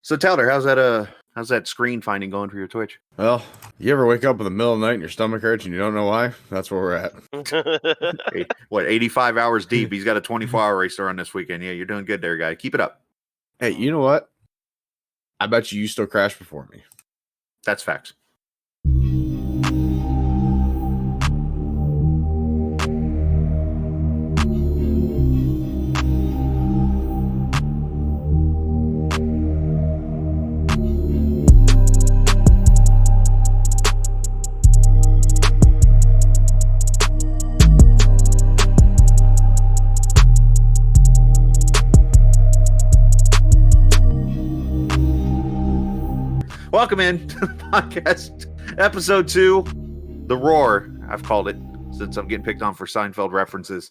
So Telder, how's that screen finding going for your Twitch? Well, you ever wake up in the middle of the night and your stomach hurts and you don't know why? That's where we're at. 85 hours deep. He's got a 24-hour race to run this weekend. Yeah, you're doing good there, guy. Keep it up. Hey, you know what? I bet you still crashed before me. That's facts. Welcome in to the podcast, episode 2, The Roar, I've called it, since I'm getting picked on for Seinfeld references.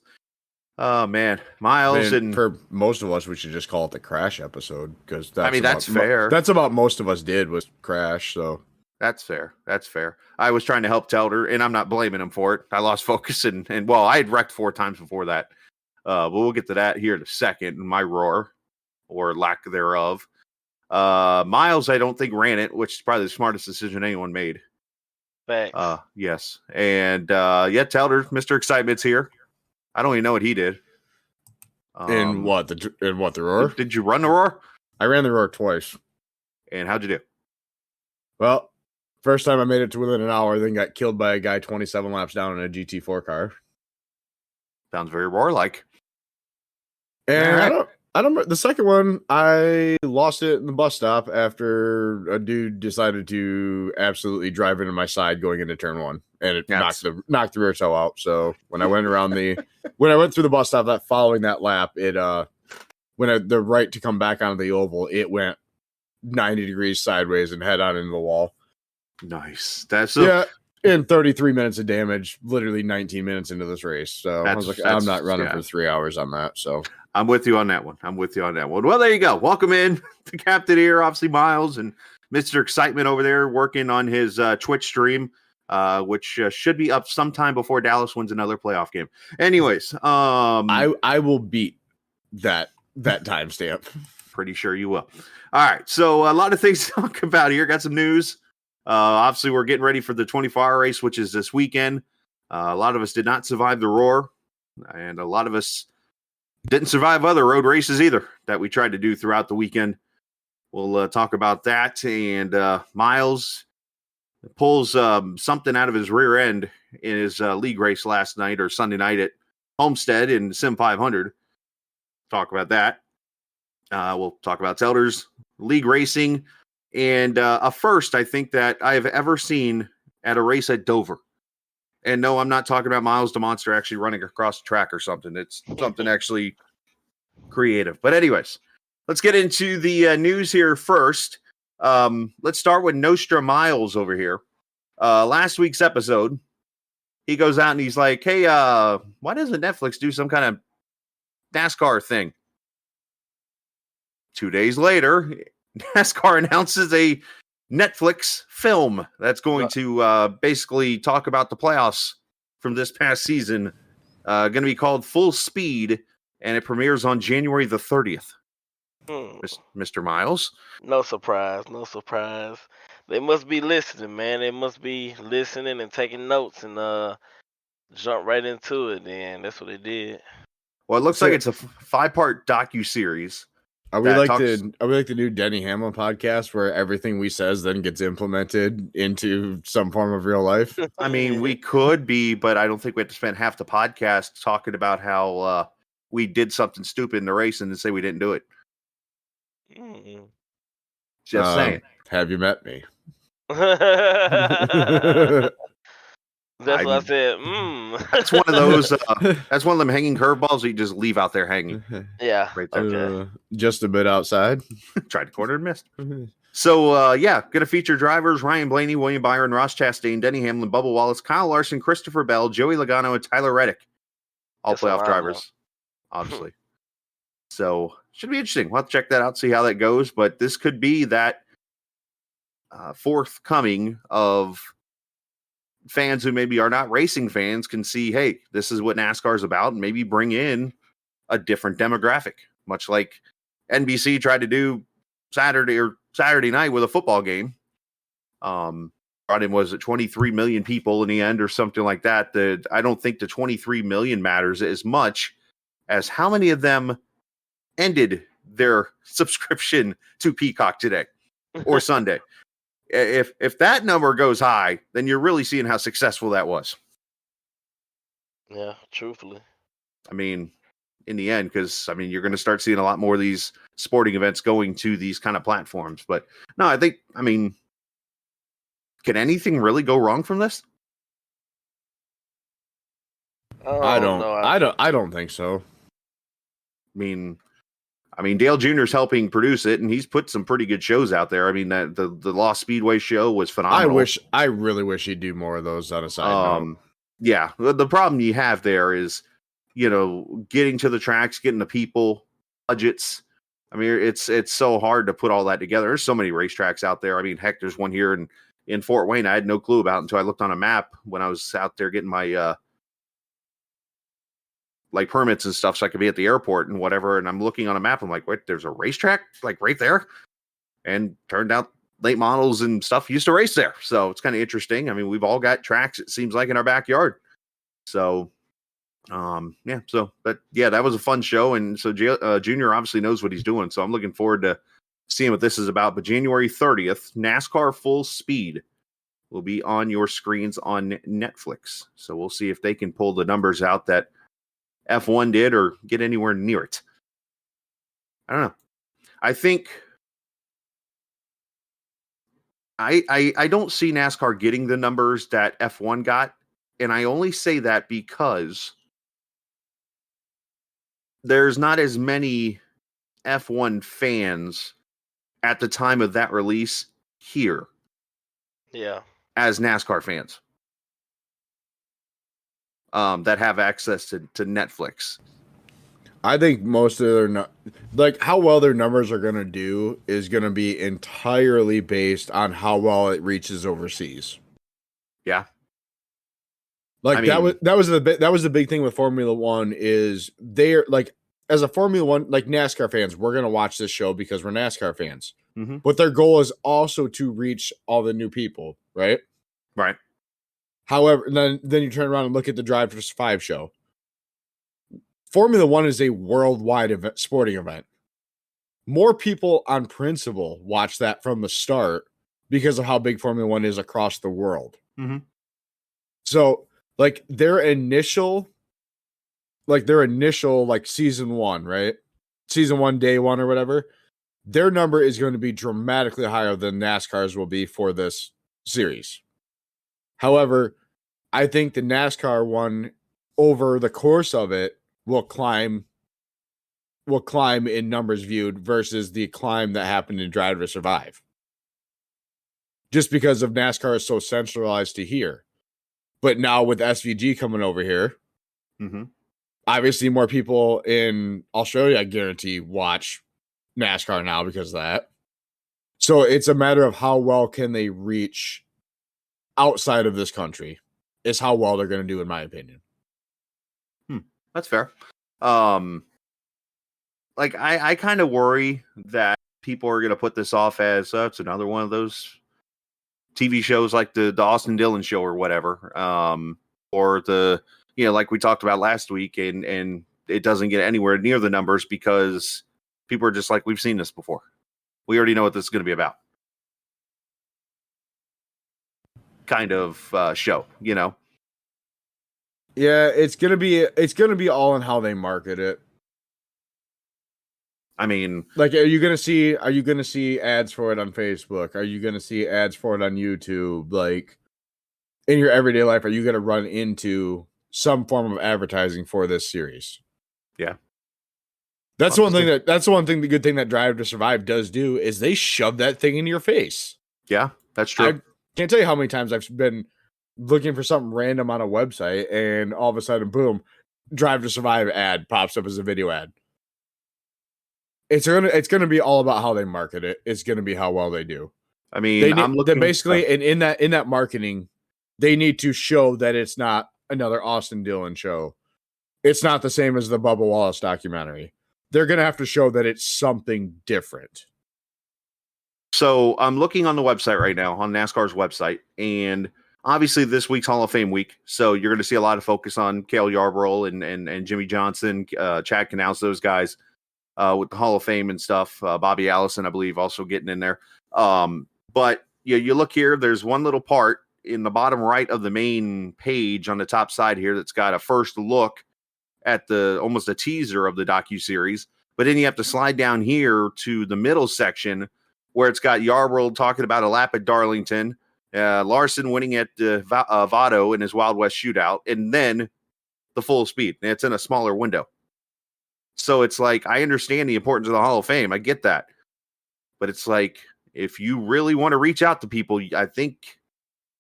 Oh, man. Miles and... For most of us, we should just call it the crash episode, because that's fair. That's about most of us did, was crash, so... That's fair. That's fair. I was trying to help Telder, and I'm not blaming him for it. I lost focus, and well, I had wrecked 4 times before that. But we'll get to that here in a second, my roar, or lack thereof. Miles, I don't think ran it, which is probably the smartest decision anyone made. Thanks. Yes. And Telder, Mr. Excitement's here. I don't even know what he did. In what the roar? Did you run the roar? I ran the roar twice. And how'd you do? Well, first time I made it to within an hour, then got killed by a guy 27 laps down in a GT4 car. Sounds very roar-like. And I don't. The second one, I lost it in the bus stop after a dude decided to absolutely drive into my side going into turn 1, and it knocked the rear toe out. So when I went around when I went through the bus stop following that lap, the right to come back onto the oval, it went 90 degrees sideways and head on into the wall. Nice. And 33 minutes of damage, literally 19 minutes into this race. So I was like, I'm not running for 3 hours on that. So I'm with you on that one. Well, there you go. Welcome in to Captain here, obviously Miles and Mr. Excitement over there working on his Twitch stream, which should be up sometime before Dallas wins another playoff game. Anyways, I will beat that timestamp. Pretty sure you will. All right. So a lot of things to talk about here. Got some news. Obviously, we're getting ready for the 24-hour race, which is this weekend. A lot of us did not survive the roar, and a lot of us didn't survive other road races either that we tried to do throughout the weekend. We'll talk about that. And Miles pulls something out of his rear end in his league race last night or Sunday night at Homestead in Sim 500. Talk about that. We'll talk about Telder's league racing. And a first, I think, that I have ever seen at a race at Dover. And no, I'm not talking about Miles the Monster actually running across the track or something. It's something actually creative. But anyways, let's get into the news here first. Let's start with Nostra Miles over here. Last week's episode, he goes out and he's like, hey, why doesn't Netflix do some kind of NASCAR thing? 2 days later, NASCAR announces a Netflix film that's going to basically talk about the playoffs from this past season. Going to be called Full Speed, and it premieres on January the 30th. Mr. Miles? No surprise. They must be listening, man. They must be listening and taking notes and jump right into it, man. That's what they did. Well, it looks like it's a 5-part docu-series. Are we like the new Denny Hamlin podcast where everything we says then gets implemented into some form of real life? I mean, we could be, but I don't think we have to spend half the podcast talking about how we did something stupid in the race and then say we didn't do it. Just saying. Have you met me? That's what I said. That's one of those. That's one of them hanging curveballs that you just leave out there hanging. Yeah, right there. Okay. Just a bit outside. Tried to corner and missed. So, going to feature drivers Ryan Blaney, William Byron, Ross Chastain, Denny Hamlin, Bubba Wallace, Kyle Larson, Christopher Bell, Joey Logano, and Tyler Reddick. All playoff drivers, obviously. So, should be interesting. We'll have to check that out, see how that goes. But this could be that forthcoming of fans who maybe are not racing fans can see, hey, this is what NASCAR is about, and maybe bring in a different demographic, much like NBC tried to do Saturday night with a football game. Brought in, was it 23 million people in the end or something like that? I don't think the 23 million matters as much as how many of them ended their subscription to Peacock today or Sunday. If that number goes high, then you're really seeing how successful that was. Yeah, truthfully. I mean, in the end, because I mean, you're going to start seeing a lot more of these sporting events going to these kind of platforms. But no, I mean, can anything really go wrong from this? I don't think so. I mean, Dale Jr. is helping produce it, and he's put some pretty good shows out there. I mean, that the Lost Speedway show was phenomenal. I really wish he'd do more of those on a side note. Yeah, the problem you have there is, getting to the tracks, getting the people, budgets. I mean, it's so hard to put all that together. There's so many racetracks out there. I mean, heck, there's one here in Fort Wayne I had no clue about until I looked on a map when I was out there getting my like permits and stuff so I could be at the airport and whatever. And I'm looking on a map. I'm like, wait, there's a racetrack like right there. And turned out late models and stuff used to race there. So it's kind of interesting. I mean, we've all got tracks, it seems like, in our backyard. So, that was a fun show. And so Junior obviously knows what he's doing. So I'm looking forward to seeing what this is about. But January 30th, NASCAR Full Speed will be on your screens on Netflix. So we'll see if they can pull the numbers out that F1 did or get anywhere near it. I don't know. I think I don't see NASCAR getting the numbers that F1 got. And I only say that because there's not as many F1 fans at the time of that release here. Yeah. As NASCAR fans. That have access to Netflix. I think most of their how well their numbers are going to do is going to be entirely based on how well it reaches overseas. Yeah, that was the big thing with Formula One is they're like, as a Formula One, like NASCAR fans, we're going to watch this show because we're NASCAR fans. Mm-hmm. But their goal is also to reach all the new people, right? Right. However, then you turn around and look at the Drive to Survive show. Formula One is a worldwide sporting event. More people on principle watch that from the start because of how big Formula One is across the world. Mm-hmm. So, their initial season one, right? Season one, day one, or whatever. Their number is going to be dramatically higher than NASCAR's will be for this series. However, I think the NASCAR one over the course of it will climb in numbers viewed versus the climb that happened in Drive to Survive. Just because of NASCAR is so centralized to here. But now with SVG coming over here, mm-hmm. obviously more people in Australia, I guarantee, watch NASCAR now because of that. So it's a matter of how well can they reach outside of this country is how well they're going to do, in my opinion. That's fair. I kind of worry that people are going to put this off as it's another one of those TV shows like the Austin Dillon show or whatever. Or the, like we talked about last week, and it doesn't get anywhere near the numbers because people are just like, we've seen this before. We already know what this is going to be about. Kind of show, Yeah, it's gonna be all in how they market it. I mean, are you gonna see ads for it on Facebook? Are you gonna see ads for it on YouTube? Like, in your everyday life, are you gonna run into some form of advertising for this series? Yeah. That's one thing the good thing that Drive to Survive does do is they shove that thing in your face. Yeah, that's true. I can't tell you how many times I've been looking for something random on a website and all of a sudden, boom, Drive to Survive ad pops up as a video ad. It's gonna be all about how they market it. It's gonna be how well they do. I mean, in that marketing, they need to show that it's not another Austin Dillon show. It's not the same as the Bubba Wallace documentary. They're gonna have to show that it's something different. So I'm looking on the website right now, on NASCAR's website, and obviously this week's Hall of Fame week. So you're going to see a lot of focus on Cale Yarborough and Jimmy Johnson, Chad Knaus, those guys with the Hall of Fame and stuff. Bobby Allison, I believe, also getting in there. But you look here, there's one little part in the bottom right of the main page on the top side here that's got a first look at almost a teaser of the docuseries. But then you have to slide down here to the middle section where it's got Yarborough talking about a lap at Darlington, Larson winning at Vado in his Wild West shootout, and then the full speed. And it's in a smaller window. So it's like, I understand the importance of the Hall of Fame. I get that. But it's like, if you really want to reach out to people, I think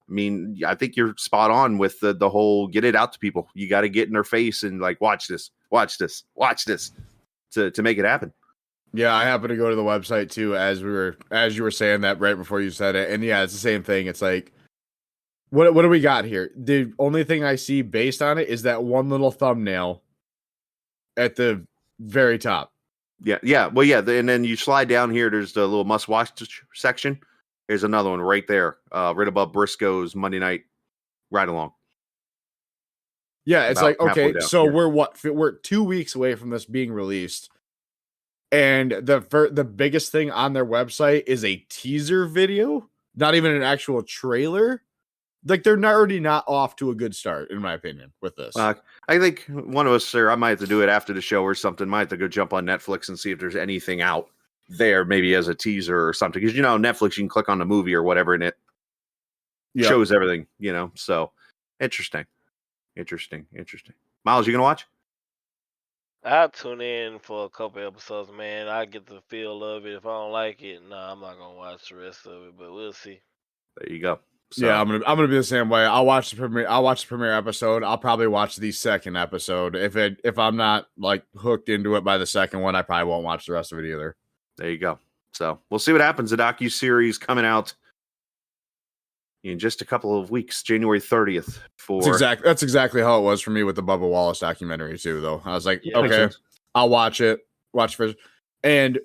you're spot on with the whole get it out to people. You got to get in their face and like, watch this to make it happen. Yeah, I happened to go to the website too as you were saying that right before you said it. And yeah, it's the same thing. It's like, what do we got here? The only thing I see based on it is that one little thumbnail at the very top. Yeah. Well, yeah. And then you slide down here. There's the little must watch section. There's another one right there, right above Briscoe's Monday Night Ride Along. Yeah, it's like, okay, so here. we're 2 weeks away from this being released. And the biggest thing on their website is a teaser video, not even an actual trailer. Like, they're already not off to a good start, in my opinion, with this. I think one of us, or I might have to do it after the show or something. Might have to go jump on Netflix and see if there's anything out there, maybe as a teaser or something. Because, Netflix, you can click on the movie or whatever, and it shows everything, So, interesting. Miles, you going to watch? I'll tune in for a couple episodes, man. I get the feel of it. If I don't like it, I'm not gonna watch the rest of it. But we'll see. There you go. So, yeah, I'm gonna be the same way. I'll watch the premiere episode. I'll probably watch the second episode. If I'm not like hooked into it by the second one, I probably won't watch the rest of it either. There you go. So we'll see what happens. The docuseries coming out in just a couple of weeks, January 30th. That's exactly how it was for me with the Bubba Wallace documentary too, though. I was like, okay, I'll watch it first. And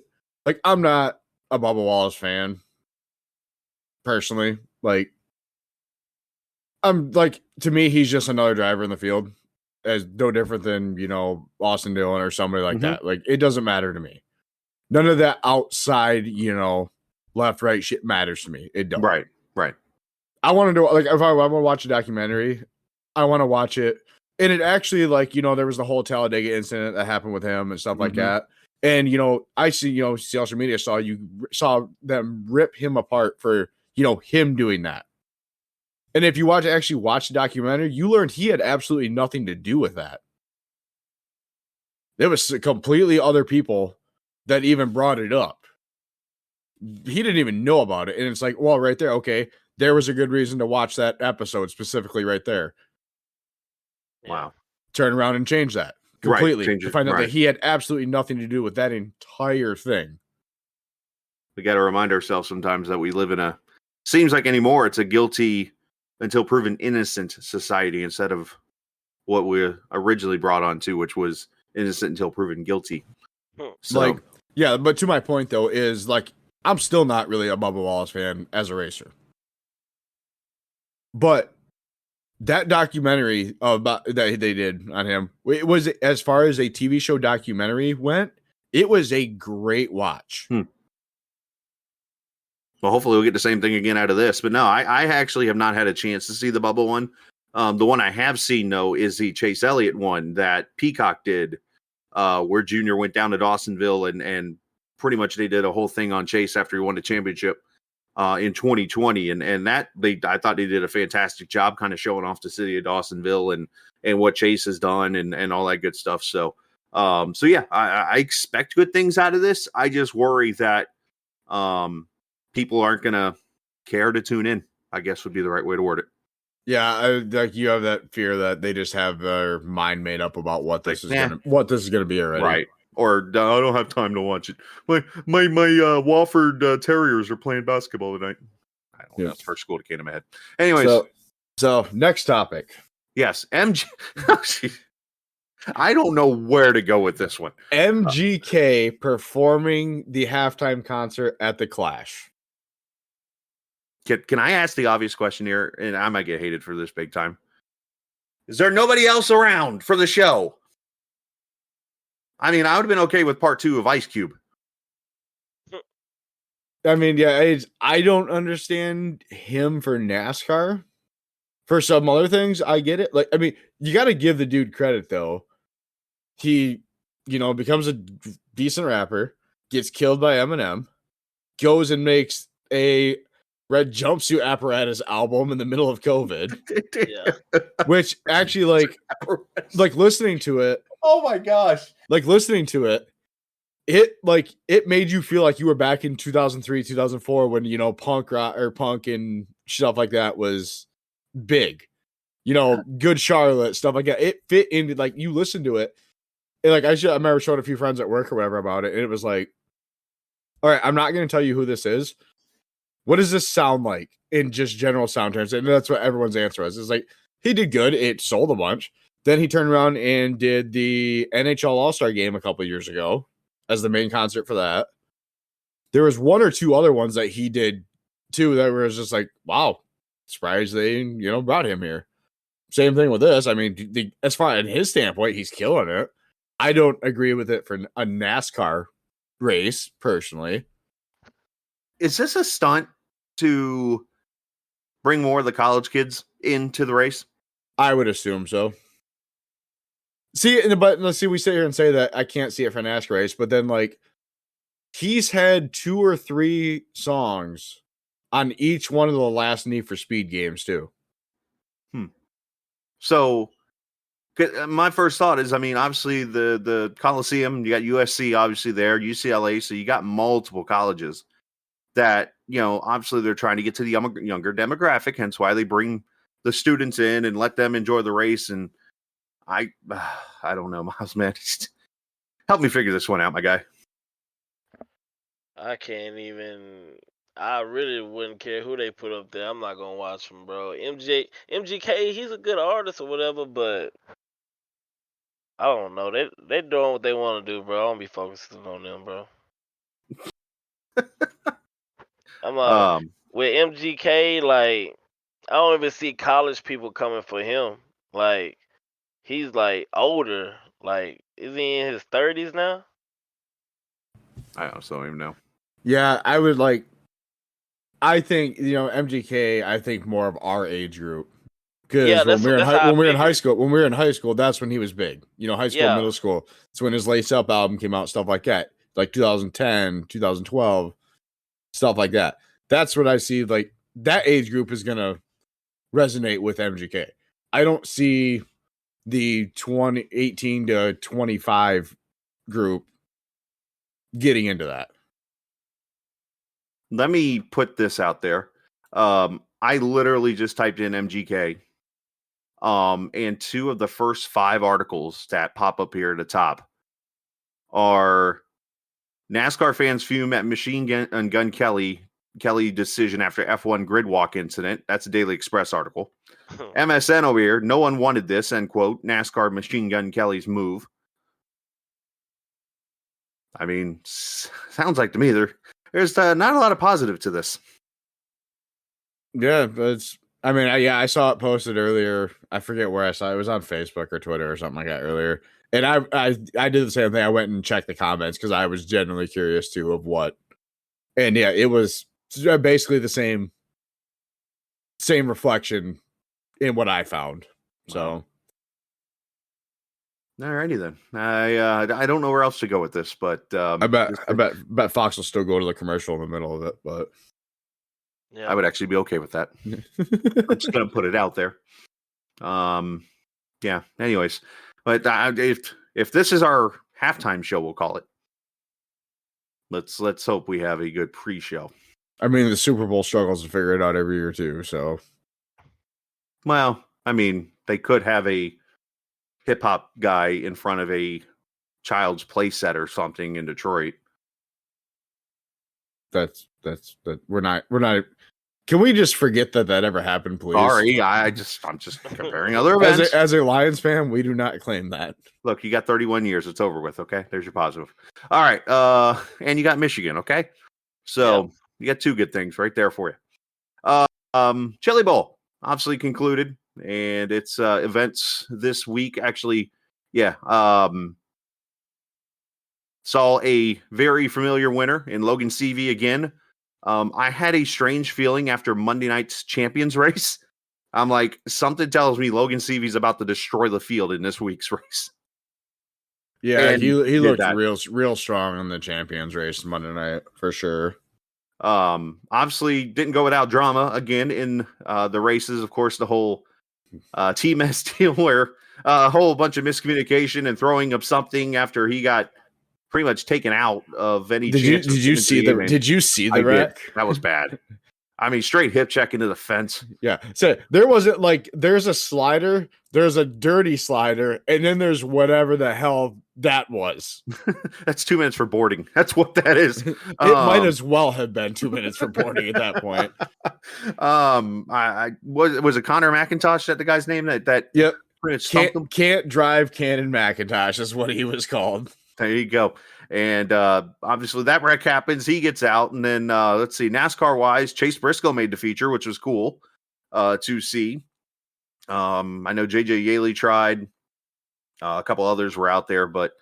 like, I'm not a Bubba Wallace fan personally. Like, I'm like, to me, he's just another driver in the field, as no different than, Austin Dillon or somebody like that. Like, it doesn't matter to me. None of that outside, left, right shit matters to me. It don't. Right. I want to do, like, if I want to watch a documentary, I want to watch it. And it actually, like, there was the whole Talladega incident that happened with him and stuff like that. And, I see, social media saw them rip him apart for, him doing that. And if you actually watch the documentary, you learned he had absolutely nothing to do with that. There was completely other people that even brought it up. He didn't even know about it. And it's like, well, right there, okay, there was a good reason to watch that episode specifically right there. Wow. Turn around and change that completely. Right, to find out that he had absolutely nothing to do with that entire thing. We got to remind ourselves sometimes that we live in seems like anymore, it's a guilty until proven innocent society instead of what we originally brought on to, which was innocent until proven guilty. So, but to my point though, is like, I'm still not really a Bubba Wallace fan as a racer. But that documentary about that they did on him, it was, as far as a TV show documentary went, it was a great watch. Well, hopefully we'll get the same thing again out of this. But no, I actually have not had a chance to see the Bubba one. The one I have seen, though, is the Chase Elliott one that Peacock did, where Junior went down to Dawsonville and pretty much they did a whole thing on Chase after he won the championship in 2020. And that I thought they did a fantastic job kind of showing off the city of Dawsonville and what Chase has done and all that good stuff. So yeah, I expect good things out of this. I just worry that people aren't going to care to tune in, I guess would be the right way to word it. Yeah, like you have that fear that they just have their mind made up about what this is gonna be already. Right. Or I don't have time to watch it. My Wofford Terriers are playing basketball tonight. I don't know. That's first school that came to my head. Anyways. So next topic. Yes. MG. I don't know where to go with this one. MGK performing the halftime concert at the Clash. Can I ask the obvious question here? And I might get hated for this big time. Is there nobody else around for the show? I mean, I would have been okay with part 2 of Ice Cube. I mean, yeah, I don't understand him for NASCAR. For some other things, I get it. Like, I mean, you got to give the dude credit, though. He, becomes a decent rapper, gets killed by Eminem, goes and makes a red jumpsuit apparatus album in the middle of COVID. Yeah. Which actually, like listening to it. Oh my gosh. Like listening to it, it made you feel like you were back in 2003, 2004 when, punk rock or punk and stuff like that was big. Good Charlotte, stuff like that. It fit into, like, you listen to it. And like I remember showing a few friends at work or whatever about it, and it was like, all right, I'm not going to tell you who this is. What does this sound like in just general sound terms? And that's what everyone's answer was. It's like, he did good. It sold a bunch. Then he turned around and did the NHL All-Star game a couple years ago as the main concert for that. There was 1 or 2 other ones that he did too that was just like, wow, surprised they, brought him here. Same thing with this. I mean, as far as his standpoint, he's killing it. I don't agree with it for a NASCAR race, personally. Is this a stunt to bring more of the college kids into the race? I would assume so. But let's see, we sit here and say that I can't see it for a NASCAR race, but then, like, he's had 2 or 3 songs on each one of the last Need for Speed games, too. So, my first thought is, I mean, obviously the Coliseum, you got USC obviously there, UCLA, so you got multiple colleges that, obviously they're trying to get to the younger demographic, hence why they bring the students in and let them enjoy the race. And I don't know, Miles, man. Help me figure this one out, my guy. I can't even. I really wouldn't care who they put up there. I'm not gonna watch him, bro. MGK, he's a good artist or whatever, but I don't know. They doing what they want to do, bro. I don't be focusing on them, bro. I'm with MGK, like, I don't even see college people coming for him. Like, he's like older. Like, is he in his 30s now? I also don't even know. Yeah, I think, MGK, I think more of our age group. Because when we were in high school, that's when he was big. High school, middle school. It's when his Lace Up album came out, stuff like that. Like 2010, 2012, stuff like that. That's what I see. Like, that age group is going to resonate with MGK. I don't see the 18 to 25 group getting into that. Let me put this out there. I literally just typed in MGK. And 2 of the first 5 articles that pop up here at the top are NASCAR fans fume at Machine Gun Kelly decision after F1 grid walk incident. That's a Daily Express article. MSN over here. No one wanted this, end quote. NASCAR Machine Gun Kelly's move. I mean, sounds like to me there's not a lot of positive to this. Yeah, but I saw it posted earlier. I forget where I saw it. It was on Facebook or Twitter or something like that earlier. And I did the same thing. I went and checked the comments because I was genuinely curious too of what. And yeah, it was basically the same reflection in what I found. So, alrighty then. I don't know where else to go with this, but I bet Fox will still go to the commercial in the middle of it, but yeah, I would actually be okay with that. I'm just gonna put it out there. Yeah. Anyways, but if this is our halftime show, we'll call it. Let's hope we have a good pre-show. I mean, the Super Bowl struggles to figure it out every year too. So, well, I mean, they could have a hip hop guy in front of a Child's Play set or something in Detroit. That's we're not. Can we just forget that ever happened, please? Sorry, I'm just comparing other events. As a Lions fan, we do not claim that. Look, you got 31 years. It's over with. Okay, there's your positive. All right, and you got Michigan. Okay, so you got 2 good things right there for you. Chili Bowl obviously concluded, and its events this week actually, saw a very familiar winner in Logan Seavey again. I had a strange feeling after Monday night's champions race. I'm like, something tells me Logan Seavey's about to destroy the field in this week's race. Yeah, And he looked that. real strong in the champions race Monday night for sure. Obviously didn't go without drama again in the races. Of course, the whole TMS deal where a whole bunch of miscommunication and throwing of something after he got pretty much taken out of any chance. Did you see the wreck? That was bad. I mean, straight hip check into the fence. Yeah. So there wasn't like there's a slider, there's a dirty slider, and then there's whatever the hell that was. That's 2 minutes for boarding. That's what that is. It might as well have been 2 minutes for boarding at that point. I was it Connor McIntosh, that the guy's name that yep. Can't drive Cannon McIntosh is what he was called. There you go. And obviously that wreck happens. He gets out. And then let's see, NASCAR-wise, Chase Briscoe made the feature, which was cool to see. I know JJ Yaley tried. A couple others were out there. But,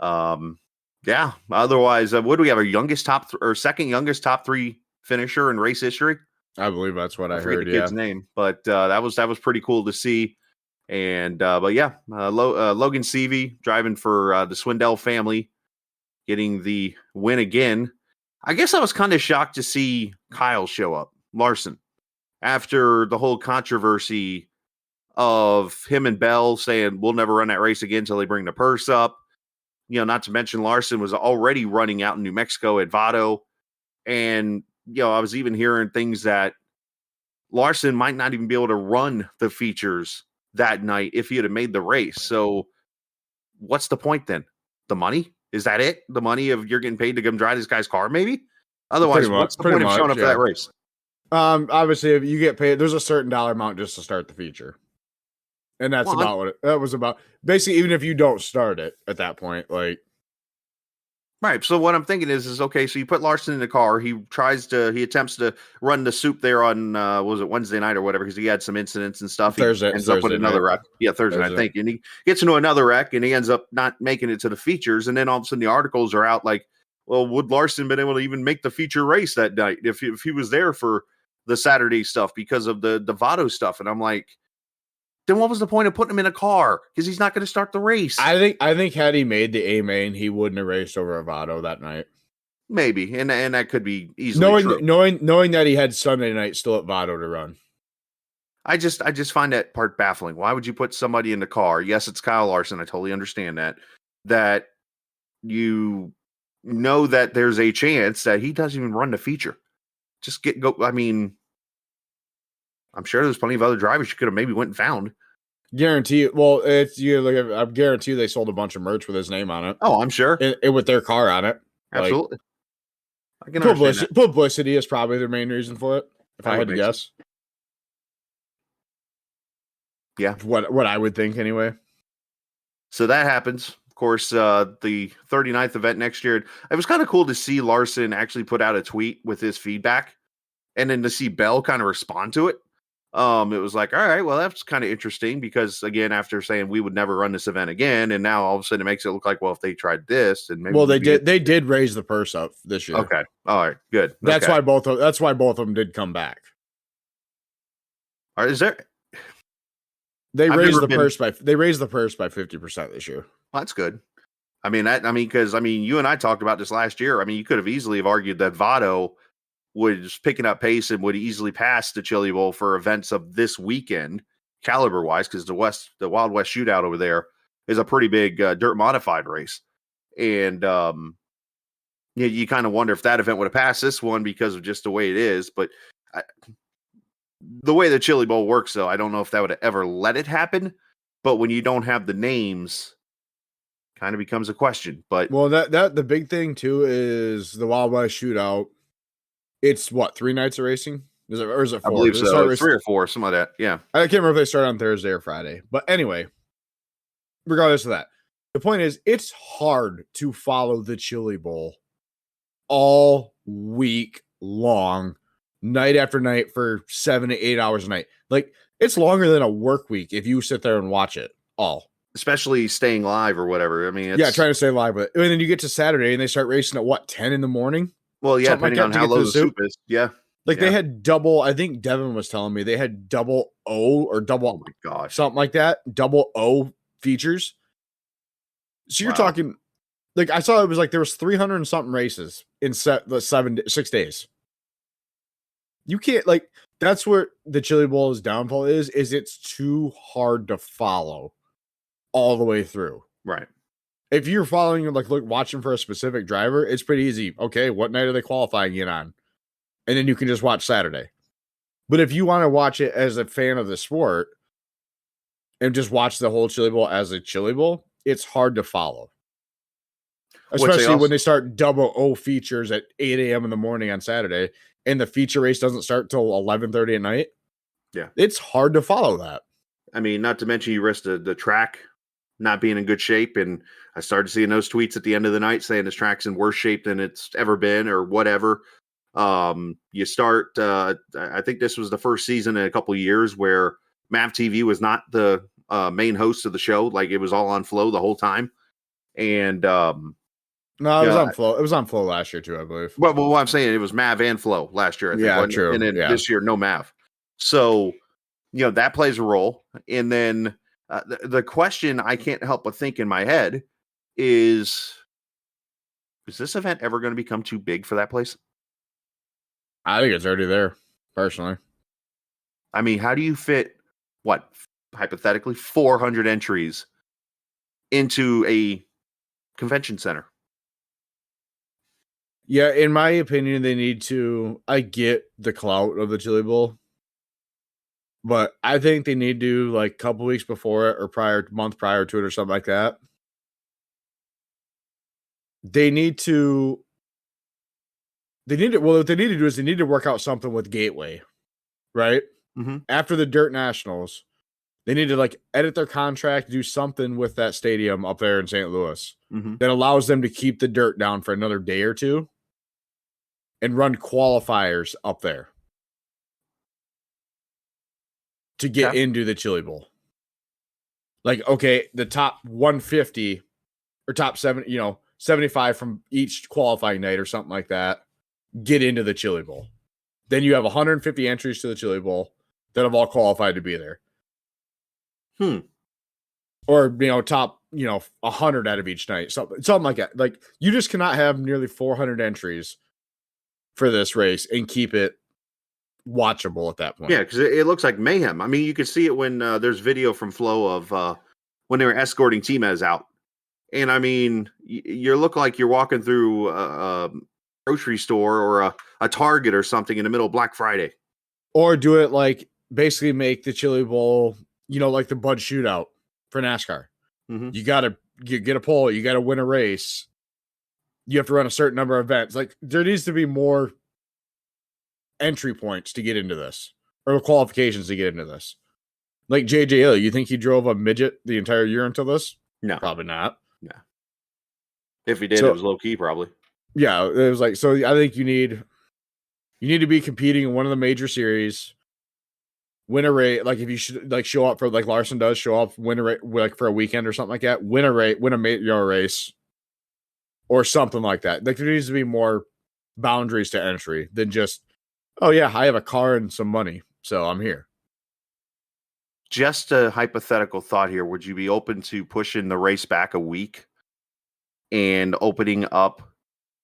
yeah, otherwise, what do we have? Our youngest second youngest top three finisher in race history? I believe that's what I heard, the kid's name. But that was pretty cool to see. And but yeah, Logan Seavey driving for the Swindell family, getting the win again. I guess I was kind of shocked to see Kyle show up, Larson, after the whole controversy of him and Bell saying we'll never run that race again until they bring the purse up. You know, not to mention Larson was already running out in New Mexico at Vado. And, you know, I was even hearing things that Larson might not even be able to run the features that night if he had made the race. So what's the point then? The money? Is that it? The money of you're getting paid to come drive this guy's car, maybe? Otherwise, what's the point of showing up for that race? Obviously, if you get paid, there's a certain dollar amount just to start the feature. And that's about what that was about. Basically, even if you don't start it at that point, like. Right. So what I'm thinking is okay, so you put Larson in the car. He attempts to run the soup there on, was it Wednesday night or whatever, because he had some incidents and stuff. Thursday, he ends up with another wreck. Yeah, Thursday, I think. And he gets into another wreck and he ends up not making it to the features. And then all of a sudden the articles are out like, well, would Larson been able to even make the feature race that night if he was there for the Saturday stuff because of the Vado stuff? And I'm like, then what was the point of putting him in a car? Because he's not going to start the race. I think had he made the A main, he wouldn't have raced over Vado that night. Maybe, and that could be easily true. Knowing that he had Sunday night still at Vado to run. I just find that part baffling. Why would you put somebody in the car? Yes, it's Kyle Larson. I totally understand that. That you know that there's a chance that he doesn't even run the feature. Just go. I mean, I'm sure there's plenty of other drivers you could have maybe went and found. Guarantee. Well, it's you. Look, I guarantee they sold a bunch of merch with his name on it. Oh, I'm sure. And with their car on it. Absolutely. Like, I can publicity is probably their main reason for it. If I had to guess. Yeah. What I would think anyway. So that happens. Of course, the 39th event next year. It was kind of cool to see Larson actually put out a tweet with his feedback. And then to see Bell kind of respond to it. It was like, all right, well, that's kind of interesting because again, after saying we would never run this event again, and now all of a sudden it makes it look like, well, if they tried this, and maybe they did raise the purse up this year. Okay, all right, good. That's why both of them did come back. All right, is there? They raised the purse by 50% this year. Well, that's good. Because you and I talked about this last year. I mean, you could have easily have argued that Vado was picking up pace and would easily pass the Chili Bowl for events of this weekend, caliber wise, because the Wild West Shootout over there is a pretty big dirt modified race. And you kind of wonder if that event would have passed this one because of just the way it is. But the way the Chili Bowl works, though, I don't know if that would have ever let it happen. But when you don't have the names, kind of becomes a question. But that the big thing too is the Wild West Shootout. It's what, 3 nights of racing? Is it 4? I believe so. 3 or 4, something like that. Yeah. I can't remember if they start on Thursday or Friday. But anyway, regardless of that, the point is it's hard to follow the Chili Bowl all week long night after night for 7 to 8 hours a night. Like, it's longer than a work week if you sit there and watch it all. Especially staying live or whatever. I mean, yeah, trying to stay live with it. And then you get to Saturday and they start racing at what, 10 in the morning? Well, yeah, Something depending on how low the soup is. Yeah. Like they had double, I think Devin was telling me they had double O or double, something like that, double O features. So you're talking, like I saw it was like there was 300 and something races in 6 days. You can't, like, that's where the Chili Bowl's downfall is it's too hard to follow all the way through. Right. If you're following, like, watching for a specific driver, it's pretty easy. Okay, what night are they qualifying it on? And then you can just watch Saturday. But if you want to watch it as a fan of the sport and just watch the whole Chili Bowl as a Chili Bowl, it's hard to follow. Especially when they start double O features at 8 a.m. in the morning on Saturday and the feature race doesn't start till 11:30 at night. Yeah. It's hard to follow that. I mean, not to mention you risk the track not being in good shape. And I started seeing those tweets at the end of the night saying this track's in worse shape than it's ever been or whatever. You start, I think this was the first season in a couple of years where MAV TV was not the main host of the show. Like it was all on Flow the whole time. And no, it was on Flow. It was on Flow last year too, I believe. Well, what I'm saying, it was MAV and Flow last year. I think, yeah, true. And then this year, no MAV. So, that plays a role. And then the question I can't help but think in my head is this event ever going to become too big for that place? I think it's already there, personally. I mean, how do you fit, hypothetically, 400 entries into a convention center? Yeah, in my opinion, they need to. I get the clout of the Chili Bowl, but I think they need to, like, a couple weeks before it or month prior to it or something like that. They need to. Well, what they need to do is they need to work out something with Gateway, right? Mm-hmm. After the Dirt Nationals, they need to, like, edit their contract, do something with that stadium up there in St. Louis that allows them to keep the dirt down for another day or two and run qualifiers up there to get into the Chili Bowl. Like, okay, the top 150 or top 75 from each qualifying night or something like that get into the Chili Bowl. Then you have 150 entries to the Chili Bowl that have all qualified to be there. Or, top, 100 out of each night. Something like that. Like, you just cannot have nearly 400 entries for this race and keep it watchable at that point. Yeah, because it looks like mayhem. I mean, you can see it when there's video from Flow of when they were escorting T-Mez out. And, I mean, you look like you're walking through a grocery store or a Target or something in the middle of Black Friday. Or do it like, basically make the Chili Bowl, like the Bud Shootout for NASCAR. Mm-hmm. You got to get a pole. You got to win a race. You have to run a certain number of events. Like, there needs to be more entry points to get into this, or qualifications to get into this. Like JJ Hill, you think he drove a midget the entire year until this? No, probably not. No. If he did, it was low key, probably. Yeah, it was like, so I think you need to be competing in one of the major series, win a race. Like, if you should, like, show up for, like Larson does, show up, win a race, like for a weekend or something like that, win a race, win a major race, or something like that. Like, there needs to be more boundaries to entry than just, oh yeah, I have a car and some money, so I'm here. Just a hypothetical thought here. Would you be open to pushing the race back a week and opening up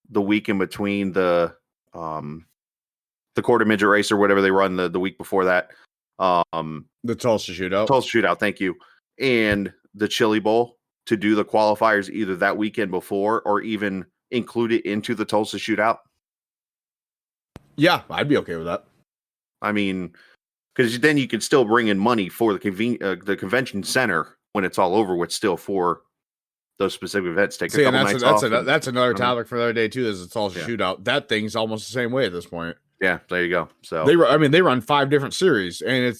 the week in between the quarter midget race or whatever they run the week before that? The Tulsa Shootout. Tulsa Shootout, thank you. And the Chili Bowl, to do the qualifiers either that weekend before or even include it into the Tulsa Shootout? Yeah, I'd be okay with that. I mean, because then you could still bring in money for the convention center when it's all over with, still for those specific events. Take a couple nights off. That's another topic for the other day too. Is the Tulsa Shootout. That thing's almost the same way at this point. Yeah, there you go. So they run 5 different series, and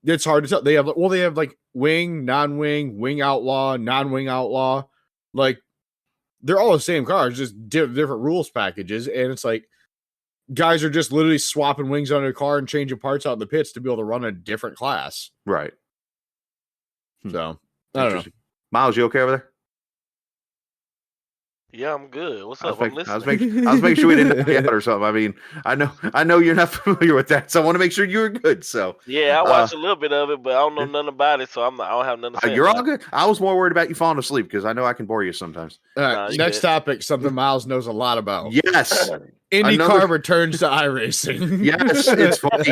it's hard to tell. They have like wing, non-wing, wing outlaw, non-wing outlaw. Like, they're all the same cars, just different rules packages, and it's like, guys are just literally swapping wings on their car and changing parts out in the pits to be able to run a different class. Right. So I don't know. Miles, you okay over there? Yeah, I'm good. What's up? I I'm was listening. making sure we didn't knock you out or something. I mean, I know you're not familiar with that, so I want to make sure you were good. So Yeah, I watched a little bit of it, but I don't know nothing about it, so I don't have nothing to say. you're all about good. I was more worried about you falling asleep because I know I can bore you sometimes. All right, Nah, you next good. topic, something Miles knows a lot about. Yes. IndyCar returns to iRacing. Yes, it's funny.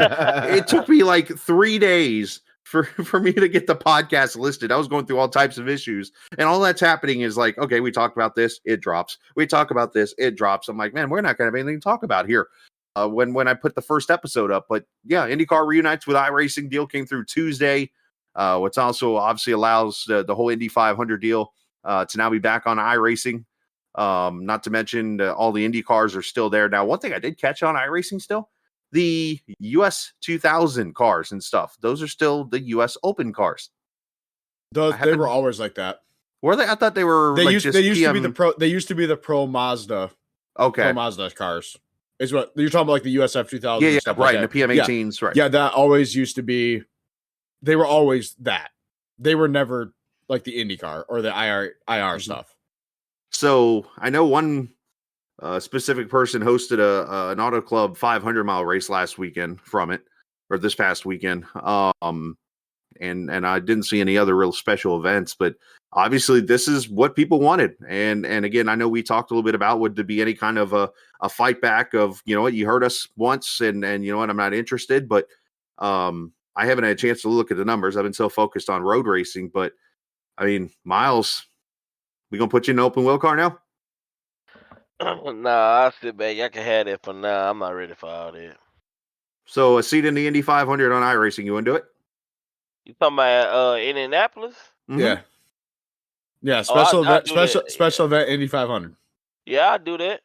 It took me like 3 days for me to get the podcast listed. I was going through all types of issues, and all that's happening is like, okay, we talked about this, it drops. We talk about this, it drops. I'm like, man, we're not going to have anything to talk about here. When I put the first episode up, but yeah, IndyCar reunites with iRacing deal came through Tuesday. What's also obviously allows the whole Indy 500 deal to now be back on iRacing. Not to mention all the Indy cars are still there. Now, one thing I did catch on iRacing still, the US 2000 cars and stuff, those are still the US Open cars. They were always like that. Were they? I thought they were They like used just to be PM. the pro. They used to be the pro Mazda. Okay. Pro Mazda cars. Is what you're talking about, like the USF 2000. Yeah, stuff right. Like And the PM18s, right. Yeah, that always used to be. They were always that. They were never like the IndyCar or the IR stuff. So I know one specific person hosted an Auto Club 500-mile race last weekend from it, or this past weekend. And I didn't see any other real special events, but obviously this is what people wanted. And again, I know we talked a little bit about would there be any kind of a fight back of, you know what, you heard us once and you know what, I'm not interested, but I haven't had a chance to look at the numbers. I've been so focused on road racing, but I mean, Miles, we gonna put you in an open wheel car now? Nah, I'll sit back. I can have that for now. I'm not ready for all that. So a seat in the Indy 500 on iRacing, you want to do it? You talking about Indianapolis? Mm-hmm. Yeah. Yeah, I'll special event Indy 500. Yeah, I'll do that.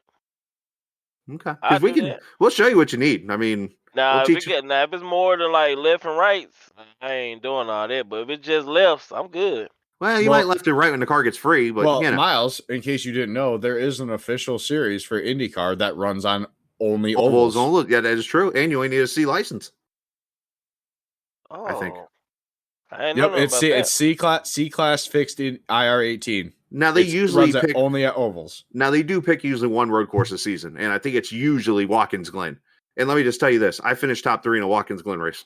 Okay, because we'll show you what you need. I mean, Now, we'll if it's more than like left and rights, I ain't doing all that. But if it's just lefts, I'm good. Well, you might left and right when the car gets free, but you know. Miles, in case you didn't know, there is an official series for IndyCar that runs on only ovals. Yeah, that is true, and you only need a C license. Oh, I think. It's C class fixed in IR18. Now they usually runs pick only at ovals. Now they do pick usually one road course a season, and I think it's usually Watkins Glen. And let me just tell you this: I finished top 3 in a Watkins Glen race.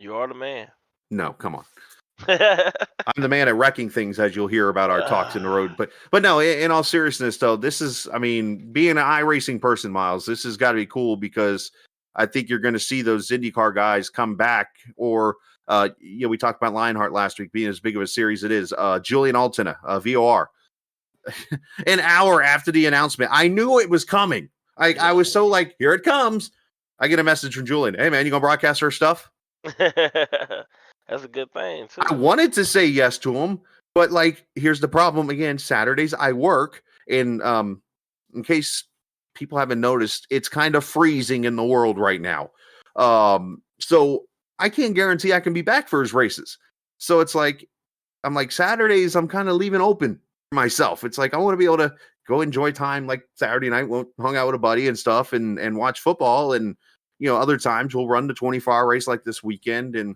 You are the man. No, come on. I'm the man at wrecking things, as you'll hear about our talks in the road. But no, in all seriousness, though, this is, I mean, being an iRacing person, Miles, this has got to be cool because I think you're going to see those IndyCar guys come back. Or, we talked about Lionheart last week being as big of a series it is. Julian Altina, VOR. An hour after the announcement, I knew it was coming. I was so like, here it comes. I get a message from Julian. Hey, man, you going to broadcast her stuff? That's a good thing, too. I wanted to say yes to him, but like, here's the problem again. Saturdays I work, and in case people haven't noticed, it's kind of freezing in the world right now. So I can't guarantee I can be back for his races. So it's like, I'm like, Saturdays, I'm kind of leaving open for myself. It's like, I want to be able to go enjoy time like Saturday night, hung out with a buddy and stuff and watch football. And, other times we'll run the 24-hour race like this weekend. And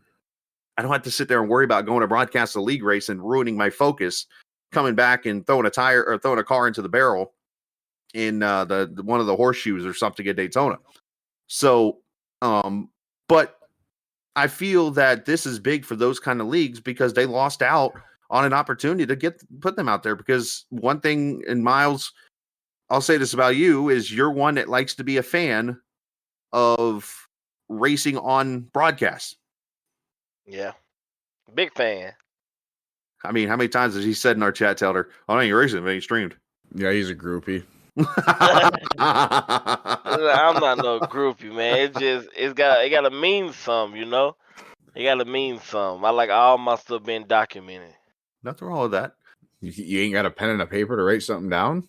I don't have to sit there and worry about going to broadcast a league race and ruining my focus, coming back and throwing a tire or throwing a car into the barrel in the one of the horseshoes or something at Daytona. So, but I feel that this is big for those kind of leagues because they lost out on an opportunity to put them out there. Because one thing, and Miles, I'll say this about you, is you're one that likes to be a fan of racing on broadcast. Yeah. Big fan. I mean, how many times has he said in our chat, Telder, oh, no, you're racing, but he streamed. Yeah, he's a groupie. I'm not no groupie, man. It gotta mean something, It gotta mean something. I like all my stuff being documented. Nothing wrong with that. You ain't got a pen and a paper to write something down?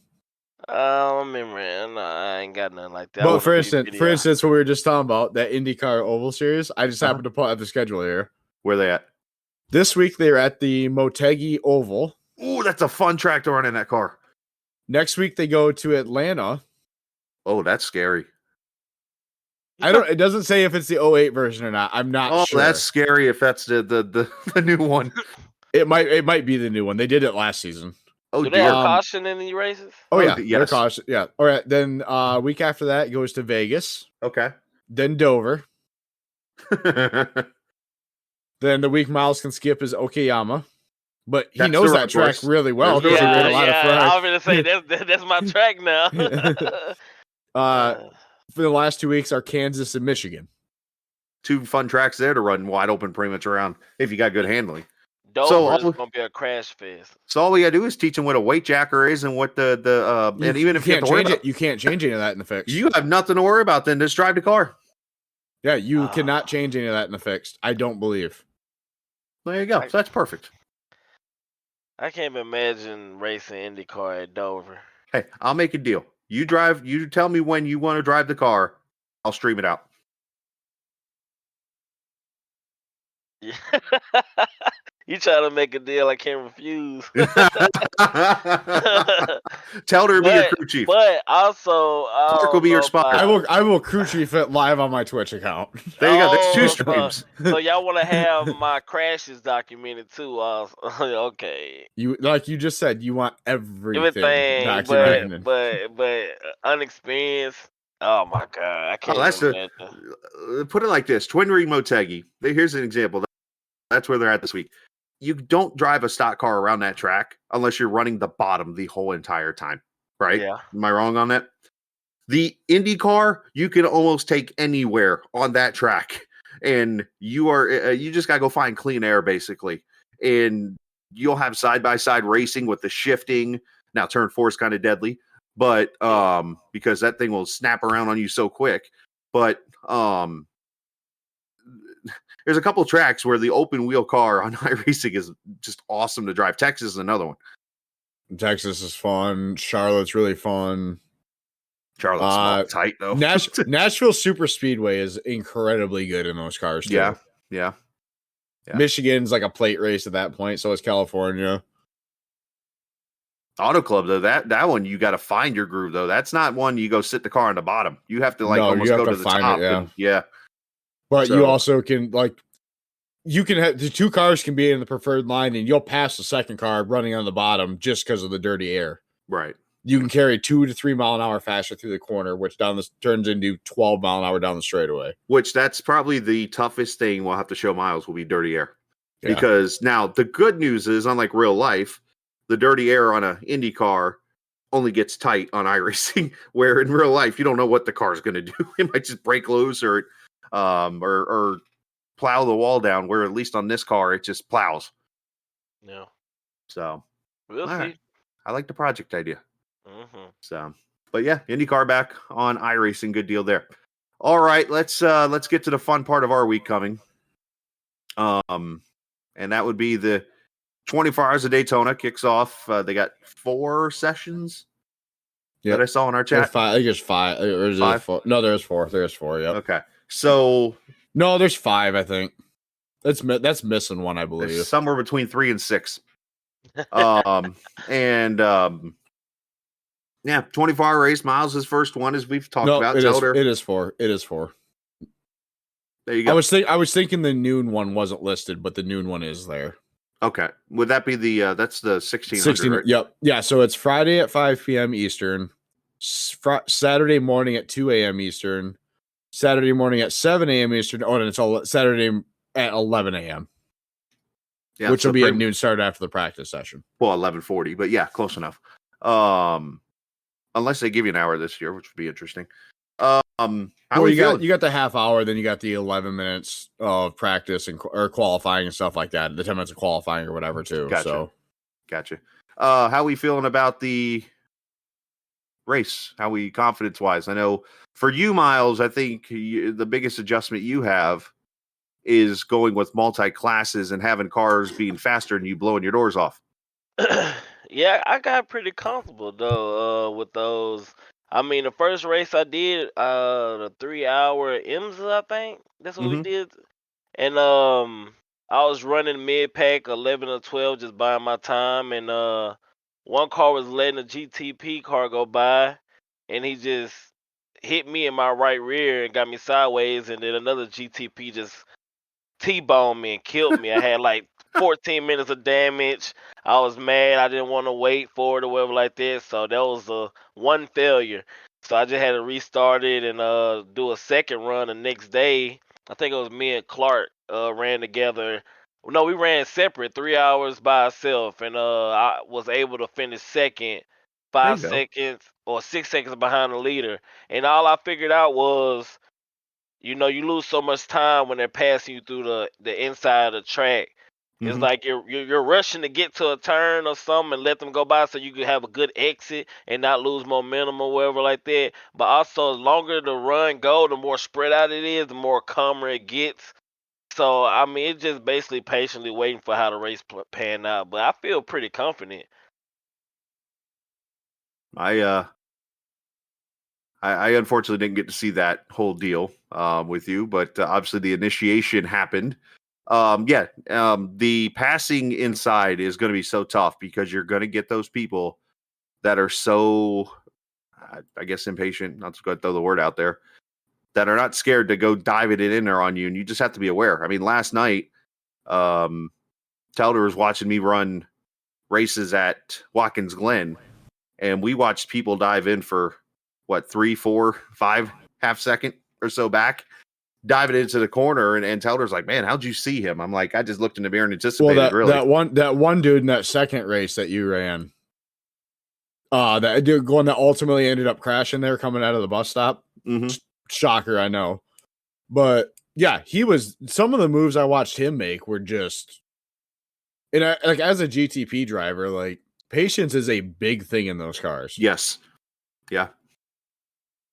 I ain't got nothing like that. Well, for instance, what we were just talking about, that IndyCar Oval Series, I just happened to pull out the schedule here. Where they at? This week, they're at the Motegi Oval. Ooh, that's a fun track to run in that car. Next week, they go to Atlanta Oh, that's scary. It doesn't say if it's the 08 version or not. I'm not sure. That's scary if that's the new one. It might be the new one. They did it last season. Oh, Do they dear. have caution in the races? Oh, yeah. yes. They're cautious. Yeah. All right. Then week after that goes to Vegas. Okay. Then Dover. Then the week Miles can skip is Okayama. But he knows that track really well. There's He no ran a lot of I was going to say, that's my track now. For the last 2 weeks are Kansas and Michigan. 2 fun tracks there to run wide open pretty much around if you got good handling. Dover is going to be a crash fest. So all we got to do is teach them what a weight jacker is and what and even if you have to worry you can't change any of that in the fix. You have nothing to worry about then. Just drive the car. Yeah, you cannot change any of that in the fixed. I don't believe. There you go. So that's perfect. I can't imagine racing IndyCar at Dover. Hey, I'll make a deal. You tell me when you want to drive the car. I'll stream it out. Yeah. You try to make a deal I can't refuse. Telder will be your crew chief. But also, Clark will be your spot. I will crew chief it live on my Twitch account. There you go. That's 2 streams. So y'all want to have my crashes documented too? Okay. You just said, you want everything documented. But unexperienced. Oh my god, I can't. Put it like this: Twin Ring Motegi. Here's an example. That's where they're at this week. You don't drive a stock car around that track unless you're running the bottom the whole entire time, right? Yeah. Am I wrong on that? The Indy car, you can almost take anywhere on that track, and you just gotta go find clean air basically, and you'll have side by side racing with the shifting. Now, turn 4 is kind of deadly, but because that thing will snap around on you so quick, but there's a couple of tracks where the open wheel car on iRacing is just awesome to drive. Texas is another one. Texas is fun. Charlotte's really fun. Charlotte's tight though. Nashville Super Speedway is incredibly good in those cars too. Yeah. Michigan's like a plate race at that point. So is California. Auto Club though, that one you got to find your groove though. That's not one you go sit the car on the bottom. You have to almost go to the top. But you also can you can have the 2 cars can be in the preferred line and you'll pass the second car running on the bottom just because of the dirty air. Right. You can carry 2 to 3 mile an hour faster through the corner, which turns into 12 mile an hour down the straightaway. Which that's probably the toughest thing we'll have to show Miles will be dirty air. Yeah. Because now the good news is, unlike real life, the dirty air on an Indy car only gets tight on iRacing, where in real life you don't know what the car is going to do. It might just break loose or plow the wall down, where at least on this car it just plows. Yeah. So we'll see. Right. I like the project idea. Mm-hmm. So, but yeah, IndyCar back on iRacing, good deal there. All right, let's get to the fun part of our week coming. And that would be the 24 Hours of Daytona kicks off. They got 4 sessions that I saw in our chat. I think it's 5. Or is 5? It 4? No, there's 4. There's 4. Yep. Okay. So no, there's 5. I think that's missing one. I believe somewhere between 3 and 6. Yeah, 24-hour race. Miles' first one, as we've talked about. It is 4. It is 4. There you go. I was thinking the noon one wasn't listed, but the noon one is there. Okay. Would that be the that's the 1600? Right? Yep. Yeah. So it's Friday at 5 p.m. Eastern, Saturday morning at 2 a.m. Eastern, Saturday morning at 7 a.m. Eastern. Oh, and it's all Saturday at 11 a.m. Yeah, which will be a noon start after the practice session. Well, 11:40, but yeah, close enough. Unless they give you an hour this year, which would be interesting. You got the half hour, then you got the 11 minutes of practice or qualifying and stuff like that. The 10 minutes of qualifying or whatever too. Gotcha. How are we feeling about the race? How we confidence wise? I know for you, Miles, I think the biggest adjustment you have is going with multi classes and having cars being faster and you blowing your doors off. Yeah, I got pretty comfortable though with those. I mean, the first race I did, the 3-hour IMSA, I think that's what we did, and I was running mid pack 11 or 12, just buying my time, and one car was letting a GTP car go by, and he just hit me in my right rear and got me sideways, and then another GTP just T-boned me and killed me. I had like 14 minutes of damage. I was mad. I didn't want to wait for it or whatever like that. So that was one failure. So I just had to restart it and do a second run the next day. I think it was me and Clark ran together. No, we ran separate, 3 hours by ourselves, and I was able to finish second, There you 5 go. seconds or 6 seconds behind the leader. And all I figured out was, you lose so much time when they're passing you through the inside of the track. It's Mhm. like you're rushing to get to a turn or something and let them go by so you can have a good exit and not lose momentum or whatever like that. But also, the longer the run go, the more spread out it is, the more calmer it gets. So I mean, it's just basically patiently waiting for how the race pan out. But I feel pretty confident. I unfortunately didn't get to see that whole deal with you, but obviously the initiation happened. The passing inside is going to be so tough because you're going to get those people that are so, I guess, impatient. Not to go throw the word out there, that are not scared to go diving it in there on you, and you just have to be aware. I mean, last night, Telder was watching me run races at Watkins Glen, and we watched people dive in for 3, 4, 5 half second or so back, diving into the corner, and Telder's like, "Man, how'd you see him?" I'm like, "I just looked in the mirror and anticipated." That one dude in that second race that you ran, that dude one that ultimately ended up crashing there coming out of the bus stop. Mm-hmm. Shocker, I know, but yeah, some of the moves I watched him make were just, and like as a GTP driver, like patience is a big thing in those cars. Yes, yeah.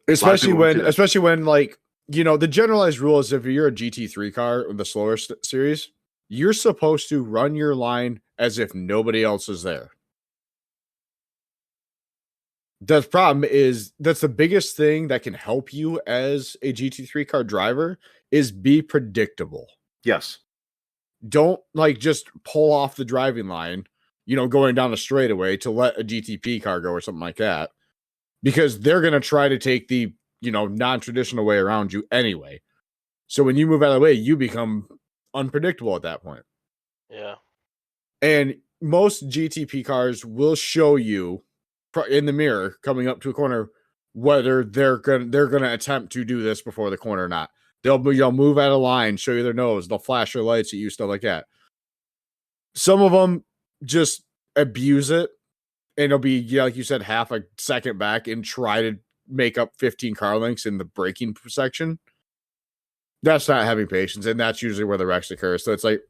Especially when like, the generalized rule is if you're a GT3 car with the slower series, you're supposed to run your line as if nobody else is there. The problem is that's the biggest thing that can help you as a GT3 car driver is be predictable. Yes. Don't like just pull off the driving line, going down a straightaway to let a GTP car go or something like that, because they're going to try to take the, non-traditional way around you anyway. So when you move out of the way, you become unpredictable at that point. Yeah. And most GTP cars will show you in the mirror coming up to a corner whether they're gonna attempt to do this before the corner or not. They'll move out of line, show you their nose, they'll flash their lights at you, stuff like that. Some of them just abuse it, and it'll be, like you said, half a second back and try to make up 15 car lengths in the braking section. That's not having patience, and that's usually where the wrecks occur. So it's like,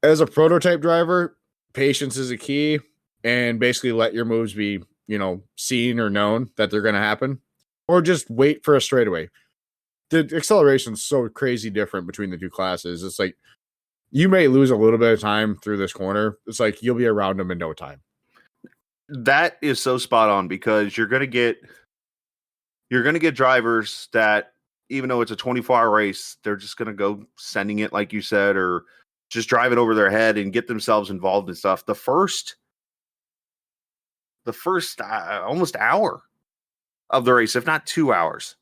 as a prototype driver, patience is a key, and basically let your moves be, seen or known that they're going to happen, or just wait for a straightaway. The acceleration is so crazy different between the two classes. It's like you may lose a little bit of time through this corner. It's like you'll be around them in no time. That is so spot on, because you're going to get drivers that, even though it's a 24-hour race, they're just going to go sending it, like you said, or just drive it over their head and get themselves involved in stuff. The first almost hour of the race, if not 2 hours,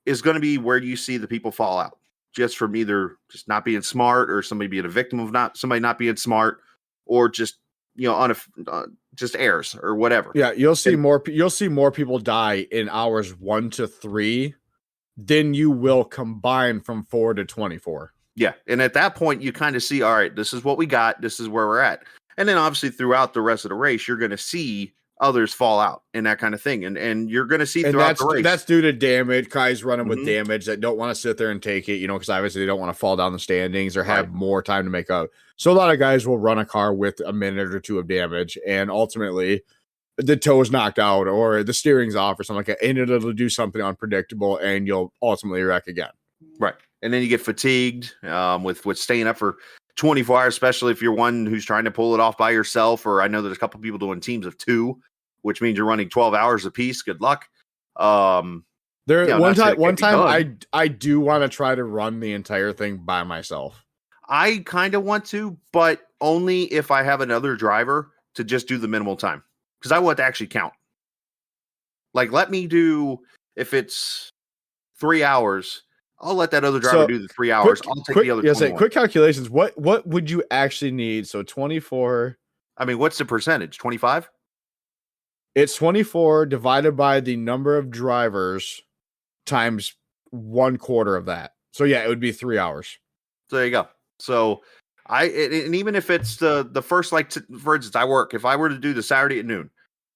is going to be where you see the people fall out, just from either just not being smart, or somebody being a victim of somebody not being smart, or just, just errors or whatever. Yeah, you'll see more people die in hours 1 to 3 than you will combine from 4 to 24. Yeah, and at that point, you kind of see, all right, this is what we got, this is where we're at. And then obviously throughout the rest of the race, you're going to see others fall out and that kind of thing. And you're going to see throughout the race. That's due to damage. Guys running with damage that don't want to sit there and take it, because obviously they don't want to fall down the standings or have more time to make up. So a lot of guys will run a car with a minute or two of damage, and ultimately the toe is knocked out or the steering's off or something like that, and it'll do something unpredictable, and you'll ultimately wreck again. Right. And then you get fatigued with staying up for 24 hours, especially if you're one who's trying to pull it off by yourself. Or I know there's a couple people doing teams of 2, which means you're running 12 hours apiece. Good luck. One time I do want to try to run the entire thing by myself. I kind of want to, but only if I have another driver to just do the minimal time, because I want to actually count. Like, let me do, if it's 3 hours, I'll let that other driver do the 3 hours. I'll take the other 21. Quick calculations. What would you actually need? So 24. I mean, what's the percentage? 25? It's 24 divided by the number of drivers times 1/4 of that. So yeah, it would be 3 hours. So there you go. So and even if it's the first, like, for instance, I work. If I were to do the Saturday at noon,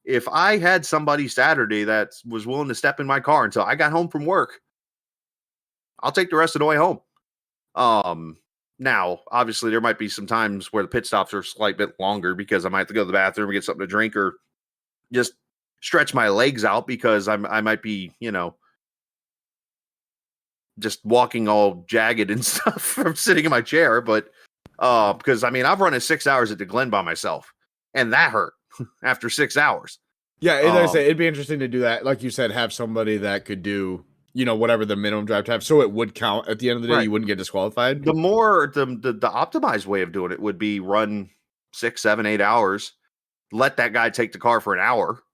if I had somebody Saturday that was willing to step in my car until I got home from work, I'll take the rest of the way home. Now, obviously, there might be some times where the pit stops are a slight bit longer because I might have to go to the bathroom and get something to drink or just stretch my legs out because I might be, just walking all jagged and stuff from sitting in my chair. But because I've run it 6 hours at the Glen by myself, and that hurt after 6 hours. Yeah, it'd be interesting to do that. Like you said, have somebody that could do, whatever the minimum drive time, so it would count at the end of the day. Right. You wouldn't get disqualified. The more the optimized way of doing it would be run 6, 7, 8 hours. Let that guy take the car for an hour.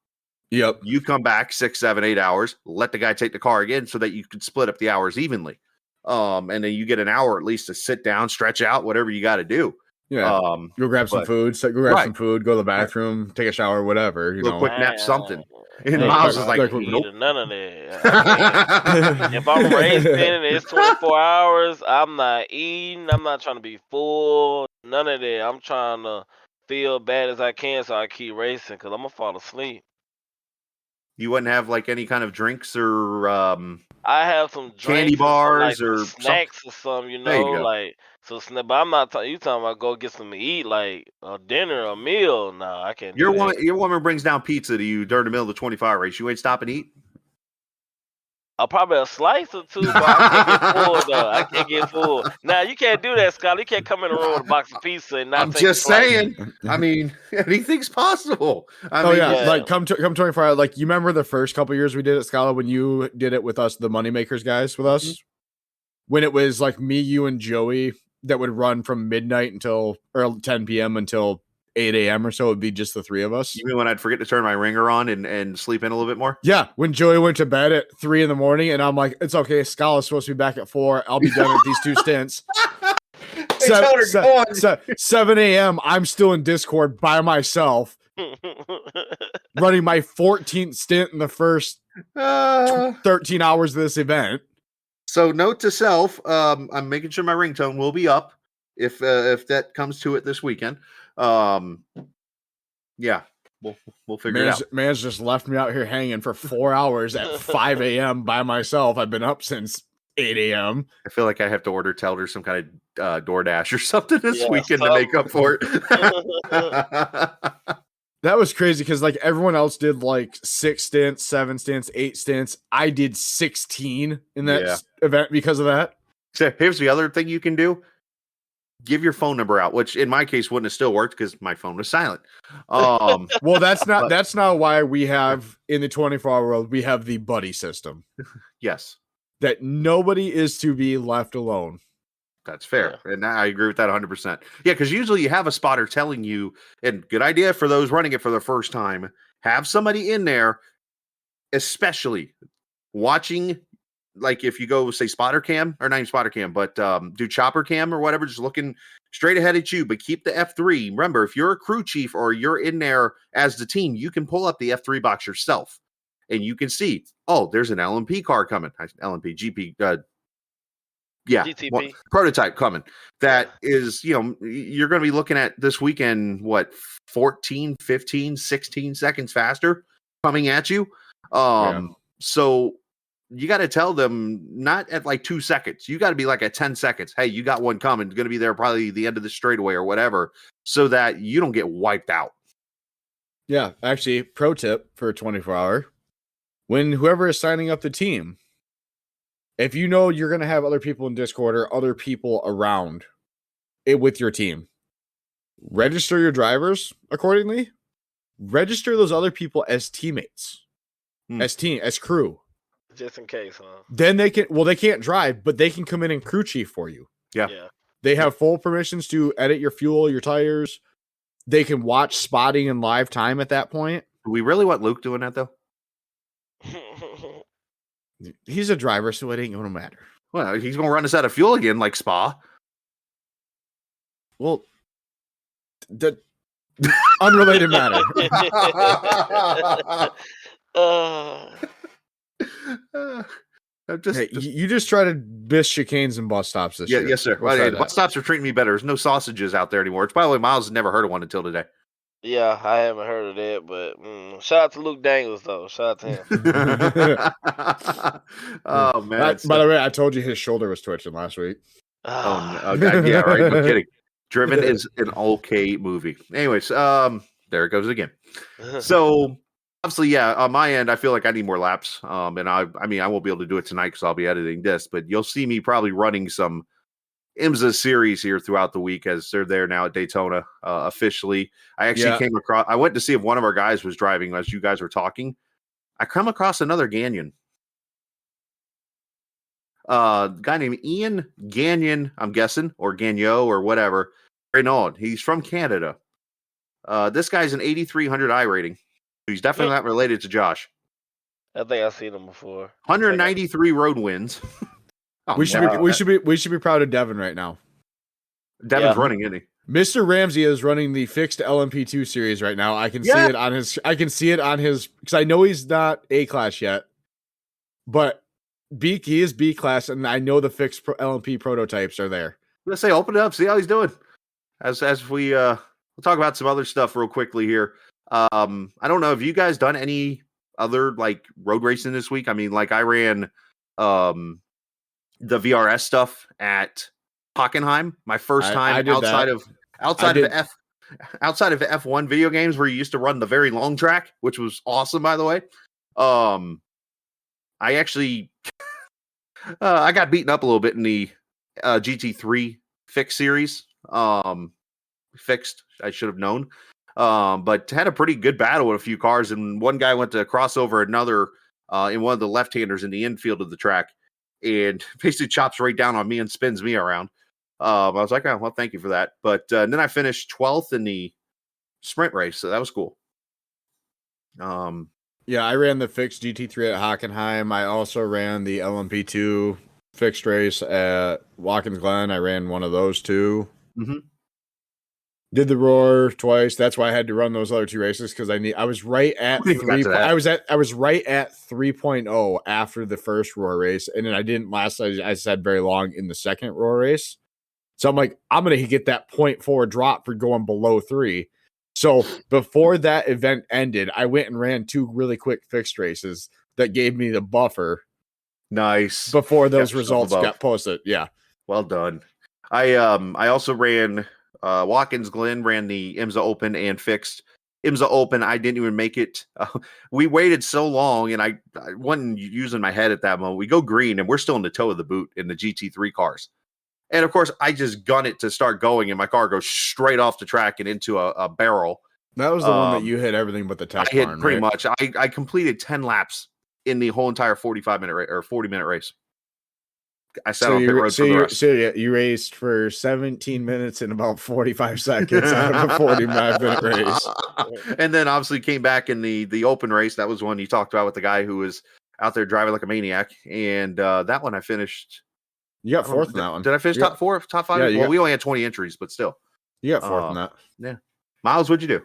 Yep. You come back 6, 7, 8 hours. Let the guy take the car again so that you can split up the hours evenly. And then you get an hour at least to sit down, stretch out, whatever you got to do. Yeah. Go grab some food. Go grab some food. Go to the bathroom. Take a shower. Whatever. Quick nap, something. And Miles is like, nope. None of that. If I'm racing and it's 24 hours, I'm not eating. I'm not trying to be full. None of that. I'm trying to feel bad as I can so I keep racing because I'm going to fall asleep. You wouldn't have like any kind of drinks or I have some drinks, candy bars or or snacks or something, There you go. like so. But I'm not talking. You talking about go get some to eat, like a dinner, a meal? No, I can't. Your woman brings down pizza to you during the middle of the 25 race. You ain't stop and eat. I'll probably a slice or two, but I can't get full though. I can't get full. Now you can't do that, Scott. You can't come in the room with a box of pizza and not. I'm just saying. Anything's possible. Like come 24 hours. Like you remember the first couple years we did at Skala when you did it with us, the Moneymakers guys with us, when it was like me, you, and Joey that would run from midnight until 10 p.m. until 8 a.m. or so. It'd be just the three of us. You mean when I'd forget to turn my ringer on and sleep in a little bit more? Yeah, when Joey went to bed at 3 a.m, and I'm like, it's okay. Scala's supposed to be back at 4. I'll be done with these 2 stints. 7 a.m. I'm still in Discord by myself, running my 14th stint in the first 13 hours of this event. So note to self, I'm making sure my ringtone will be up if that comes to it this weekend. Yeah, we'll figure it out. Man's just left me out here hanging for 4 hours at 5 a.m. by myself. I've been up since 8 a.m. I feel like I have to order Telder some kind of DoorDash or something this weekend to make up for it. That was crazy because like everyone else did like 6 stints, 7 stints, 8 stints. I did 16 in that event because of that. So here's the other thing you can do. Give your phone number out, which in my case wouldn't have still worked because my phone was silent. Well, that's not why we have in the 24-hour world, we have the buddy system. Yes. That nobody is to be left alone. That's fair. Yeah. And I agree with that 100%. Yeah, because usually you have a spotter telling you, and good idea for those running it for the first time, have somebody in there, especially watching. Like if you go say spotter cam or not even spotter cam, but do chopper cam or whatever, just looking straight ahead at you, but keep the F3. Remember, if you're a crew chief or you're in there as the team, you can pull up the F3 box yourself and you can see, oh, there's an LMP car coming. LMP, GP, GTP. Prototype coming. That is, you're going to be looking at this weekend, 14, 15, 16 seconds faster coming at you. So you got to tell them not at like 2 seconds. You got to be like at 10 seconds. Hey, you got one coming. Going to be there probably the end of the straightaway or whatever, so that you don't get wiped out. Yeah, actually, pro tip for a 24-hour: when whoever is signing up the team, if you know you're going to have other people in Discord or other people around it with your team, register your drivers accordingly. Register those other people as teammates, as crew. Just in case, huh? Then they can't drive, but they can come in and crew chief for you. Yeah. They have full permissions to edit your fuel, your tires. They can watch spotting in live time at that point. Do we really want Luke doing that though? He's a driver, so it ain't going to matter. Well, he's going to run us out of fuel again, like Spa. Well, the unrelated matter. You just try to miss chicanes and bus stops this year. Yes, sir. Well, the bus stops are treating me better. There's no sausages out there anymore. Which, by the way, Miles has never heard of one until today. Yeah, I haven't heard of that, but shout out to Luke Dangles, though. Shout out to him. Oh, man. By the way, I told you his shoulder was twitching last week. Oh, no. God, yeah, right. No kidding. Driven is an okay movie. Anyways, there it goes again. So, obviously, yeah, on my end, I feel like I need more laps. And I mean, I won't be able to do it tonight because I'll be editing this, but you'll see me probably running some IMSA series here throughout the week as they're there now at Daytona officially. I actually came across, I went to see if one of our guys was driving as you guys were talking. I come across another Gagnon. Guy named Ian Gagnon, I'm guessing, or Gagnon or whatever. Renault. He's from Canada. This guy's an 8,300 iRating. He's definitely not related to Josh. I think I've seen him before. 193 road wins. Oh, we should be proud of Devin right now. Devin's running, isn't he? Mr. Ramsey is running the fixed LMP2 series right now. I can see it on his. I can see it on his because I know he's not A class yet, but he is B class, and I know the fixed LMP prototypes are there. Let's say open it up, see how he's doing. As we we'll talk about some other stuff real quickly here. I don't know, have you guys done any other like road racing this week? I mean, like I ran the VRS stuff at Hockenheim, my first time outside of F1 video games where you used to run the very long track, which was awesome, by the way. I actually I got beaten up a little bit in the GT3 fixed series. Fixed, I should have known. But had a pretty good battle with a few cars, and one guy went to cross over another in one of the left-handers in the infield of the track, and basically chops right down on me and spins me around. I was like, oh, well, thank you for that. But then I finished 12th in the sprint race, so that was cool. Yeah, I ran the fixed GT3 at Hockenheim. I also ran the LMP2 fixed race at Watkins Glen. I ran one of those too. Mm-hmm. Did the Roar twice. That's why I had to run those other two races because I was right at 3. I was right at 3.0 after the first Roar race, and then I didn't last. I said very long in the second Roar race. So I'm like, I'm gonna get that 0.4 drop for going below 3. So before that event ended, I went and ran 2 really quick fixed races that gave me the buffer. Nice. Before those results got posted. Yeah. Well done. I also ran Watkins Glen, ran the IMSA Open and fixed. IMSA Open, I didn't even make it. We waited so long, and I wasn't using my head at that moment. We go green, and we're still in the toe of the boot in the GT3 cars. And, of course, I just gun it to start going, and my car goes straight off the track and into a barrel. That was the one that you hit everything but the tech barn, I hit pretty much. I completed 10 laps in the whole entire 45-minute or 40-minute race. I sat on pit road for the rest. So you raced for 17 minutes and about 45 seconds out of a 45-minute race. And then obviously came back in the open race. That was one you talked about with the guy who was out there driving like a maniac. And that one I finished. You got fourth in that one. Did I finish top 4, top 5? Yeah, we only had 20 entries, but still. You got fourth in that. Yeah. Miles, what'd you do?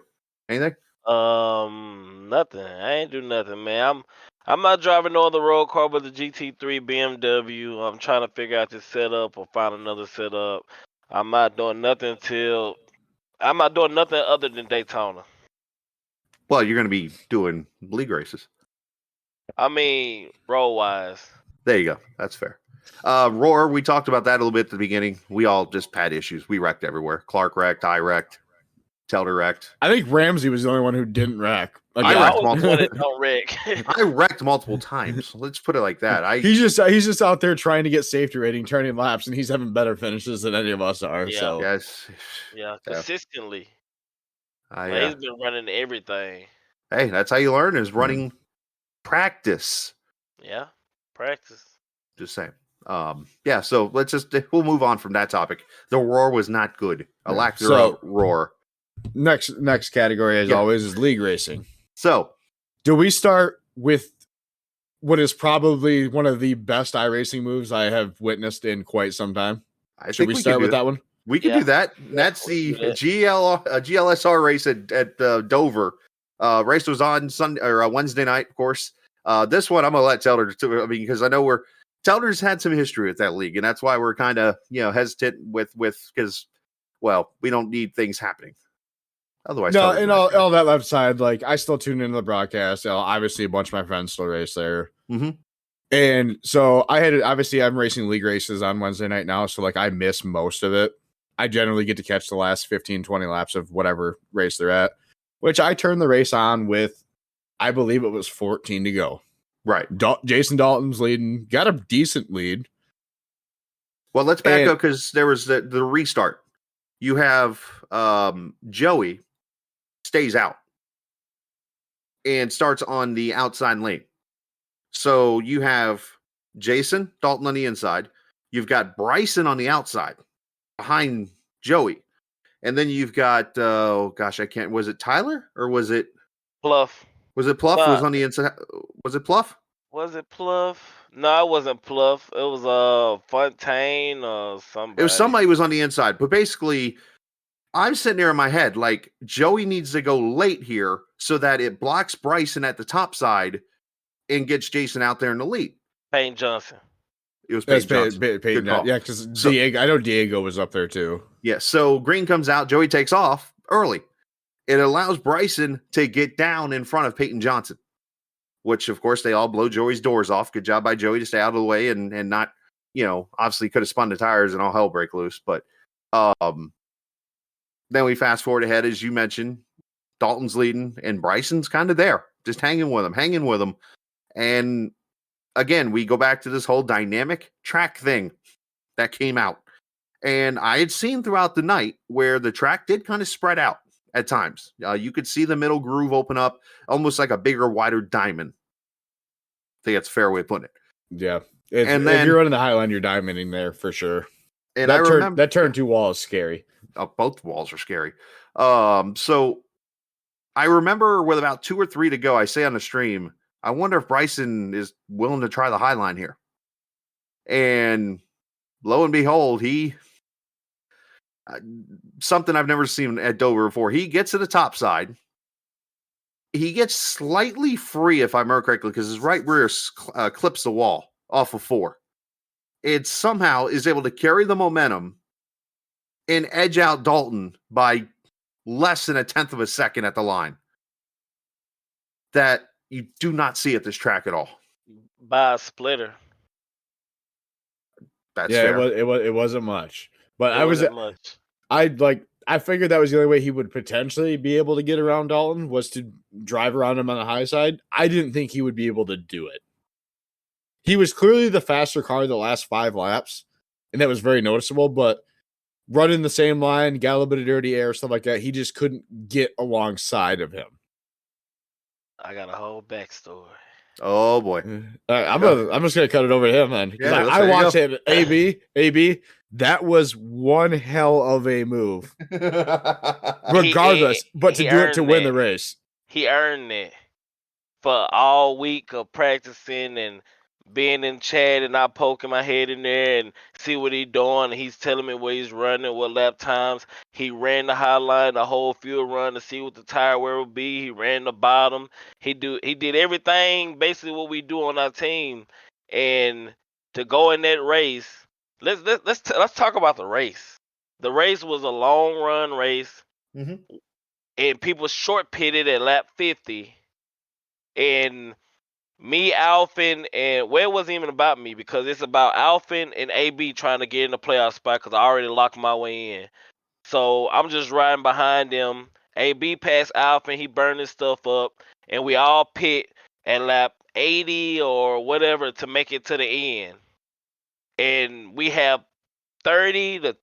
Anything? Nothing. I ain't do nothing, man. I'm not driving no other road car but the GT3 BMW. I'm trying to figure out this setup or find another setup. I'm not doing nothing other than Daytona. Well, you're going to be doing league races. I mean, road wise. There you go. That's fair. Roar, we talked about that a little bit at the beginning. We all just had issues. We wrecked everywhere. Clark wrecked. I wrecked. Telder wrecked. I think Ramsey was the only one who didn't wreck. I wrecked multiple. Don't wreck. I wrecked multiple times. Let's put it like that. He's just out there trying to get safety rating, turning laps, and he's having better finishes than any of us are. Yeah. So yes, yeah, consistently. He's been running everything. Hey, that's how you learn is running practice. Yeah, practice. Just saying. Yeah. So we'll move on from that topic. The Roar was not good. A lackluster Roar. Next category, as always, is league racing. So, do we start with what is probably one of the best iRacing moves I have witnessed in quite some time. Should we start with that one? We can do that. That's the GLSR race at Dover. Race was on Sunday or Wednesday night, of course. This one I'm gonna let Telder to. I mean, because I know Telder's had some history with that league, and that's why we're kind of hesitant with because we don't need things happening. Otherwise, no, and all that left side, like I still tune into the broadcast. Obviously, a bunch of my friends still race there. Mm-hmm. And so I'm racing league races on Wednesday night now. So like I miss most of it. I generally get to catch the last 15, 20 laps of whatever race they're at, which I turned the race on with, I believe it was 14 to go. Right. Jason Dalton's leading, got a decent lead. Well, let's back up because there was the restart. You have Joey stays out and starts on the outside lane. So you have Jason Dalton on the inside. You've got Bryson on the outside behind Joey. And then you've got, was it Tyler or was it Pluff? Was it Pluff? Was on the inside? Was it Pluff? Was it Pluff? No, it wasn't Pluff. It was Fontaine or somebody. It was somebody who was on the inside. But basically, I'm sitting there in my head like Joey needs to go late here so that it blocks Bryson at the top side and gets Jason out there in the lead. Payne Johnson. It was Payne Johnson. Yeah, because I know Diego was up there too. Yeah, so Green comes out. Joey takes off early. It allows Bryson to get down in front of Peyton Johnson, which, of course, they all blow Joey's doors off. Good job by Joey to stay out of the way and not, obviously could have spun the tires and all hell break loose. But then we fast forward ahead, as you mentioned, Dalton's leading and Bryson's kind of there, just hanging with him. And again, we go back to this whole dynamic track thing that came out. And I had seen throughout the night where the track did kind of spread out at times. You could see the middle groove open up almost like a bigger, wider diamond. I think that's a fair way of putting it. Yeah. And then, if you're running the Highline, you're diamonding there for sure. And I remember that turn 2 wall is scary. Both walls are scary. So I remember with about 2 or 3 to go, I say on the stream, I wonder if Bryson is willing to try the Highline here. And lo and behold, he something I've never seen at Dover before. He gets to the top side. He gets slightly free, if I remember correctly, because his right rear clips the wall off of 4. It somehow is able to carry the momentum and edge out Dalton by less than 1/10 of a second at the line. That you do not see at this track at all. By a splitter. That's fair. It wasn't much. But I figured that was the only way he would potentially be able to get around Dalton was to drive around him on the high side. I didn't think he would be able to do it. He was clearly the faster car the last 5 laps, and that was very noticeable, but running the same line, got a little bit of dirty air, stuff like that, he just couldn't get alongside of him. I got a whole backstory. Oh boy. I'm just gonna cut it over to him then. Yeah, I watched it. AB, that was one hell of a move. Regardless, but to do it to win the race. He earned it for all week of practicing and being in chat and I poking my head in there and see what he's doing. He's telling me where he's running, what lap times. He ran the Highline, the whole field run to see what the tire wear would be. He ran the bottom. He did everything basically what we do on our team. And to go in that race, let's talk about the race. The race was a long run race, and people short pitted at lap 50, and me, Alfin, and it wasn't even about me because it's about Alfin and AB trying to get in the playoff spot because I already locked my way in. So I'm just riding behind them. AB passed Alfin, he burned his stuff up, and we all pit at lap 80 or whatever to make it to the end. And we have 15 to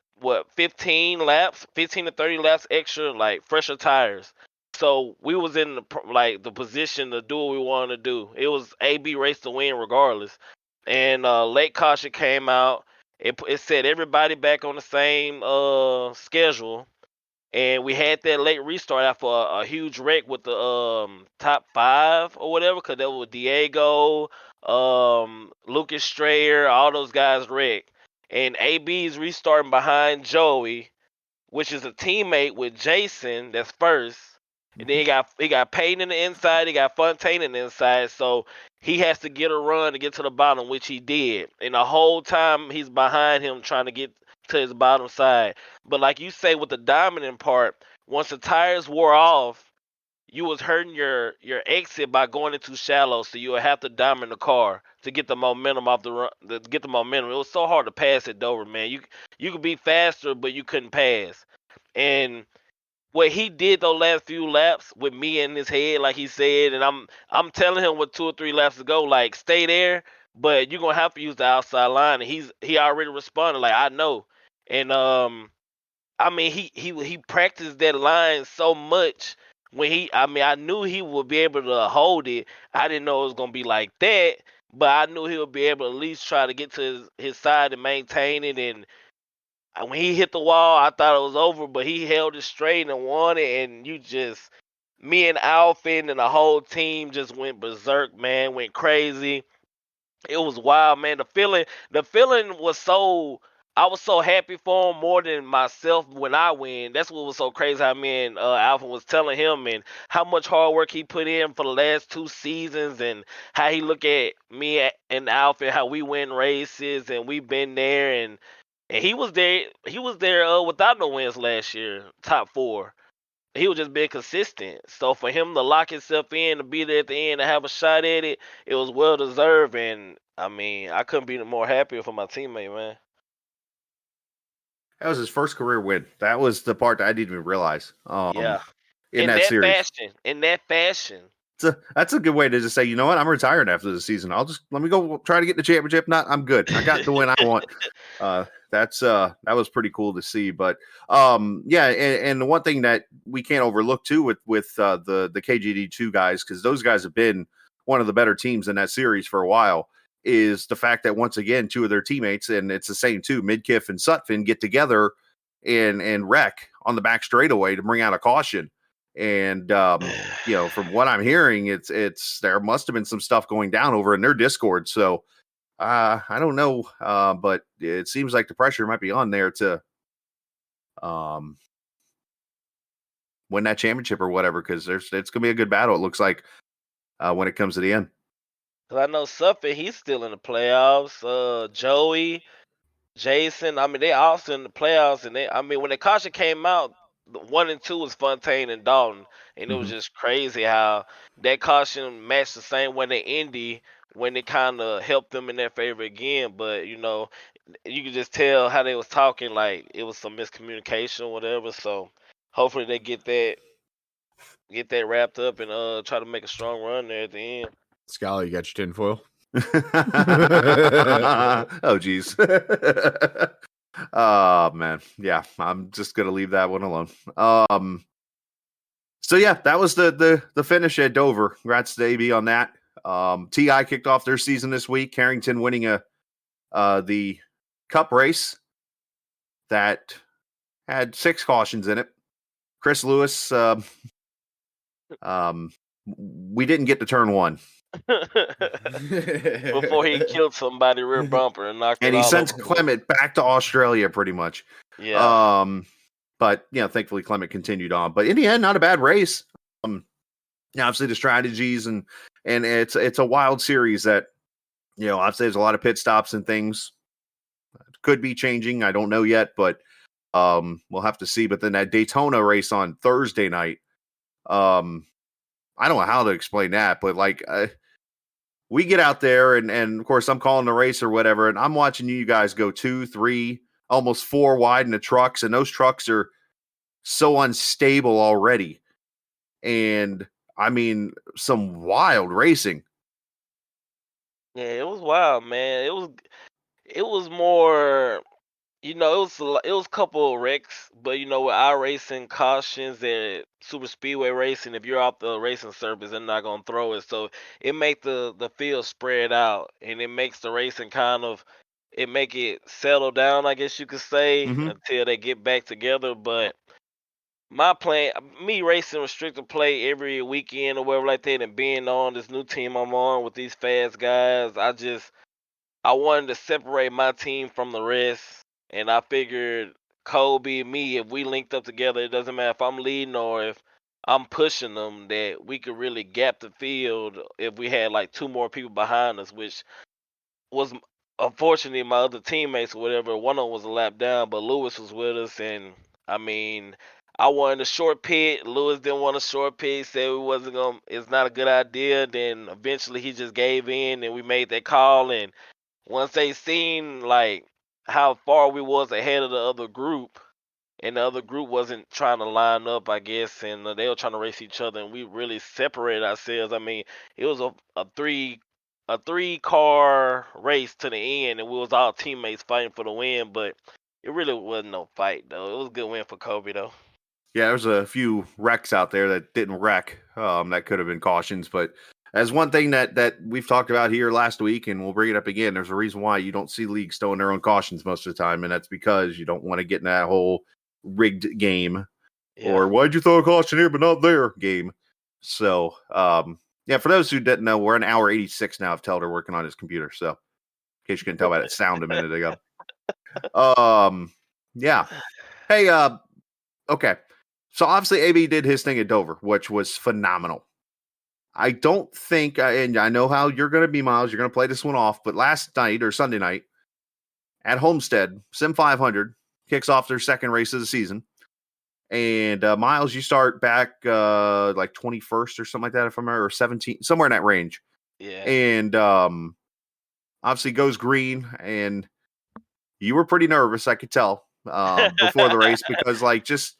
30 laps extra, like fresher tires. So we was in the position to do what we wanted to do. It was AB race to win regardless. And late caution came out. It set everybody back on the same schedule. And we had that late restart after a huge wreck with the top 5 or whatever, because that was Diego, Lucas Strayer, all those guys wrecked. And AB's restarting behind Joey, which is a teammate with Jason. That's first. And then he got Payne in the inside. He got Fontaine in the inside. So he has to get a run to get to the bottom, which he did. And the whole time he's behind him trying to get to his bottom side. But like you say with the diamonding part, once the tires wore off, you was hurting your exit by going into shallow, so you would have to diamond the car to get the momentum off the run. To get the momentum, it was so hard to pass at Dover, man. You could be faster, but you couldn't pass. And what he did those last few laps with me in his head, like he said, and I'm telling him with 2 or 3 laps to go, like stay there, but you're gonna have to use the outside line. And he already responded, like I know. And I mean, he practiced that line so much when I knew he would be able to hold it. I didn't know it was gonna be like that, but I knew he would be able to at least try to get to his side and maintain it. And when he hit the wall, I thought it was over, but he held it straight and won it. And me and Alfin and the whole team just went berserk, man, went crazy. It was wild, man. The feeling was so. I was so happy for him more than myself when I win. That's what was so crazy. How me and Alpha was telling him and how much hard work he put in for the last 2 seasons and how he look at me and Alpha, how we win races and we've been there and he was there. He was there without no wins last year, top 4. He was just being consistent. So for him to lock himself in, to be there at the end, to have a shot at it, it was well deserved. And I mean, I couldn't be more happier for my teammate, man. That was his first career win. That was the part that I didn't even realize. Yeah, In that series. In that fashion. That's a good way to just say, you know what, I'm retired after the season. Let me go try to get the championship. Not, I'm good. I got the win I want. That was pretty cool to see. But yeah, and the one thing that we can't overlook too with the KGD2 guys, because those guys have been one of the better teams in that series for a while, is the fact that once again 2 of their teammates, and it's the same 2, Midkiff and Sutphin, get together and wreck on the back straightaway to bring out a caution. And from what I'm hearing, it's there must have been some stuff going down over in their Discord. So I don't know, but it seems like the pressure might be on there to win that championship or whatever, because it's gonna be a good battle. It looks like when it comes to the end. Cause I know Suffolk, he's still in the playoffs. Joey, Jason, I mean, they all still in the playoffs, and when the caution came out, 1 and 2 was Fontaine and Dalton, and it was just crazy how that caution matched the same way they Indy when it kind of helped them in their favor again. But you could just tell how they was talking, like it was some miscommunication or whatever. So hopefully they get that wrapped up and try to make a strong run there at the end. Skala, you got your tinfoil? Oh geez. Oh man, yeah, I'm just gonna leave that one alone. So yeah, that was the finish at Dover. Congrats to AB on that. TI kicked off their season this week. Carrington winning the Cup race that had 6 cautions in it. Chris Lewis, we didn't get to turn 1. Before he killed somebody rear bumper and knocked it And he all sends over. Clement back to Australia pretty much. Yeah. But thankfully Clement continued on. But in the end, not a bad race. Obviously the strategies and it's a wild series that obviously there's a lot of pit stops and things. Could be changing. I don't know yet, but we'll have to see. But then that Daytona race on Thursday night, I don't know how to explain that, but like we get out there and of course I'm calling the race or whatever, and I'm watching you guys go 2, 3, almost 4 wide in the trucks, and those trucks are so unstable already. And I mean, some wild racing. Yeah, it was wild, man. It was more, it was a couple of wrecks, but with iRacing cautions and super speedway racing, if you're off the racing surface, they're not gonna throw it. So it make the field spread out, and it makes the racing it make it settle down, I guess you could say, until they get back together. But my plan, me racing restricted play every weekend or whatever like that, and being on this new team I'm on with these fast guys, I wanted to separate my team from the rest, and I figured Kobe and me, if we linked up together, it doesn't matter if I'm leading or if I'm pushing them, that we could really gap the field if we had like 2 more people behind us, which was unfortunately my other teammates or whatever. One of them was a lap down, but Lewis was with us, and I mean, I wanted a short pit. Lewis didn't want a short pit. Said we wasn't gonna. It's not a good idea. Then eventually he just gave in, and we made that call. And once they seen like how far we was ahead of the other group, and the other group wasn't trying to line up, I guess, and they were trying to race each other, and we really separated ourselves. I mean, it was a three car race to the end, and we was all teammates fighting for the win, but it really wasn't no fight though. It was a good win for Kobe though. Yeah, there's a few wrecks out there that didn't wreck. That could have been cautions, but as one thing that we've talked about here last week, and we'll bring it up again. There's a reason why you don't see leagues throwing their own cautions most of the time, and that's because you don't want to get in that whole rigged game or why'd you throw a caution here but not there game. So, yeah, for those who didn't know, we're an hour 86 now of Telder working on his computer. So, in case you couldn't tell by that sound a minute ago. Yeah. Hey, okay. So obviously AB did his thing at Dover, which was phenomenal. I don't think, and I know how you're going to be, Miles. You're going to play this one off, but last night or Sunday night at Homestead, Sim 500 kicks off their second race of the season. And Miles, you start back like 21st or something like that, if I remember, or 17, somewhere in that range. Yeah. And obviously goes green, and you were pretty nervous, I could tell, before the race, because like just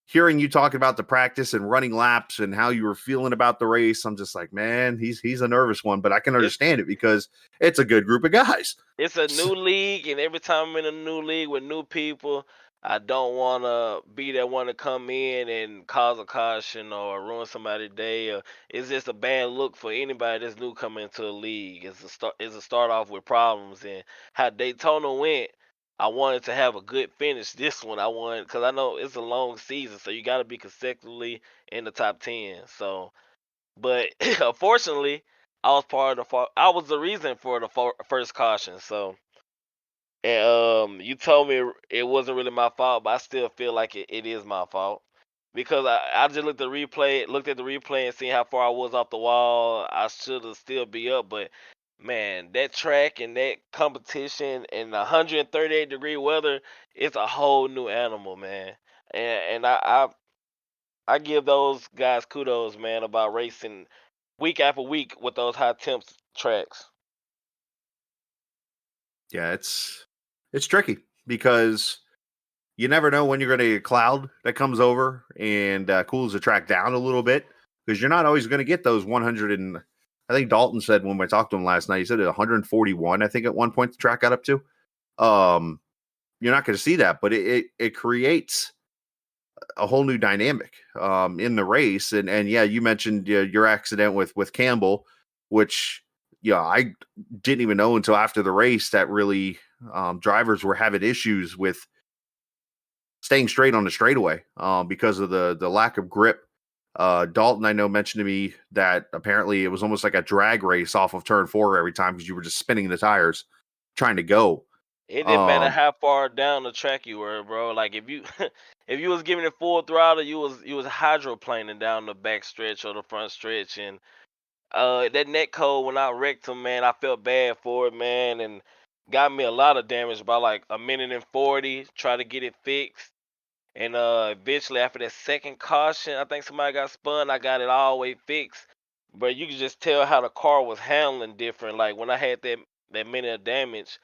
hearing you talking about the practice and running laps and how you were feeling about the race, I'm just like, man, he's a nervous one, but I can understand it because it's a good group of guys. It's a new league, and every time I'm in a new league with new people, I don't want to be that one to come in and cause a caution or ruin somebody's day. Or it's just a bad look for anybody that's new coming into the league. It's a start off with problems. And how Daytona went, I wanted to have a good finish. This one, I wanted, because I know it's a long season, so you got to be consecutively in the top 10. So, but unfortunately, I was the reason for the first caution. So, and you told me it wasn't really my fault, but I still feel like it is my fault because I just looked at the replay and seen how far I was off the wall. I should have still be up, but man, that track and that competition and 138-degree weather, it's a whole new animal, man. And I give those guys kudos, man, about racing week after week with those high temps tracks. Yeah, it's tricky because you never know when you're going to get a cloud that comes over and cools the track down a little bit, because you're not always going to get those 100 and I think Dalton said when we talked to him last night, he said 141. I think at one point the track got up to. You're not going to see that, but it creates a whole new dynamic in the race. And yeah, you mentioned your accident with Campbell, which I didn't even know until after the race that really drivers were having issues with staying straight on the straightaway because of the lack of grip. Dalton, I know, mentioned to me that apparently it was almost like a drag race off of turn 4 every time because you were just spinning the tires trying to go. It didn't matter how far down the track you were, bro. Like if you if you was giving it full throttle, you was hydroplaning down the back stretch or the front stretch, and that net code when I wrecked him, man, I felt bad for it, man, and got me a lot of damage by like a minute and 40. Try to get it fixed, and eventually after that second caution, I think somebody got spun. I got it all the way fixed, but you could just tell how the car was handling different. Like when I had that minute of damage.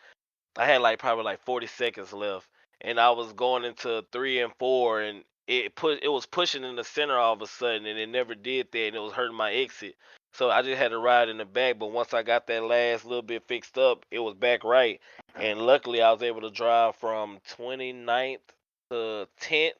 I had like probably like 40 seconds left, and I was going into 3 and 4, and it was pushing in the center all of a sudden, and it never did that, and it was hurting my exit. So I just had to ride in the back. But once I got that last little bit fixed up, it was back right, and luckily I was able to drive from 29th to 10th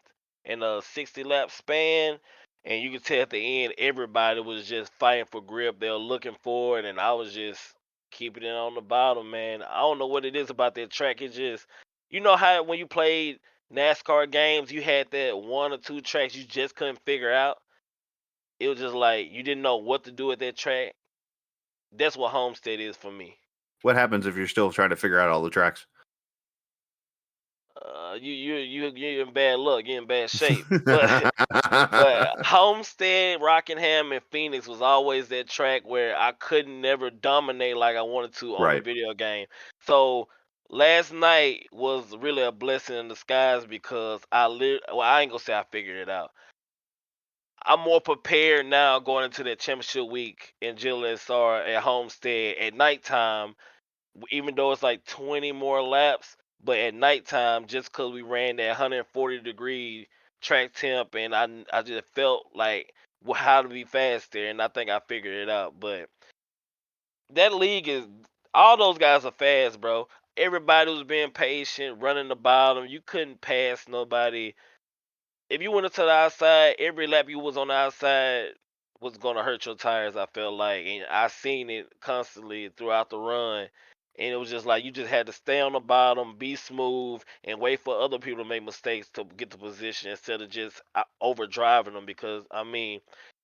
in a 60 lap span. And you could tell at the end, everybody was just fighting for grip. They were looking for it, and I was just keeping it on the bottom, man. I don't know what it is about that track. It just, you know how when you played NASCAR games, you had that 1 or 2 tracks you just couldn't figure out. It was just like you didn't know what to do at that track. That's what Homestead is for me. What happens if you're still trying to figure out all the tracks? You're in bad luck. You're in bad shape. But Homestead, Rockingham, and Phoenix was always that track where I couldn't never dominate like I wanted to on the Right. video game. So last night was really a blessing in disguise because I ain't gonna say I figured it out. I'm more prepared now going into that championship week in GLSR at Homestead at nighttime, even though it's like 20 more laps. But at nighttime, just because we ran that 140-degree track temp, and I just felt like how to be faster, and I think I figured it out. But that league is all those guys are fast, bro. Everybody was being patient, running the bottom. You couldn't pass nobody. If you went into the outside, every lap you was on the outside was gonna hurt your tires. I felt like, and I seen it constantly throughout the run, and it was just like you just had to stay on the bottom, be smooth, and wait for other people to make mistakes to get the position instead of just over driving them. Because I mean,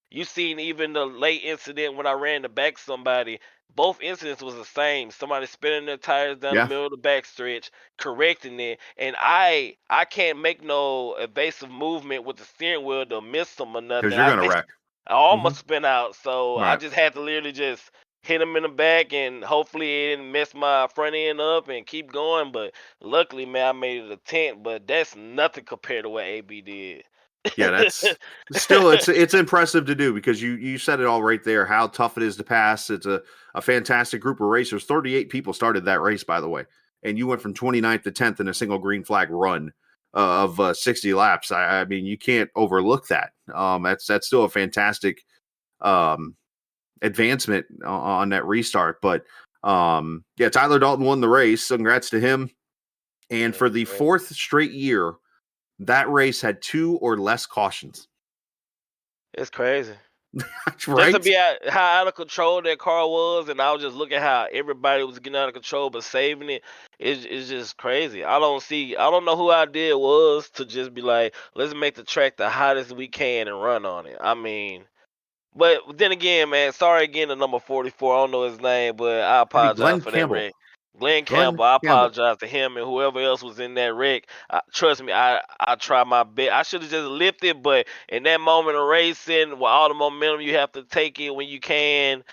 you seen even the late incident when I ran to back somebody. Both incidents was the same. Somebody spinning their tires down the Yeah, middle of the back stretch, correcting it, and I can't make no evasive movement with the steering wheel to miss them or nothing. because you're gonna wreck. I almost spin out, so I Right. just had to literally just hit him in the back, and hopefully it didn't mess my front end up and keep going. But luckily, man, I made it a 10th. But that's nothing compared to what AB did. Yeah, that's still it's impressive to do because you said it all right there. How tough it is to pass. It's a fantastic group of racers. 38 people started that race, by the way, and you went from 29th to 10th in a single green flag run of 60 laps. I mean, you can't overlook that. That's still a fantastic advancement on that restart. But yeah, Tyler Dalton won the race. So congrats to him. And for the fourth straight year, that race had 2 or less cautions. It's crazy. Right? Just to be how out of control that car was, and I was just looking how everybody was getting out of control but saving it. It's just crazy. I don't know who idea it was to just be like, let's make the track the hottest we can and run on it. I mean, but then again, man, sorry again to number 44. I don't know his name, but I Maybe apologize Glenn for that Campbell. wreck. Glenn Glenn Campbell, I Campbell. apologize to him and whoever else was in that wreck. Trust me, I try my best. I should have just lifted, but in that moment of racing, with all the momentum you have to take it when you can,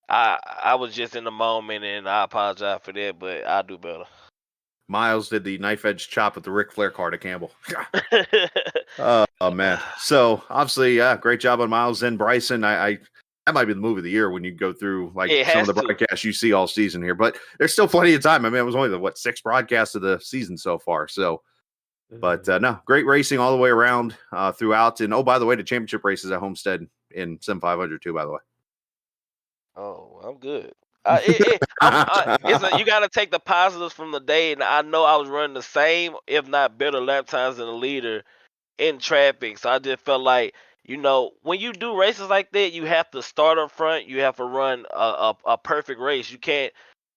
I was just in the moment, and I apologize for that, but I'll do better. Miles did the knife edge chop with the Ric Flair car to Campbell. Oh man. So obviously, great job on Miles and Bryson. I that might be the move of the year when you go through like some of the broadcasts you see all season here, but there's still plenty of time. I mean, it was only the 6th broadcast of the season so far. So, but no, great racing all the way around throughout. And oh, by the way, the championship races at Homestead in Sim 500 too. By the way. Oh, I'm good. You got to take the positives from the day, and I know I was running the same, if not better, lap times than the leader in traffic. So I just felt like, when you do races like that, you have to start up front. You have to run a perfect race. You can't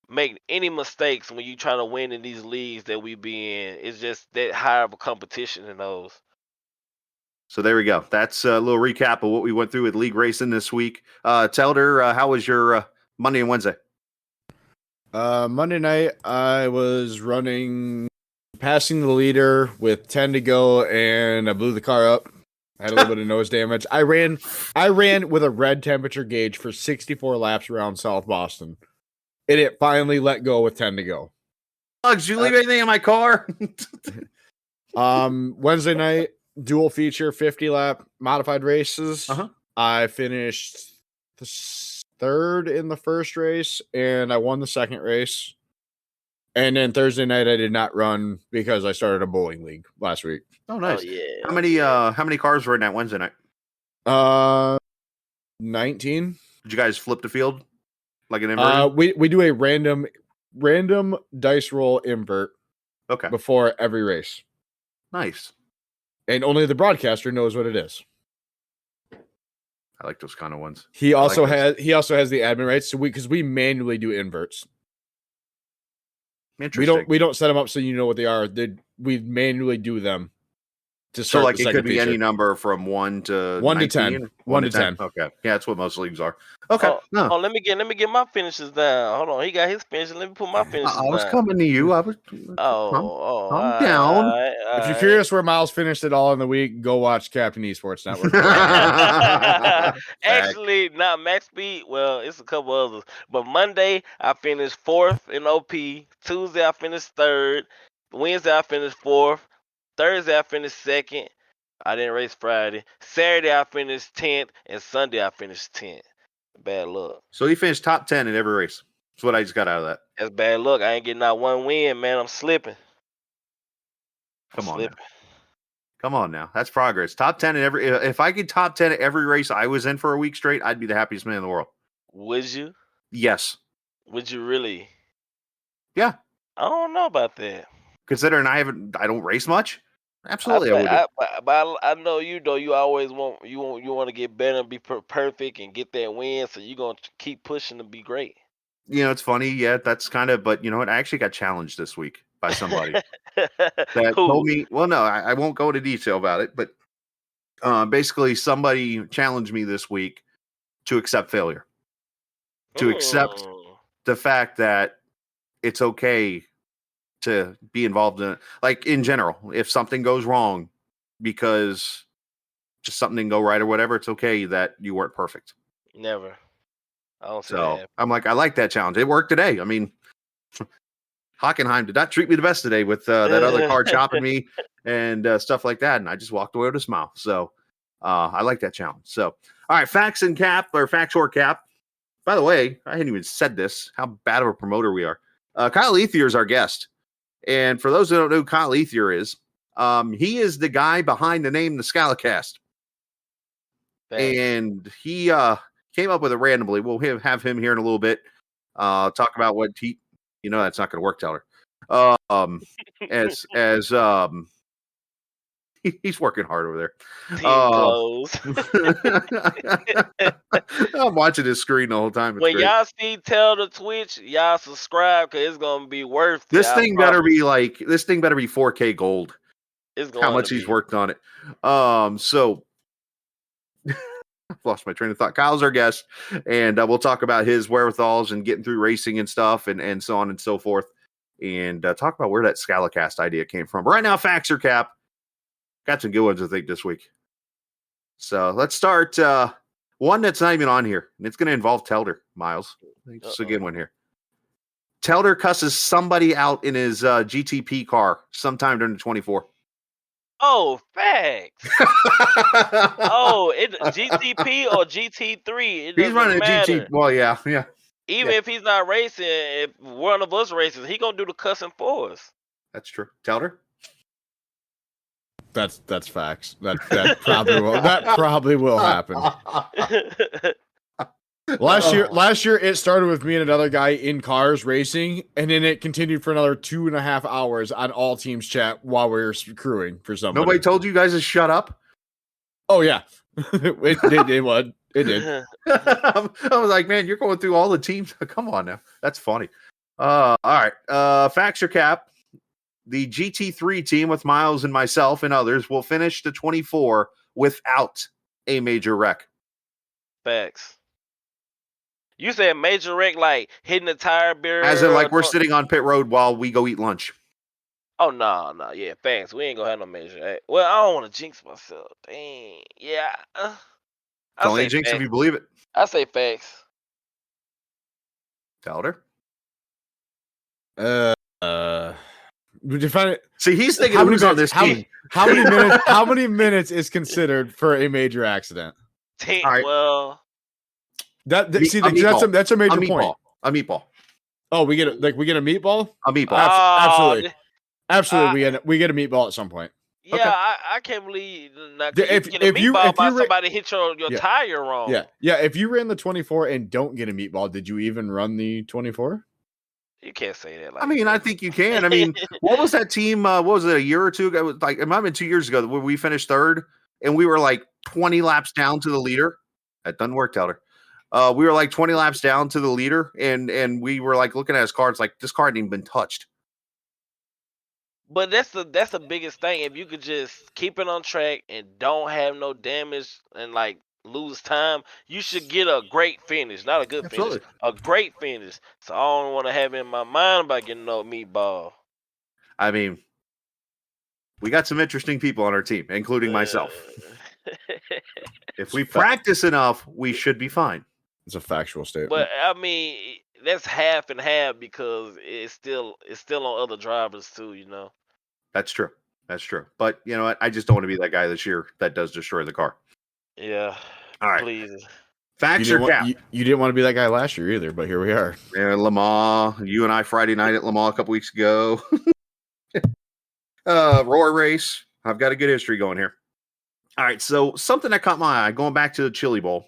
make any mistakes when you're trying to win in these leagues that we be in. It's just that high of a competition in those. So there we go. That's a little recap of what we went through with league racing this week. Telder, how was your Monday and Wednesday? Monday night, I was passing the leader with 10 to go, and I blew the car up. I had a little bit of nose damage. I ran with a red temperature gauge for 64 laps around South Boston, and it finally let go with 10 to go. Did you leave anything in my car? Wednesday night, dual feature 50 lap modified races. I finished the 3rd in the first race, and I won the second race. And then Thursday night, I did not run because I started a bowling league last week. Oh, nice. Oh, yeah. How many cars were in that Wednesday night? 19. Did you guys flip the field like an invert? We do a random dice roll invert. Okay. Before every race. Nice. And only the broadcaster knows what it is. I like those kind of ones. He also has the admin rights, so because we manually do inverts. Interesting. We don't set them up so you know what they are. We manually do them. So like it could be any number from 1 to 10. 1 to 10. Okay. Yeah, that's what most leagues are. Okay. Let me get my finishes down. Hold on. He got his finishes. Let me put my finishes down. I was coming to you. I was calm down. If you're curious where Miles finished it all in the week, go watch Captain Esports Network. Actually, not max speed. Well, it's a couple others. But Monday, I finished 4th in OP. Tuesday, I finished 3rd. Wednesday, I finished 4th. Thursday, I finished 2nd. I didn't race Friday. Saturday, I finished 10th. And Sunday, I finished 10th. Bad luck. So he finished top 10 in every race. That's what I just got out of that. That's bad luck. I ain't getting out one win, man. I'm slipping. Come on now. That's progress. Top 10 in every. If I could top 10 at every race I was in for a week straight, I'd be the happiest man in the world. Would you? Yes. Would you really? Yeah. I don't know about that. Considering I don't race much. Absolutely, I would. But I know you though. You always want to get better and be perfect and get that win. So you're gonna keep pushing to be great. You know, it's funny. Yeah, that's kind of. But you know what? I actually got challenged this week by somebody that told me. Well, no, I won't go into detail about it. But basically, somebody challenged me this week to accept failure, to accept the fact that it's okay to be involved in it. Like in general, if something goes wrong because just something didn't go right or whatever, it's okay that you weren't perfect. Never. I don't see So that. I'm like, I like that challenge. It worked today. I mean, Hockenheim did not treat me the best today with that other car chopping me and stuff like that. And I just walked away with a smile. So I like that challenge. So, all right, facts or cap. By the way, I hadn't even said this, how bad of a promoter we are. Kyle Ethier is our guest. And for those who don't know who Kyle Ethier is, he is the guy behind the name, the ScalaCast. And he came up with it randomly. We'll have him here in a little bit. Talk about what that's not going to work, Telder. He's working hard over there. I'm watching his screen the whole time. When y'all see Telder Twitch, y'all subscribe because it's gonna be worth it. This thing better be 4K gold. It's how much he's worked on it. So I've lost my train of thought. Kyle's our guest, and we'll talk about his wherewithals and getting through racing and stuff and so on and so forth, and talk about where that ScalaCast idea came from. But right now, facts or cap. Got some good ones, I think, this week. So let's start one that's not even on here, and it's going to involve Telder, Miles. It's a good one here. Telder cusses somebody out in his GTP car sometime during the 24. Oh, facts. GTP or GT3. He's running a GT. Well, yeah. Even if he's not racing, if one of us races, he gonna do the cussing for us. That's true. Telder? That's facts. That probably will happen. Last year it started with me and another guy in cars racing, and then it continued for another 2.5 hours on all teams chat while we were crewing for somebody. Nobody told you guys to shut up? Oh yeah. It did. I was like, man, you're going through all the teams. Come on now. That's funny. All right. Facts or cap. The GT3 team with Miles and myself and others will finish the 24 without a major wreck. Facts. You said major wreck like hitting the tire barrier? As in like we're sitting on pit road while we go eat lunch. Oh, no. Yeah, facts. We ain't going to have no major wreck. Well, I don't want to jinx myself. Dang. Yeah. It's only jinx if you believe it. I say facts. Telder? Define it. See, he's thinking who's on this team. How many minutes is considered for a major accident? 10. Right. Well, that's a major point. A meatball. Oh, we get a meatball. A meatball. Absolutely. We get a meatball at some point. Yeah, okay. I can't believe if you get a meatball by somebody hit your tire wrong. Yeah. If you ran the 24 and don't get a meatball, did you even run the 24? You can't say that. I think you can. I mean, what was that team? What was it, a year or two ago? It was like, it might have been 2 years ago when we finished third and we were like 20 laps down to the leader. That doesn't work, Telder. We were like 20 laps down to the leader and we were like looking at his car. It's like, this car hadn't even been touched. But that's the biggest thing. If you could just keep it on track and don't have no damage and like lose time, you should get a great finish, not a good finish, Absolutely. a great finish. So I don't want to have in my mind about getting no meatball. I mean, we got some interesting people on our team, including myself. If we practice enough, we should be fine. It's a factual statement. But I mean, that's half and half because it's still on other drivers too. You know. That's true. That's true. But you know what? I just don't want to be that guy this year that does destroy the car. Yeah. All right. Please. Facts or cap? You didn't want to be that guy last year either, but here we are. Yeah, Lamar. You and I Friday night at Lamar a couple weeks ago. Roar race. I've got a good history going here. All right. So something that caught my eye going back to the Chili Bowl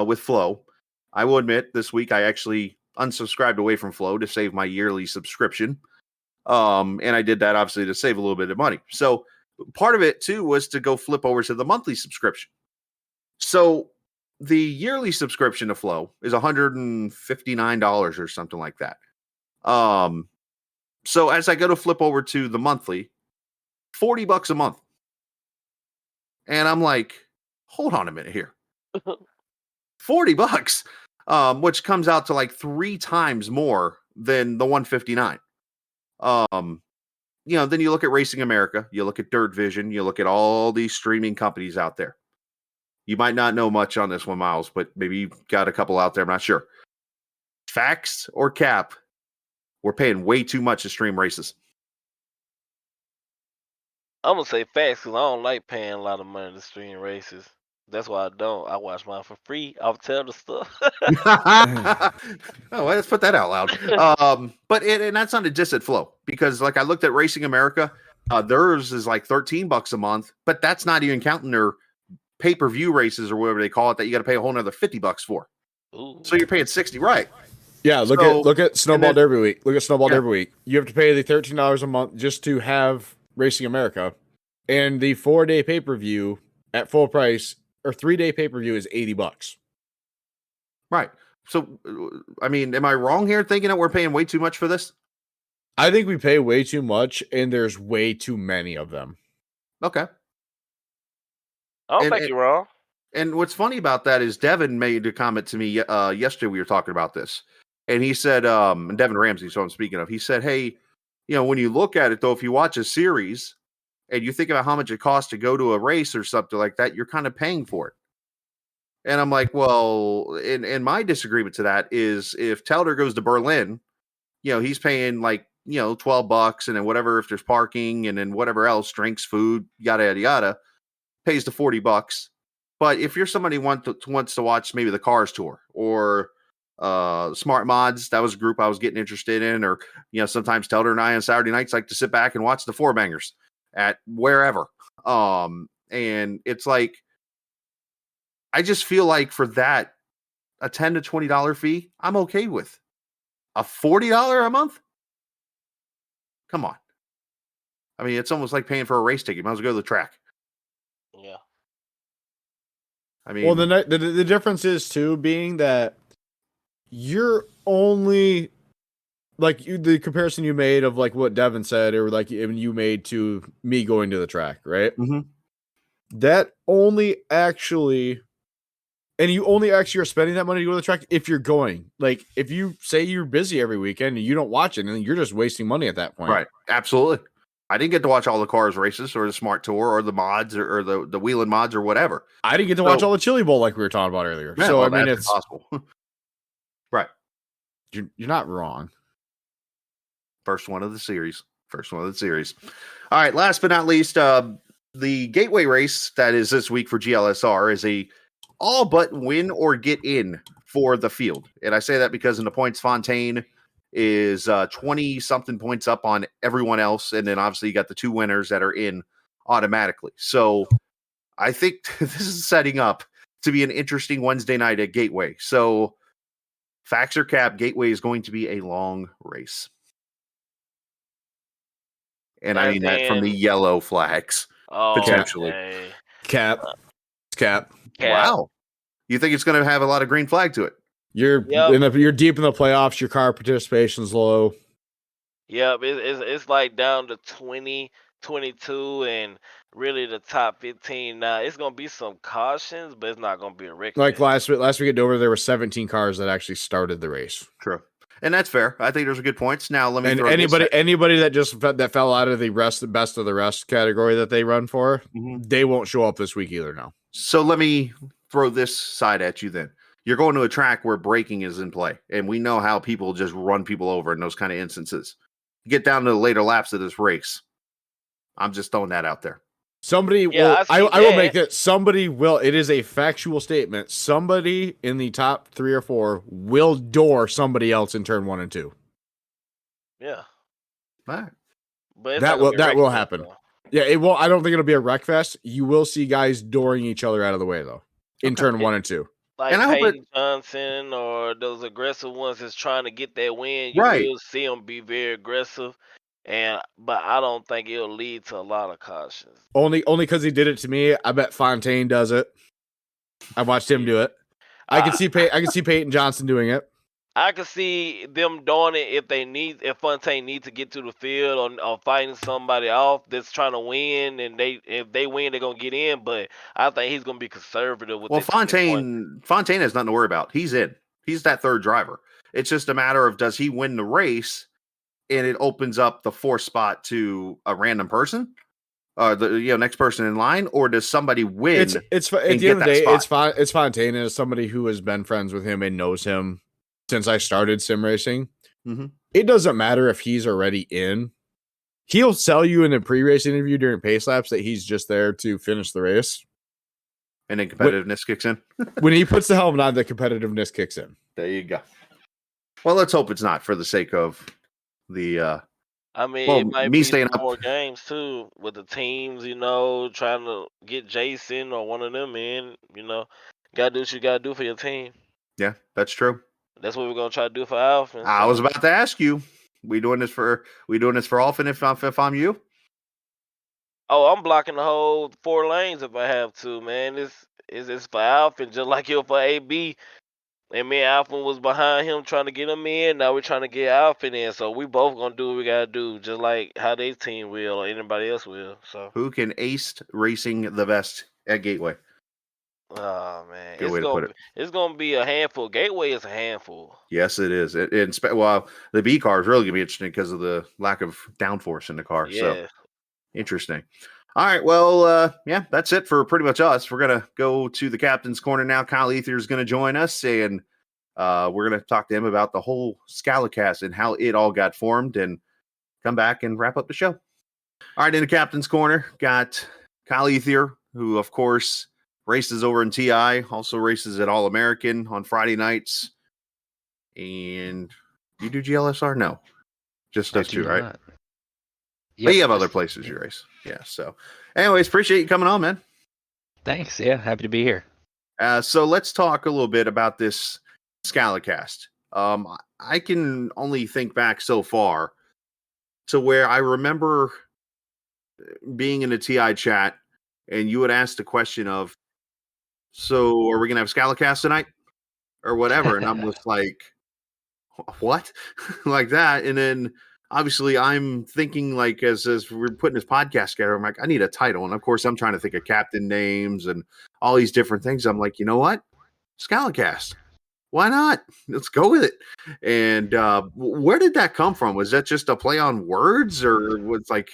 with Flow. I will admit this week I actually unsubscribed away from Flow to save my yearly subscription. And I did that obviously to save a little bit of money. So part of it too was to go flip over to the monthly subscription. So the yearly subscription to Flow is $159 or something like that. So as I go to flip over to the monthly, $40 a month. And I'm like, hold on a minute here. $40, which comes out to like 3 times more than the $159. You know, then you look at Racing America, you look at Dirt Vision, you look at all these streaming companies out there. You might not know much on this one, Miles, but maybe you've got a couple out there. I'm not sure. Facts or cap, we're paying way too much to stream races. I'm gonna say facts because I don't like paying a lot of money to stream races. That's why I don't. I watch mine for free. I'll tell the stuff. Oh, well, let's put that out loud. But and that's not a diss at Flow because, like, I looked at Racing America, theirs is like $13 a month, but that's not even counting their pay-per-view races or whatever they call it that you got to pay a whole nother $50 for. Ooh. So you're paying $60, right? Yeah, look at Snowball Derby Week. Look at Snowball Derby Week. You have to pay the $13 a month just to have Racing America, and the 4-day pay-per-view at full price or 3-day pay-per-view is $80. Right. So, I mean, am I wrong here thinking that we're paying way too much for this? I think we pay way too much, and there's way too many of them. Okay. I don't think you're wrong. And what's funny about that is Devin made a comment to me yesterday. We were talking about this, and he said, Devin Ramsey, so I'm speaking of, he said, hey, you know, when you look at it, though, if you watch a series and you think about how much it costs to go to a race or something like that, you're kind of paying for it. And I'm like, well, and my disagreement to that is if Telder goes to Berlin, you know, he's paying like, you know, $12 and then whatever, if there's parking and then whatever else, drinks, food, yada, yada, yada, pays the $40. But if you're somebody who wants to watch maybe the Cars Tour or Smart Mods, that was a group I was getting interested in, or, you know, sometimes Telder and I on Saturday nights like to sit back and watch the Four Bangers at wherever. And it's like, I just feel like for that, a $10 to $20 fee, I'm okay with. A $40 a month? Come on. I mean, it's almost like paying for a race ticket. You might as well go to the track. Yeah. I mean, well, the difference is too being that you're only like the comparison you made of like what Devin said, or like even you made to me going to the track, right? Mm-hmm. That only actually, and you only actually are spending that money to go to the track if you're going. Like if you say you're busy every weekend and you don't watch it, and you're just wasting money at that point. Right. Absolutely. I didn't get to watch all the Cars races or the Smart Tour or the mods or the Wheeling mods or whatever. I didn't get to watch all the Chili Bowl like we were talking about earlier. Yeah, so well, I mean, it's it's possible. Right. You're not wrong. First one of the series. All right. Last but not least, the Gateway race that is this week for GLSR is a all but win or get in for the field. And I say that because in the points, Fontaine is 20 something points up on everyone else. And then obviously you got the 2 winners that are in automatically. So I think this is setting up to be an interesting Wednesday night at Gateway. So facts or cap, Gateway is going to be a long race. And I mean that from the yellow flags, potentially. Okay. Cap. Wow. You think it's going to have a lot of green flag to it? You're deep in the playoffs. Your car participation's low. Yep, it's like down to 20, 22, and really the top 15. Now it's gonna be some cautions, but it's not gonna be a wreck Like fest. last week at Dover, there were 17 cars that actually started the race. True. And that's fair. I think those are good points. Now let me And throw anybody that fell out of the best of the rest category that they run for, they won't show up this week either now. So let me throw this side at you then. You're going to a track where braking is in play, and we know how people just run people over in those kind of instances. Get down to the later laps of this race. I'm just throwing that out there. Somebody will. I will make it. Somebody will. It is a factual statement. Somebody in the top 3 or 4 will door somebody else in turn 1 and 2. Yeah. All right. But that will happen. Though. Yeah, it will. I don't think it'll be a wreck fest. You will see guys dooring each other out of the way though in turn 1 and 2. Like Peyton Johnson or those aggressive ones that's trying to get that win. You will see them be very aggressive, but I don't think it'll lead to a lot of cautions. Only because he did it to me. I bet Fontaine does it. I watched him do it. I can see Peyton Johnson doing it. I could see them doing it if Fontaine needs to get to the field or fighting somebody off that's trying to win, and if they win, they're gonna get in. But I think he's gonna be conservative with. Well, Fontaine has nothing to worry about. He's in. He's that third driver. It's just a matter of does he win the race, and it opens up the 4th spot to a random person, the next person in line, or does somebody win? It's at the end of the day, it's Fontaine, and as somebody who has been friends with him and knows him since I started sim racing. It doesn't matter if he's already in. He'll sell you in a pre-race interview during pace laps that he's just there to finish the race. And then competitiveness kicks in. When he puts the helmet on, the competitiveness kicks in. There you go. Well, let's hope it's not for the sake of the it might be staying up more games too with the teams, trying to get Jason or one of them in, gotta do what you gotta do for your team. Yeah, that's true. That's what we're gonna try to do for Alphen. I was about to ask you, we doing this for Alphen if I'm you? Oh, I'm blocking the whole 4 lanes if I have to, man. It's for Alphen, just like it for AB. And me and Alphen was behind him trying to get him in. Now we're trying to get Alphen in. So we both gonna do what we gotta do, just like how their team will or anybody else will. So who can ace racing the best at Gateway? Oh man, it's gonna be a handful. Gateway is a handful. Yes, it is. Well, the B car is really gonna be interesting because of the lack of downforce in the car. Yeah. So interesting. All right, well, yeah, that's it for pretty much us. We're gonna go to the captain's corner now. Kyle Ether is gonna join us, and we're gonna talk to him about the whole ScalaCast and how it all got formed, and come back and wrap up the show. All right, in the captain's corner, got Kyle Ether, who of course races over in TI, also races at All American on Friday nights. And you do GLSR? No, just those 2, right? Yep. But you have other places you race. Yeah. So, anyways, appreciate you coming on, man. Thanks. Yeah, happy to be here. So let's talk a little bit about this ScalaCast. I can only think back so far to where I remember being in a TI chat, and you would ask the question of, so are we going to have ScalaCast tonight or whatever? And I'm just like, what? Like that. And then obviously I'm thinking like, as we're putting this podcast together, I'm like, I need a title. And of course I'm trying to think of captain names and all these different things. I'm like, you know what? ScalaCast. Why not? Let's go with it. And where did that come from? Was that just a play on words, or was like?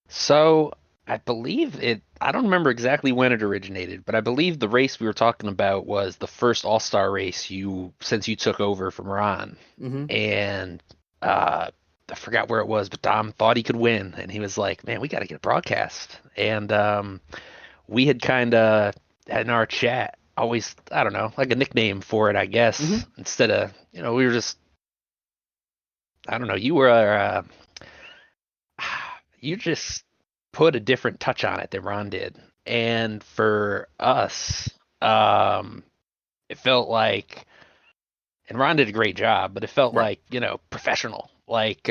So I believe I don't remember exactly when it originated, but I believe the race we were talking about was the first All-Star race since you took over from Ron. Mm-hmm. And I forgot where it was, but Dom thought he could win, and he was like, man, we got to get a broadcast. And we had kind of, in our chat, always, I don't know, like a nickname for it, I guess, instead of, we were just, I don't know, you just put a different touch on it than Ron did. And for us, it felt like, and Ron did a great job, but it felt like, professional. Like,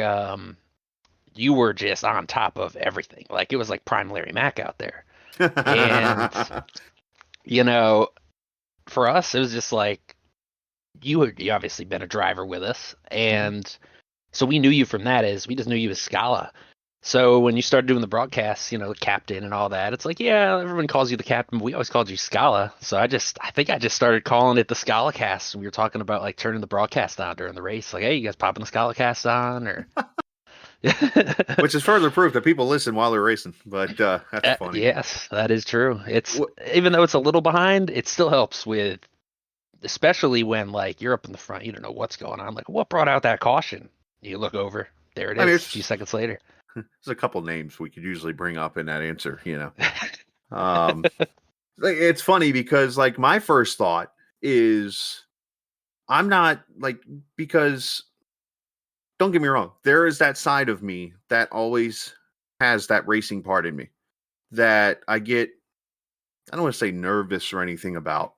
you were just on top of everything. Like, it was like prime Larry Mack out there. And, for us, it was just like, you obviously been a driver with us, and So we knew you from that as we just knew you as Skala. So when you started doing the broadcasts, the captain and all that, it's like, yeah, everyone calls you the captain, but we always called you Skala. So I think I just started calling it the Skala cast. We were talking about like turning the broadcast on during the race. Like, hey, you guys popping the Skala cast on or Which is further proof that people listen while they're racing, but that's funny. Yes, that is true. It's Wh- even though it's a little behind, it still helps with, especially when like you're up in the front, you don't know what's going on. Like, what brought out that caution? You look over, there it I mean, is, a few seconds later. there's a couple names we could usually bring up in that answer, It's funny because like my first thought is I'm not like, because don't get me wrong, there is that side of me that always has that racing part in me that I don't want to say nervous or anything about,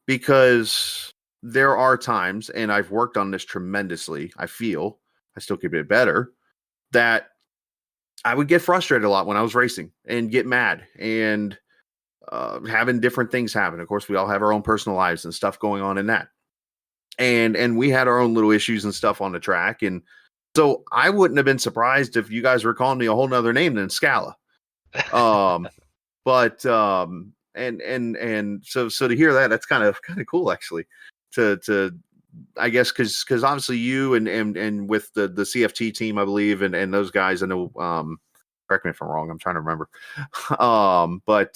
because there are times, and I've worked on this tremendously, I feel I still keep it better, that I would get frustrated a lot when I was racing and get mad and having different things happen. Of course, we all have our own personal lives and stuff going on in that. And we had our own little issues and stuff on the track. And so I wouldn't have been surprised if you guys were calling me a whole nother name than Scala. But and so to hear that, that's kind of cool actually, to I guess because obviously you and with the CFT team, I believe, and those guys, I know, correct me if I'm wrong, I'm trying to remember. But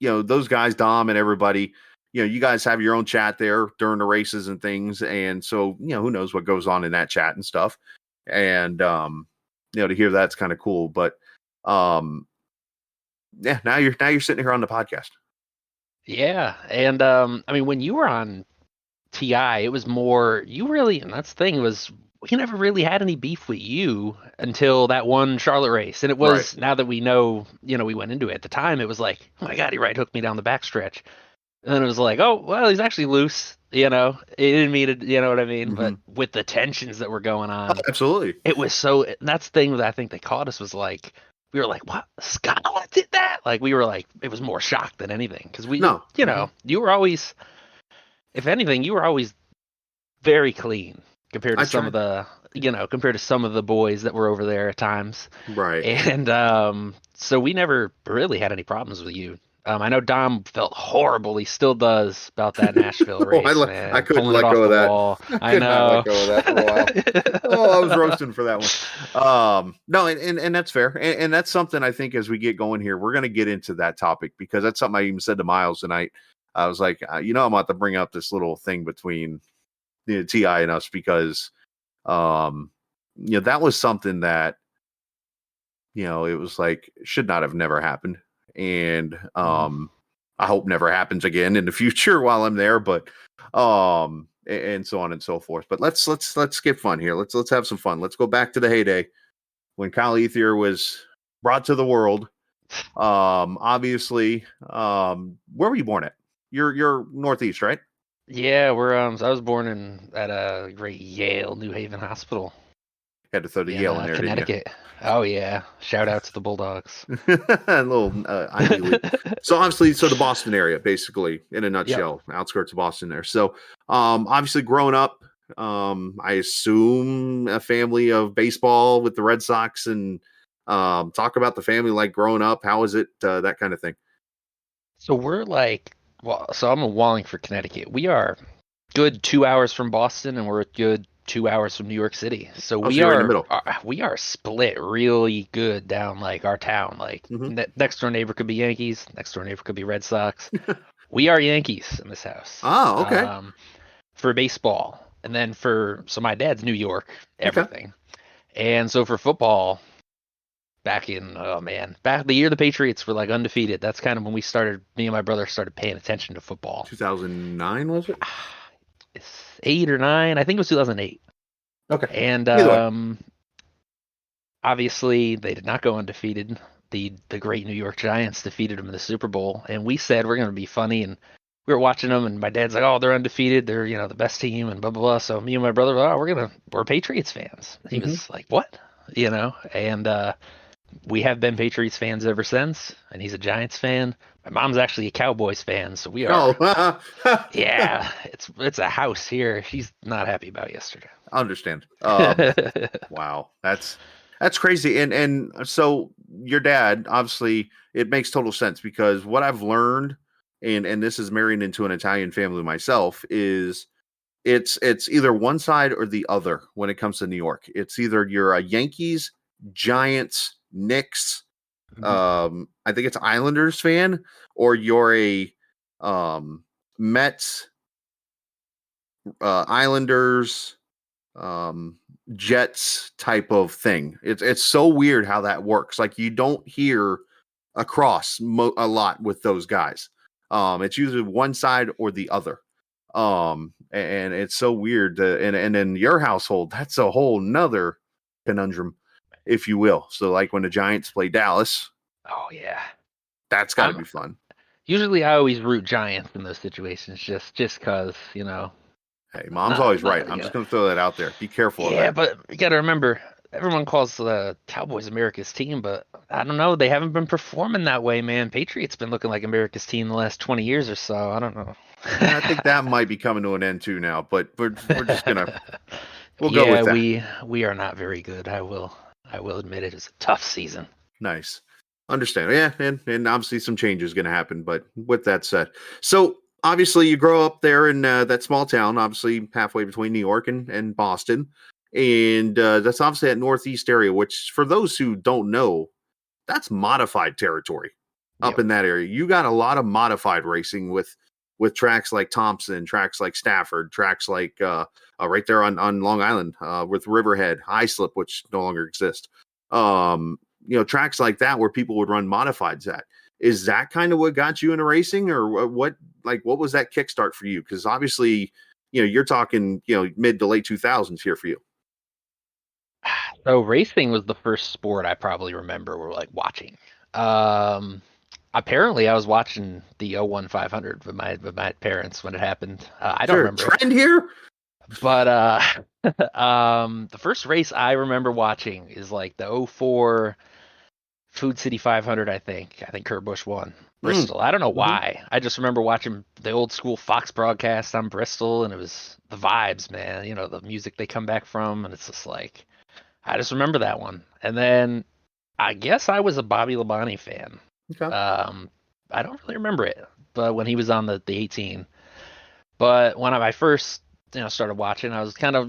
those guys, Dom and everybody, you guys have your own chat there during the races and things, and so who knows what goes on in that chat and stuff, and to hear that's kind of cool. But yeah, now you're sitting here on the podcast. Yeah, and I mean, when you were on TI, it was more you really, and that's the thing was we never really had any beef with you until that one Charlotte race, and it was Right. now that we know, we went into it at the time. It was like, oh my god, he right hooked me down the backstretch, and then it was like, oh well, he's actually loose. He didn't mean it. You know what I mean? But with the tensions that were going on, Absolutely. it was so. That's the thing that I think they caught us was like. We were like, what? Scott did that? Like, we were like, it was more shock than anything. Because you were always, if anything, you were always very clean compared to some of the boys that were over there at times. Right. And so we never really had any problems with you. I know Dom felt horrible. He still does about that Nashville race, man. I couldn't Pulling let it go off of the that. wall. I could not know. let go of that for a while. I was roasting for that one. No, and that's fair. And that's something I think as we get going here, we're going to get into that topic, because that's something I even said to Miles tonight. I was like, I'm about to bring up this little thing between TI and us, because, that was something that, it was like, should not have never happened. And, I hope never happens again in the future while I'm there, but, and so on and so forth. But let's get fun here. Let's have some fun. Let's go back to the heyday when Kyle Ethier was brought to the world. Obviously, where were you born at? You're Northeast, right? Yeah, I was born at a great Yale New Haven hospital. Had to throw the Yale in there, Connecticut. Didn't you? Oh yeah, shout out to the Bulldogs. A little Ivy League. So obviously, the Boston area, basically, in a nutshell, outskirts of Boston there. So obviously, growing up, I assume a family of baseball with the Red Sox, and talk about the family like growing up. How is it, that kind of thing? So we're so I'm in Wallingford, Connecticut. We are good 2 hours from Boston, and we're a good 2 hours from New York City. So we you're are in the middle. We are split really good down like our town. Like next door neighbor could be Yankees, next door neighbor could be Red Sox. We are Yankees in this house. Oh, okay. For baseball, and then so my dad's New York, everything, and so for football. Back the year the Patriots were like undefeated. That's kind of when me and my brother started paying attention to football. 2009, was it? It's 8 or 9. I think it was 2008. Okay. And obviously they did not go undefeated. The great New York Giants defeated them in the Super Bowl, and we said we're going to be funny, and we were watching them, and my dad's like, "Oh, they're undefeated. They're the best team," and blah blah blah. So me and my brother, we're Patriots fans. He was like, "What?" And we have been Patriots fans ever since, and he's a Giants fan. My mom's actually a Cowboys fan, so we are. Oh, Yeah, it's a house here. She's not happy about yesterday. I understand. Wow, that's crazy. And so your dad, obviously, it makes total sense because what I've learned, and this is marrying into an Italian family myself, is it's either one side or the other when it comes to New York. It's either you're a Yankees, Giants, Knicks, I think it's Islanders fan, or you're a Mets, Islanders, Jets type of thing. It's so weird how that works. Like you don't hear across a lot with those guys. It's usually one side or the other. And it's so weird. And in your household, that's a whole nother conundrum, if you will. So like when the Giants play Dallas, Oh yeah. that's got to be fun. Usually I always root Giants in those situations just because, you know. Hey, mom's always right. I'm just going to throw that out there. Be careful of that. Yeah, but you got to remember, everyone calls the Cowboys America's team, but I don't know. They haven't been performing that way, man. Patriots been looking like America's team the last 20 years or so. I don't know. I think that might be coming to an end too now, but we're just gonna we'll go with that. We are not very good. I will admit it is a tough season. Nice. Understand. Yeah, and obviously some change is gonna happen, but with that said. So obviously you grow up there in that small town, obviously halfway between New York and Boston. And that's obviously that northeast area, which for those who don't know, that's modified territory up in that area. You got a lot of modified racing with tracks like Thompson, tracks like Stafford, tracks like right there on Long Island with Riverhead, Islip, which no longer exist. Tracks like that where people would run modifieds at. Is that kind of what got you into racing, or what was that kickstart for you? Because obviously, you're talking, mid to late 2000s here for you. So racing was the first sport I probably remember watching. Apparently I was watching the 01 500 with my parents when it happened. I don't remember trend here, but the first race I remember watching is like the 04 Food City 500. I think Kurt Busch won Bristol. I don't know why. I just remember watching the old school Fox broadcast on Bristol, and it was the vibes, man. The music they come back from, and it's just like I just remember that one. And then I guess I was a Bobby Labonte fan. Okay. I don't really remember it, but when he was on the 18. But when I first started watching, I was kind of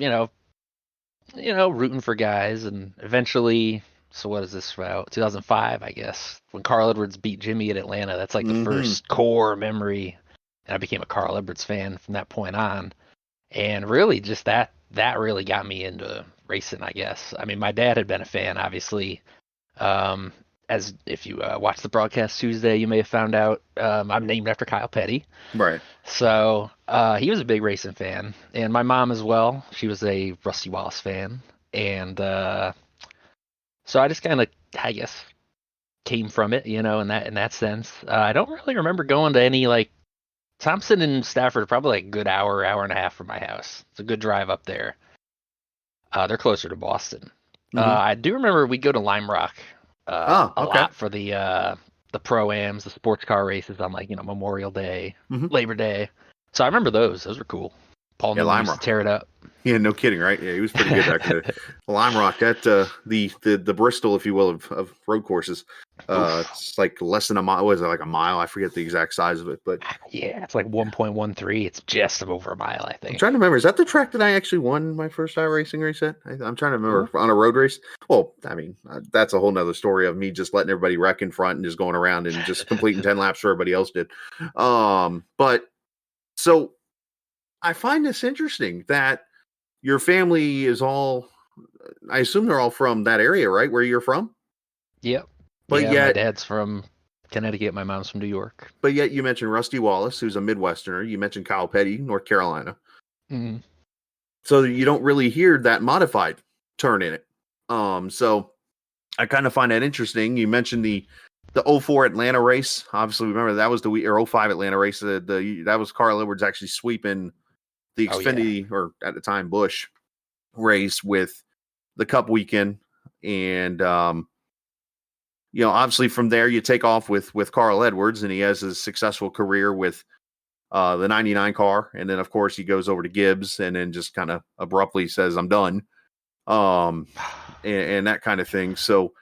rooting for guys, and eventually. So what is this about? 2005, I guess, when Carl Edwards beat Jimmy at Atlanta. That's like the first core memory, and I became a Carl Edwards fan from that point on. And really, just that really got me into racing, I guess. I mean, my dad had been a fan, obviously. As if you watched the broadcast Tuesday, you may have found out I'm named after Kyle Petty. Right. So he was a big racing fan, and my mom as well. She was a Rusty Wallace fan, and so I just kind of, I guess, came from it, in that sense. I don't really remember going to any Thompson and Stafford are probably like a good hour and a half from my house. It's a good drive up there. They're closer to Boston. I do remember we'd go to Lime Rock a lot for the pro-ams, the sports car races on Memorial Day, Labor Day. So I remember those. Those were cool. Paul Newman used to tear it up. Yeah, no kidding, right? Yeah, he was pretty good back then. Lime Rock, that the Bristol, if you will, of road courses. It's like less than a mile. Was it like a mile? I forget the exact size of it, but yeah, it's like 1.13. It's just over a mile, I think. I'm trying to remember. Is that the track that I actually won my first iRacing race at? I'm trying to remember on a road race. Well, I mean, that's a whole nother story of me just letting everybody wreck in front and just going around and just completing 10 laps for everybody else did. But so I find this interesting that your family is all, I assume they're all from that area, right? Where you're from? Yep. But yeah, yet, my dad's from Connecticut. My mom's from New York. But yet you mentioned Rusty Wallace, who's a Midwesterner. You mentioned Kyle Petty, North Carolina. Mm-hmm. So you don't really hear that modified turn in it. So I kind of find that interesting. You mentioned the 04 Atlanta race. Obviously, remember that was the 05 Atlanta race. That was Carl Edwards actually sweeping the Xfinity, or at the time Busch race with the Cup weekend, and obviously from there you take off with Carl Edwards, and he has a successful career with the 99 car. And then of course he goes over to Gibbs and then just kind of abruptly says, I'm done. And that kind of thing. So,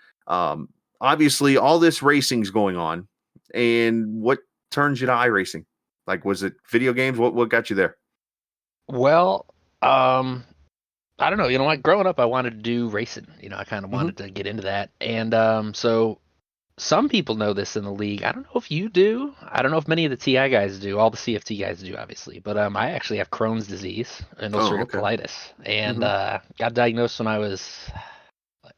obviously all this racing's going on, and what turns you to iRacing? Like, was it video games? What got you there? Well, I don't know. Like growing up, I wanted to do racing. I kind of wanted to get into that. And so some people know this in the league. I don't know if you do. I don't know if many of the TI guys do. All the CFT guys do, obviously. But I actually have Crohn's disease and ulcerative colitis, and got diagnosed when I was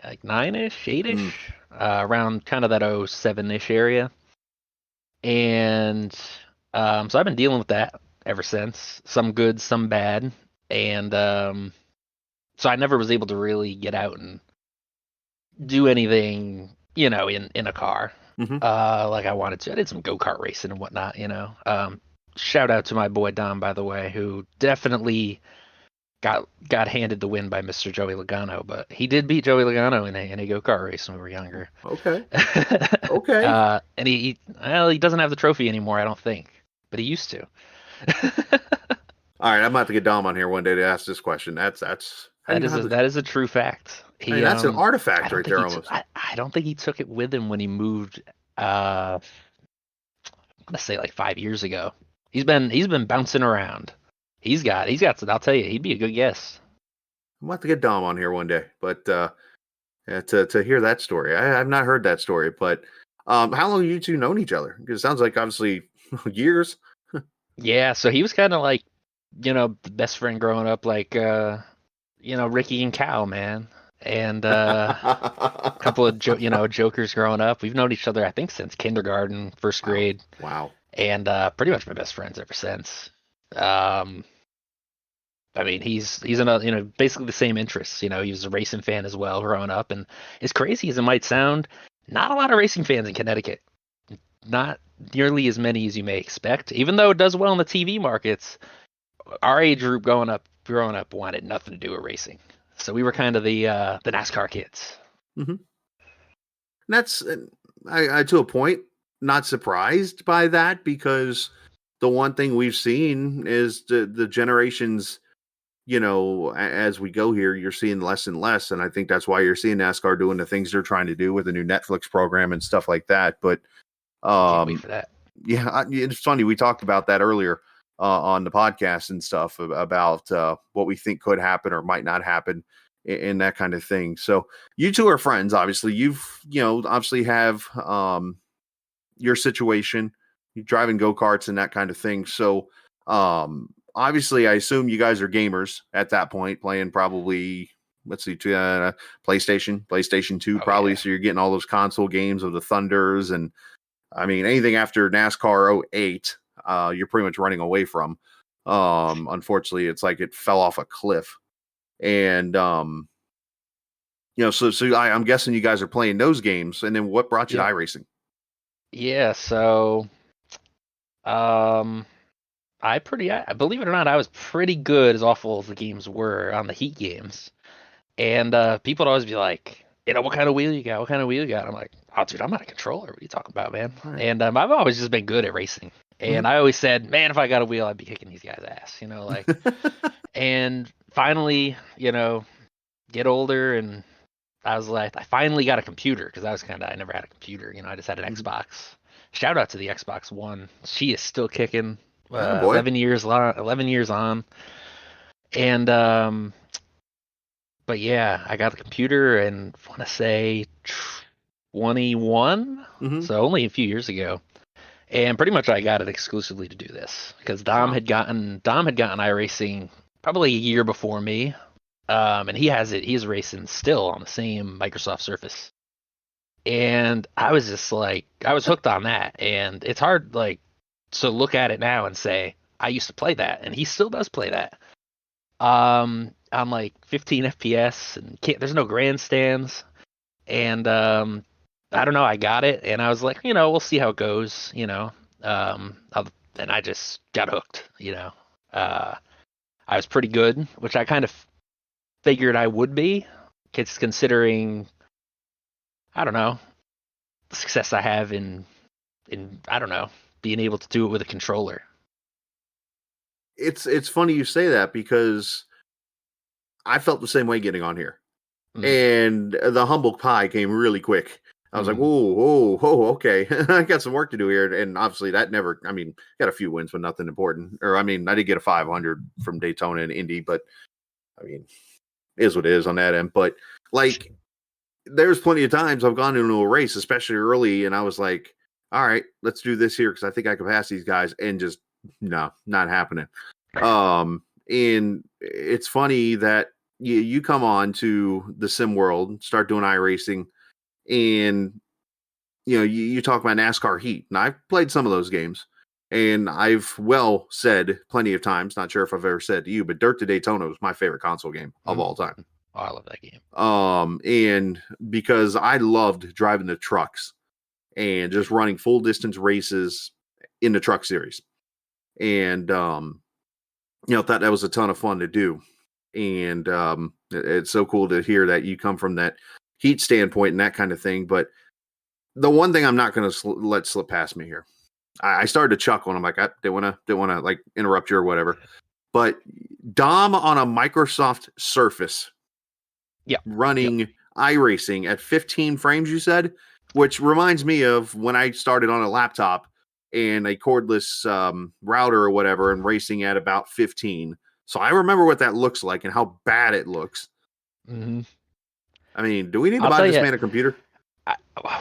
like 9-ish, 8-ish, around kind of that 07-ish area. And so I've been dealing with that ever since. Some good, some bad. And so I never was able to really get out and do anything, in a car like I wanted to. I did some go-kart racing and whatnot, Shout out to my boy Dom, by the way, who definitely got handed the win by Mr. Joey Logano, but he did beat Joey Logano in a go-kart race when we were younger. Okay. Okay. And he doesn't have the trophy anymore, I don't think, but he used to. All right, I'm about to get Dom on here one day to ask this question. That is a true fact. That's an artifact right there almost. I don't think he took it with him when he moved. I'm gonna say like 5 years ago. He's been bouncing around. He's got. I'll tell you, he'd be a good guess. I'm about to get Dom on here one day, but to hear that story, I've not heard that story. But how long have you two known each other? Because it sounds like obviously years. Yeah, so he was kind of like, the best friend growing up, like Ricky and Cal, man, and a couple of jokers growing up. We've known each other, I think, since kindergarten, first grade. Wow. And pretty much my best friends ever since. I mean, he's in basically the same interests. He was a racing fan as well growing up, and as crazy as it might sound, not a lot of racing fans in Connecticut. Not nearly as many as you may expect. Even though it does well in the TV markets, our age group growing up wanted nothing to do with racing. So we were kind of the NASCAR kids. Mm-hmm. That's I to a point not surprised by that, because the one thing we've seen is the generations, as we go here, you're seeing less and less. And I think that's why you're seeing NASCAR doing the things they're trying to do with the new Netflix program and stuff like that. But can't wait for that. Yeah, it's funny. We talked about that earlier on the podcast and stuff about what we think could happen or might not happen and that kind of thing. So you two are friends. Obviously, you've obviously have your situation. You're driving go-karts and that kind of thing. So obviously, I assume you guys are gamers at that point, playing probably, let's see, PlayStation 2, probably. Yeah. So you're getting all those console games of the Thunders, and I mean, anything after NASCAR 08, you're pretty much running away from. Unfortunately, it's like it fell off a cliff. And, so I'm guessing you guys are playing those games. And then what brought you to iRacing? Yeah, so believe it or not, I was pretty good, as awful as the games were, on the Heat games. And people would always be like, what kind of wheel you got? What kind of wheel you got? I'm like, oh, dude, I'm not a controller. What are you talking about, man? Right. And I've always just been good at racing. And I always said, man, if I got a wheel, I'd be kicking these guys' ass, And finally, get older, and I was like, I finally got a computer, because I never had a computer. I just had an Xbox. Shout out to the Xbox One. She is still kicking. 11 years on. And but yeah, I got the computer, and I want to say 21, so only a few years ago. And pretty much I got it exclusively to do this, because Dom had gotten iRacing probably a year before me. And he's racing still on the same Microsoft Surface. And I was just like, I was hooked on that. And it's hard to look at it now and say, I used to play that, and he still does play that. On like 15 FPS, and there's no grandstands. And I don't know, I got it, and I was like, we'll see how it goes, and I just got hooked, I was pretty good, which I kind of figured I would be, considering, I don't know, the success I have in I don't know, being able to do it with a controller. It's funny you say that because I felt the same way getting on here. And the humble pie came really quick. I was like, whoa, okay. I got some work to do here. And obviously that never, I mean, got a few wins, but nothing important. Or, I mean, I did get a 500 from Daytona and Indy, but I mean, is what it is on that end. But like, there's plenty of times I've gone into a race, especially early, and I was like, all right, let's do this here because I think I can pass these guys, and just no, not happening. And it's funny that you come on to the sim world, start doing iRacing, and you talk about NASCAR Heat, and I've played some of those games, and I've said plenty of times, not sure if I've ever said to you, but Dirt to Daytona was my favorite console game of all time. Oh, I love that game. And because I loved driving the trucks and just running full distance races in the truck series. And, thought that was a ton of fun to do. And, it's so cool to hear that you come from that Heat standpoint and that kind of thing. But the one thing I'm not going to let slip past me here, I started to chuckle and I'm like, I didn't want to like interrupt you or whatever, but Dom on a Microsoft Surface, running iRacing at 15 frames, you said, which reminds me of when I started on a laptop and a cordless router or whatever and racing at about 15. So I remember what that looks like and how bad it looks. I mean, do we need to buy this man a computer?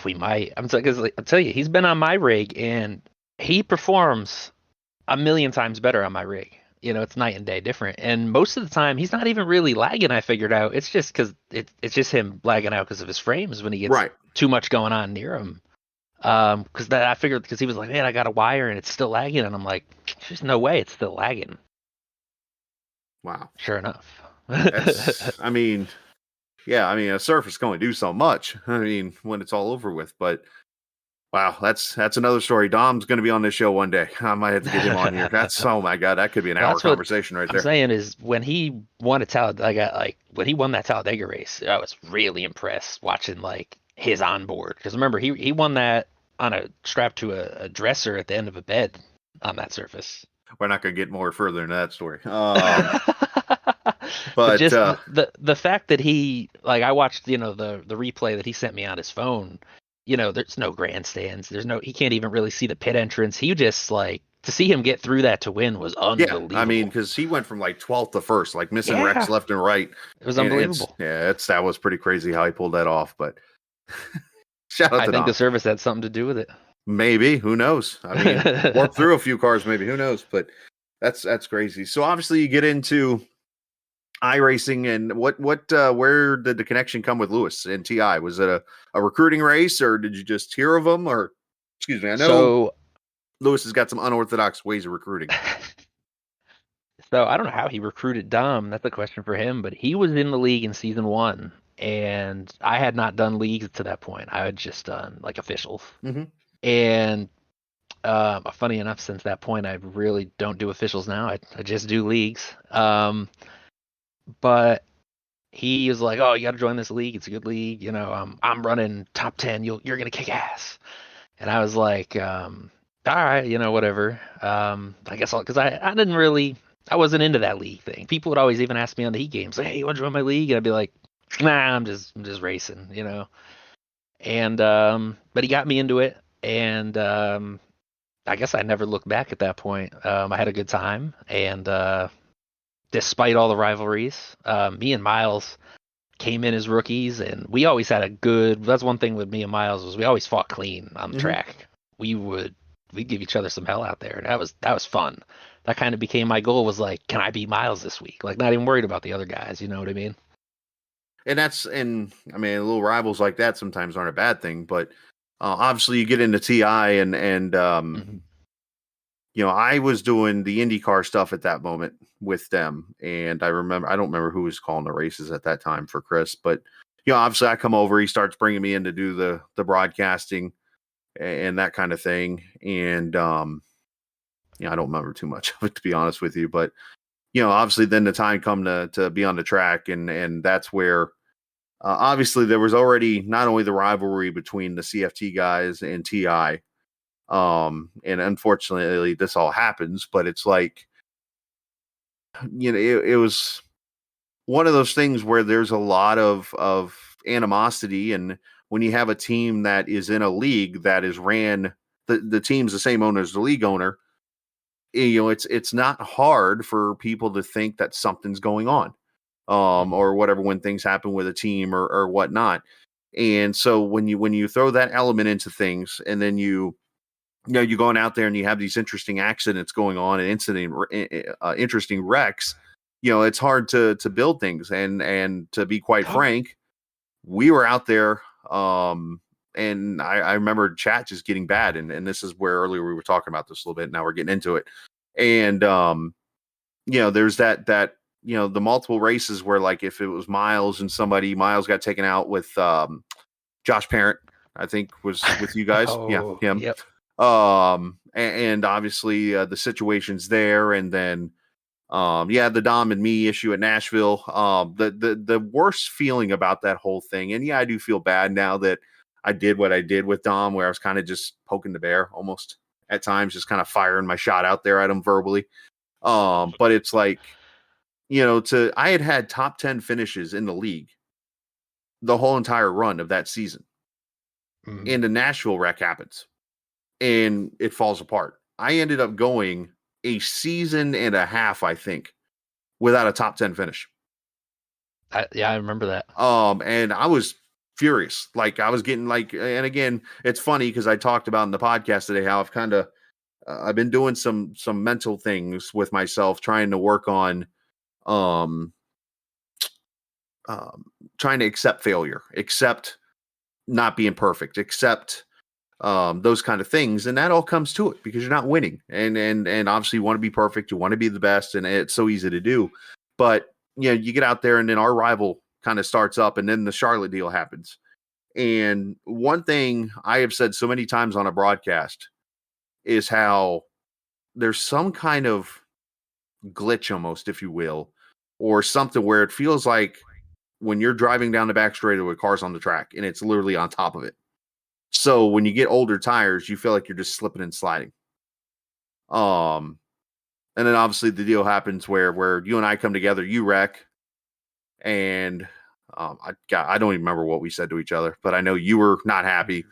We might. I'll tell you, he's been on my rig and he performs a million times better on my rig. It's night and day different. And most of the time, he's not even really lagging, I figured out. It's just because it's just him lagging out because of his frames when he gets too much going on near him. Because I figured, because he was like, man, I got a wire and it's still lagging. And I'm like, there's no way it's still lagging. Wow. Sure enough. I mean, a Surface can only do so much. I mean, when it's all over with, but wow, that's another story. Dom's going to be on this show one day. I might have to get him on here. Oh my God, that could be an hour conversation right there. I'm saying is when he won when he won that Talladega race, I was really impressed watching like his onboard. Because remember, he won that on a strap to a dresser at the end of a bed on that surface. We're not going to get more further into that story. But just the fact that he, like, I watched the replay that he sent me on his phone. There's no grandstands. He can't even really see the pit entrance. He just, like, to see him get through that to win was unbelievable. Yeah, I mean, because he went from like 12th to 1st, like missing wrecks left and right. It was unbelievable. That was pretty crazy how he pulled that off. But shout out to Dom. I think the service had something to do with it. Maybe, who knows? I mean, warp through a few cars, maybe, who knows? But that's crazy. So obviously, you get into iRacing, and where did the connection come with Lewis and TI? Was it a recruiting race, or did you just hear of him? Or excuse me, I know Lewis has got some unorthodox ways of recruiting. So I don't know how he recruited Dom. That's a question for him. But he was in the league in season 1, and I had not done leagues to that point. I had just done like officials. And funny enough, since that point, I really don't do officials now. I just do leagues. But he was like, "Oh, you got to join this league. It's a good league. I'm running top 10. You're gonna kick ass." And I was like, "All right, whatever." I guess because I wasn't into that league thing. People would always even ask me on the Heat games, like, "Hey, you want to join my league?" And I'd be like, "Nah, I'm just racing, And but he got me into it, and I guess I never looked back at that point. I had a good time, and despite all the rivalries, me and Miles came in as rookies, and we always had that's one thing with me and Miles was we always fought clean on the track. We'd give each other some hell out there, and that was fun. That kind of became my goal, was like, can I beat Miles this week? Like, not even worried about the other guys, you know what I mean? And I mean, little rivals like that sometimes aren't a bad thing, but obviously you get into TI and I was doing the IndyCar stuff at that moment with them. And I don't remember who was calling the races at that time for Chris, but obviously I come over, he starts bringing me in to do the broadcasting and that kind of thing. And, I don't remember too much of it, to be honest with you, but obviously then the time come to be on the track, and that's where obviously there was already not only the rivalry between the CFT guys and TI, and unfortunately this all happens, but it's like, it was one of those things where there's a lot of animosity, and when you have a team that is in a league that is ran, the team's the same owner as the league owner, it's not hard for people to think that something's going on, or whatever, when things happen with a team or whatnot. And so when you throw that element into things, and then you're going out there and you have these interesting accidents going on and interesting wrecks, it's hard to build things. And to be quite frank, we were out there, and I remember chat just getting bad, and this is where earlier we were talking about this a little bit. Now we're getting into it. And there's that the multiple races where, like, if it was Miles and Miles got taken out with Josh Parent, I think was with you guys. Yeah, him. Yep. And obviously the situations there, and then the Dom and me issue at Nashville. The worst feeling about that whole thing, and I do feel bad now that I did what I did with Dom, where I was kind of just poking the bear almost at times, just kind of firing my shot out there at him verbally. But it's like, I had top 10 finishes in the league the whole entire run of that season. And the Nashville wreck happens and it falls apart. I ended up going a season and a half, I think, without a top 10 finish. I remember that. And I was furious. Like, I was getting and again, it's funny because I talked about in the podcast today how I've kind of I've been doing some mental things with myself, trying to work on trying to accept failure, accept not being perfect, accept those kind of things. And that all comes to it because you're not winning. And obviously you want to be perfect. You want to be the best. And it's so easy to do. But, you get out there and then our rival kind of starts up, and then the Charlotte deal happens. And one thing I have said so many times on a broadcast is how there's some kind of glitch almost, if you will, or something where it feels like when you're driving down the back straight with cars on the track and it's literally on top of it. So when you get older tires, you feel like you're just slipping and sliding. And then obviously the deal happens where you and I come together, you wreck, and I don't even remember what we said to each other, but I know you were not happy.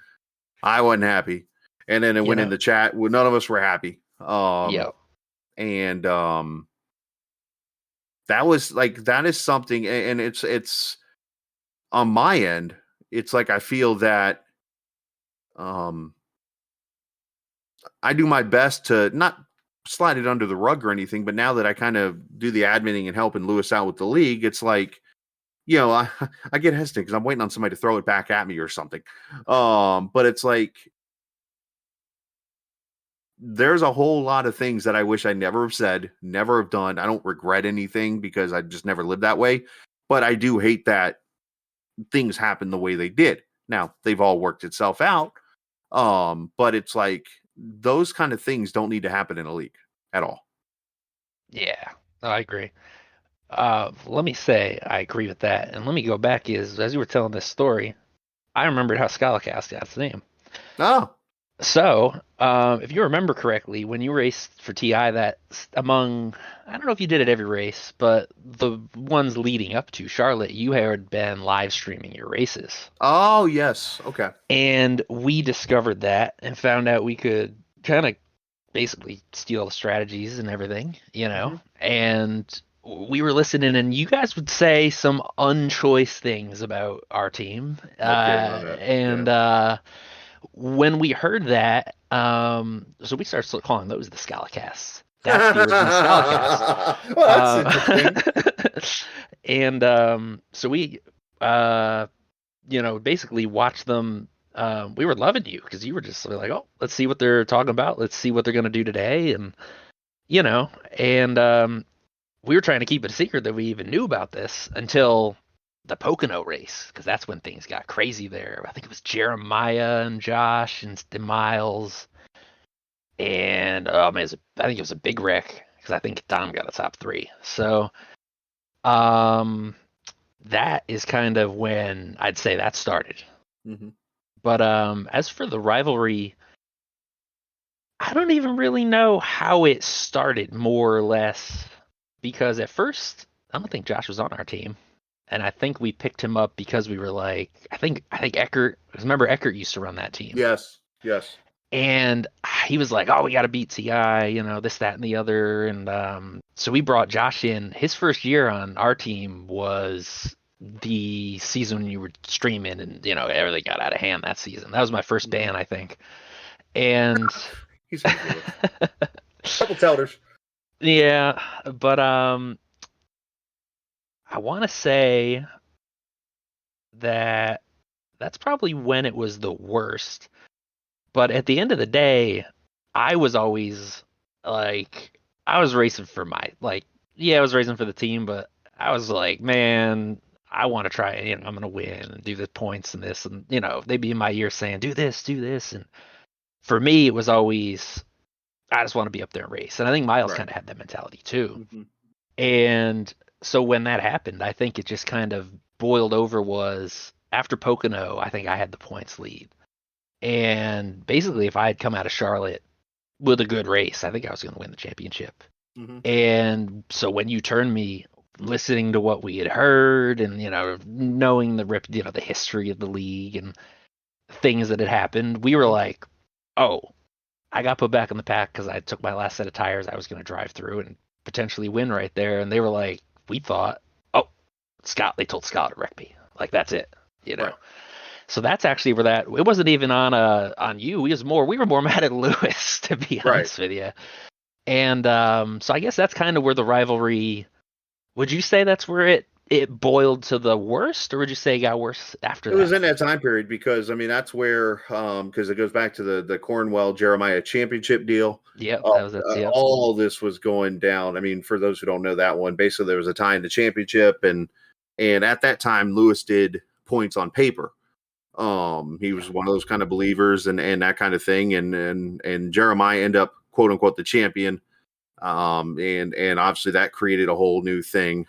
I wasn't happy. And then it went in the chat. Well, none of us were happy. And that was like, that is something. And it's on my end. It's like, I feel that I do my best to not slide it under the rug or anything, but now that I kind of do the adminning and helping Lewis out with the league, it's like, I get hesitant because I'm waiting on somebody to throw it back at me or something. But it's like, there's a whole lot of things that I wish I never have said, never have done. I don't regret anything because I just never lived that way. But I do hate that things happen the way they did. Now, they've all worked itself out. But it's like, those kind of things don't need to happen in a league at all. Yeah, I agree. Let me say I agree with that. And let me go back as you were telling this story, I remembered how Skalacast got its name. Oh. So, if you remember correctly, when you raced for TI, that I don't know if you did it every race, but the ones leading up to Charlotte, you had been live streaming your races. Oh, yes. Okay. And we discovered that and found out we could kind of basically steal the strategies and everything, and we were listening, and you guys would say some unchoice things about our team. When we heard that, so we started calling those the Scalacasts. That's the original Scalacast. Well, that's interesting. And so we, basically watched them. We were loving you because you were just like, oh, let's see what they're talking about. Let's see what they're going to do today. And, we were trying to keep it a secret that we even knew about this until the Pocono race, because that's when things got crazy there. I think it was Jeremiah and Josh and Miles. And I think it was a big wreck because I think Dom got a top 3. So, that is kind of when I'd say that started. Mm-hmm. But as for the rivalry, I don't even really know how it started, more or less, because at first I don't think Josh was on our team, and I think we picked him up because we were like, I think Eckert. Remember Eckert used to run that team, Yes. Yes. and he was like, oh, we got to beat TI, this, that, and the other, and so we brought Josh in. His first year on our team was the season when you were streaming, and everything got out of hand that season. That was my first ban, I think, and. He's influenced. Couple Telders. Yeah, but I want to say that that's probably when it was the worst. But at the end of the day, I was always like, I was racing for I was racing for the team, but I was like, man, I want to try, I'm going to win and do the points and this. And, they'd be in my ear saying, do this. And for me, it was always, I just want to be up there and race. And I think Miles Right. kind of had that mentality too. Mm-hmm. And so when that happened, I think it just kind of boiled over was after Pocono, I think I had the points lead. And basically, if I had come out of Charlotte with a good race, I think I was going to win the championship. Mm-hmm. And so when you turned me listening to what we had heard and, knowing the history of the league and things that had happened, we were like, oh, I got put back in the pack because I took my last set of tires. I was going to drive through and potentially win right there. And they were like, we thought, oh, they told Scott to wreck me. Like, that's it, Right. So that's actually where it wasn't even on you. We were more mad at Lewis, to be honest with you. And so I guess that's kind of where the rivalry, would you say that's where it boiled to the worst, or would you say it got worse after that? It was in that time period because that's where because it goes back to the Cornwell Jeremiah championship deal. Yeah, that was it. Yep. All this was going down. I mean, for those who don't know that one, basically there was a tie in the championship, and at that time Lewis did points on paper. He was one of those kind of believers and that kind of thing, and Jeremiah ended up quote unquote the champion. And obviously that created a whole new thing.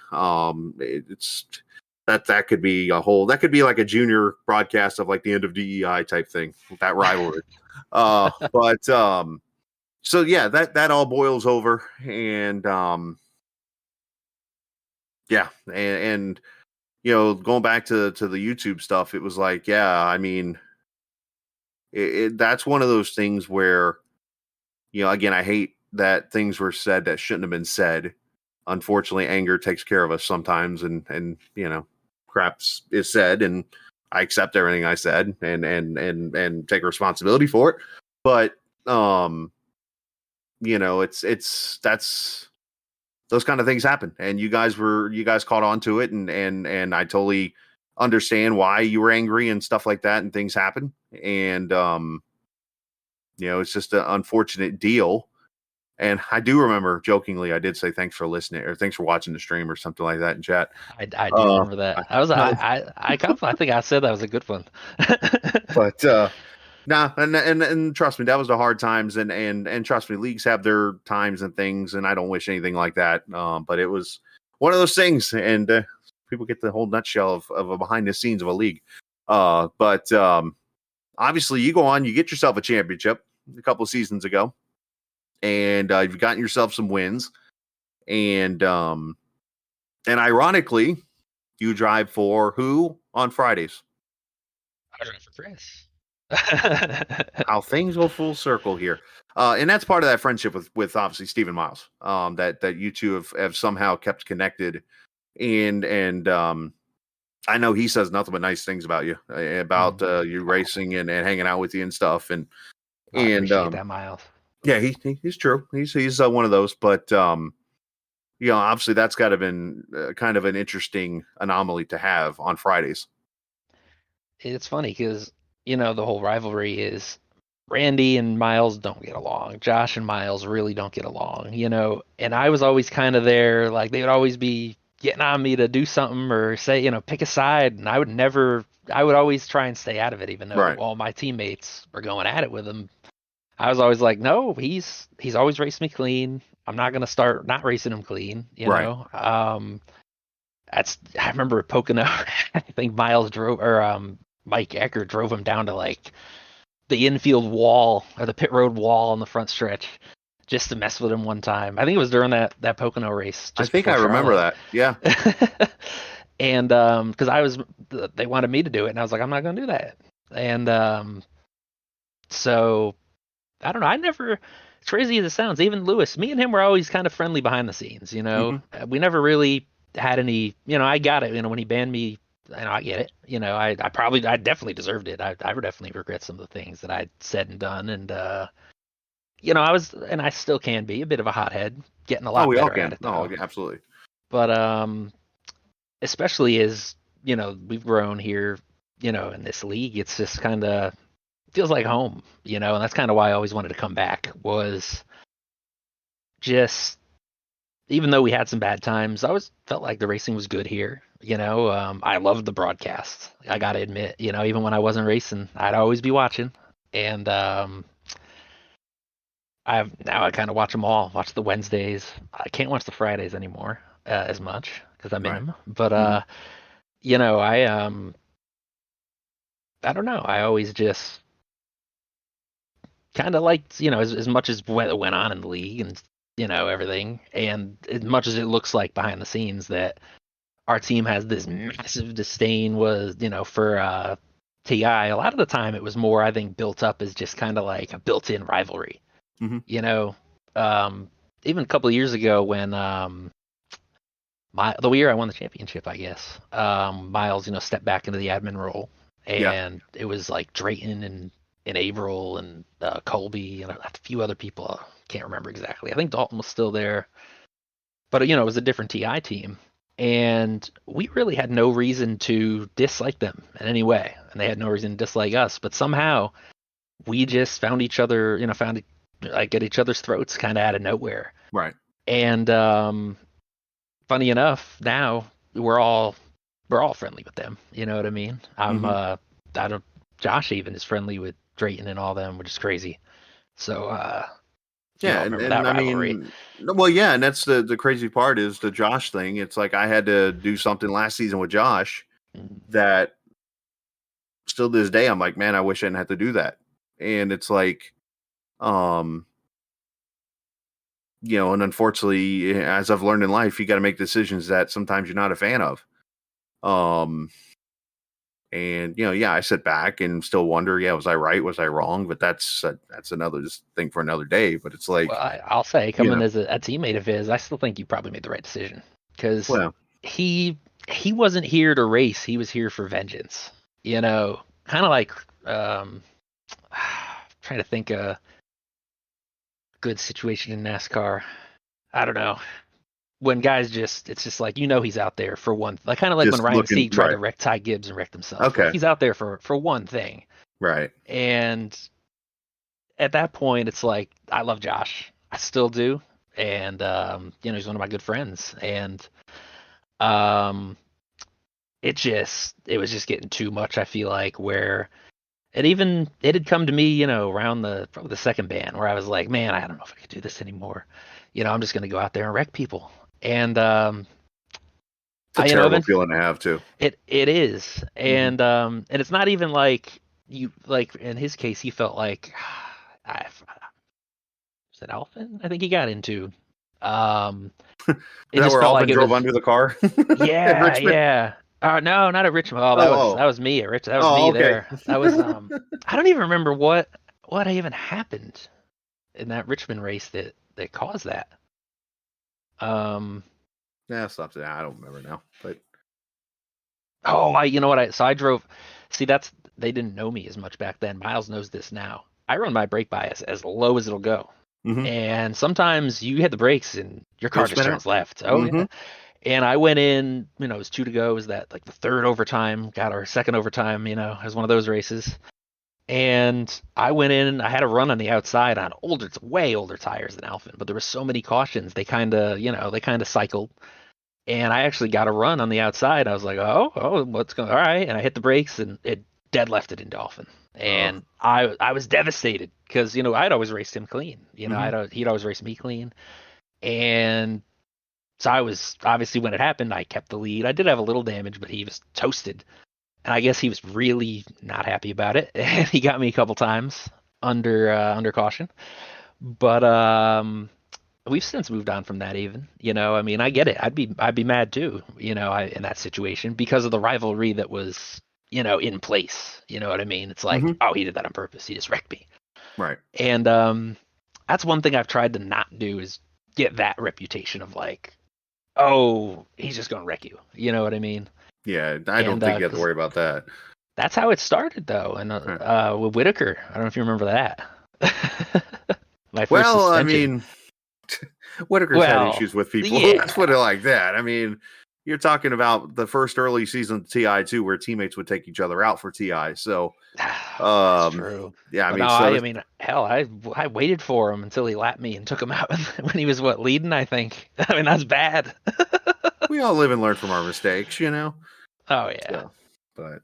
It's that could be like a junior broadcast of like the end of DEI type thing, that rivalry. But so yeah, that all boils over, and yeah, and going back to the YouTube stuff, it was like, yeah, I mean, that's one of those things where, again, I hate that things were said that shouldn't have been said. Unfortunately, anger takes care of us sometimes, and crap is said, and I accept everything I said and take responsibility for it. But it's those kind of things happen, and you guys caught on to it, and I totally understand why you were angry and stuff like that, and things happen, and it's just an unfortunate deal. And I do remember jokingly, I did say thanks for listening or thanks for watching the stream or something like that in chat. I do remember that. I think I said that was a good one. But nah, and trust me, that was the hard times, and trust me, leagues have their times and things, and I don't wish anything like that. But it was one of those things, and people get the whole nutshell of a behind the scenes of a league. But obviously, you go on, you get yourself a championship a couple of seasons ago, and you've gotten yourself some wins, and ironically, you drive for who on Fridays? I drive for Chris. How things go full circle here, and that's part of that friendship with obviously Stephen Miles. That you two have somehow kept connected, and I know he says nothing but nice things about you, about you racing and hanging out with you and stuff, and I appreciate that, Miles. Yeah, he's true. He's one of those, but obviously that's got to have been kind of an interesting anomaly to have on Fridays. It's funny because the whole rivalry is Randy and Miles don't get along. Josh and Miles really don't get along. And I was always kind of there, like they would always be getting on me to do something or say, pick a side, and I would always try and stay out of it, even though all my teammates were going at it with him. I was always like, no, he's always raced me clean. I'm not gonna start not racing him clean, Right. I remember Pocono. I think Miles drove or Mike Ecker drove him down to like the infield wall or the pit road wall on the front stretch just to mess with him one time. I think it was during that Pocono race I just think before I remember Charlotte. that. Yeah. And because they wanted me to do it, and I was like, I'm not gonna do that. And so I don't know. I never, as crazy as it sounds, even Lewis, me and him were always kind of friendly behind the scenes. Hmm. We never really had any. I got it. When he banned me, I get it. I definitely deserved it. I definitely regret some of the things that I said and done, and I was, and I still can be a bit of a hothead, getting a Oh, lot we all better at can. it Oh, though. yeah, absolutely. But especially as we've grown here, in this league, it's just kind of feels like home, and that's kind of why I always wanted to come back. Was just even though we had some bad times, I always felt like the racing was good here. I loved the broadcast. I gotta admit, even when I wasn't racing, I'd always be watching, and I kind of watch them all. Watch the Wednesdays. I can't watch the Fridays anymore as much because I'm in Right. them. But Hmm. I don't know. I always just kind of liked, as much as what went on in the league and everything, and as much as it looks like behind the scenes that our team has this massive disdain was, for TI. A lot of the time, it was more, I think, built up as just kind of like a built-in rivalry. Hmm. You know, um, Even a couple of years ago when the year I won the championship, I guess, Miles, stepped back into the admin role, Yeah. and it was like Drayton and Averill and Colby and a few other people. Can't remember exactly. I think Dalton was still there, but it was a different TI team, and we really had no reason to dislike them in any way, and they had no reason to dislike us. But somehow we just found each other, like at each other's throats, kind of out of nowhere. Right. And funny enough, now we're all friendly with them. You know what I mean? Hmm. I don't. Josh even is friendly with Drayton and all them, which is crazy. So if you Yeah, all and, remember that and I rivalry. mean, well, yeah, and that's the crazy part is the Josh thing. It's like I had to do something last season with Josh Mhm. that still to this day I'm like, man, I wish I didn't have to do that. And it's like, um, and unfortunately, as I've learned in life, you got to make decisions that sometimes you're not a fan of. Um, and yeah, I sit back and still wonder, yeah, was I right? Was I wrong? But that's another just thing for another day. But it's Well, like, I'll say, you coming know, as a teammate of his, I still think you probably made the right decision because well, he wasn't here to race; he was here for vengeance. Kind of like trying to think a good situation in NASCAR. I don't know. When guys it's just like he's out there for one, like kind of like when just Ryan looking Sieg tried to right. wreck Ty Gibbs and wrecked himself. Like Okay, he's out there for one thing, right. and at that point, it's like I love Josh, I still do, and he's one of my good friends, and um, it was just getting too much. I feel like where it had come to me, around probably the second ban where I was like, man, I don't know if I could do this anymore. I'm just gonna go out there and wreck people, and It's a terrible eventually feeling to have too. it is, Hmm. and it's not even like like in his case, he felt like I was it Alphen? I think he got into. Um, Is it that just where felt like Alvin it drove was, under the car at yeah, Richmond? yeah. No, not at Richmond. Oh, that was Oh, that was me at Richmond. That was oh, me okay. there. That was I don't even remember what even happened in that Richmond race that caused that. Um, Yeah, something I don't remember now, but oh, you know what? I drove. See, they didn't know me as much back then. Miles knows this now. I run my brake bias as low as it'll go. mm-hmm. And sometimes you hit the brakes and your It'll car just spin out. turns left. Oh Mm-hmm. yeah. And I went in, it was two to go. It was that like the third overtime, got our second overtime, it was one of those races. And I went in, I had a run on the outside on way older tires than Alphin, but there were so many cautions. They kind of cycled. And I actually got a run on the outside. I was like, oh, what's going? All right. And I hit the brakes and it dead lefted in Dolphin. Uh, And I was devastated because, I'd always raced him clean. mm-hmm. He'd always raced me clean. And So I was obviously when it happened, I kept the lead. I did have a little damage, but he was toasted. And I guess he was really not happy about it. And he got me a couple times under caution. But we've since moved on from that even. I mean, I get it. I'd be mad too, in that situation because of the rivalry that was, in place. You know what I mean? It's like, oh, he did that on purpose. He just wrecked me. Right. And that's one thing I've tried to not do is get that reputation of like, oh, he's just going to wreck you. You know what I mean? Yeah, I don't think you have to worry about that. That's how it started, though. And with Whitaker, I don't know if you remember that. My first suspension. I mean, Whitaker's had issues with people. Yeah. Let's put it like that. I mean, you're talking about the first early season of TI too, where teammates would take each other out for TI. So, that's true. Yeah, I mean, hell, I waited for him until he lapped me and took him out when he was leading. I think. I mean, that's bad. We all live and learn from our mistakes, Oh yeah. So, but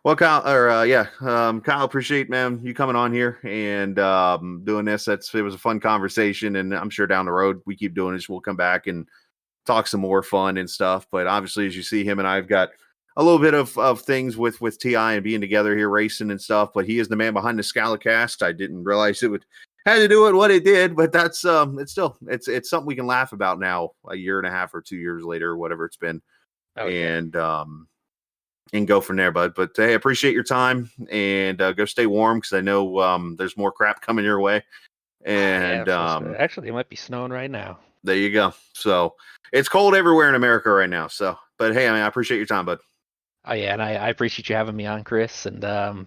well, Kyle, Kyle, appreciate you coming on here and doing this. It was a fun conversation, and I'm sure down the road we keep doing this. We'll come back and talk some more fun and stuff. But obviously, as you see, him and I've got a little bit of things with TI and being together here racing and stuff. But he is the man behind the Skala cast. I didn't realize it had to do it what it did, but that's it's something we can laugh about now, a year and a half or 2 years later, whatever it's been, and go from there, bud. But hey, appreciate your time and go stay warm because I know there's more crap coming your way. And actually, it might be snowing right now. There you go. So it's cold everywhere in America right now. So, but hey, I appreciate your time, bud. Oh yeah, and I appreciate you having me on, Chris. And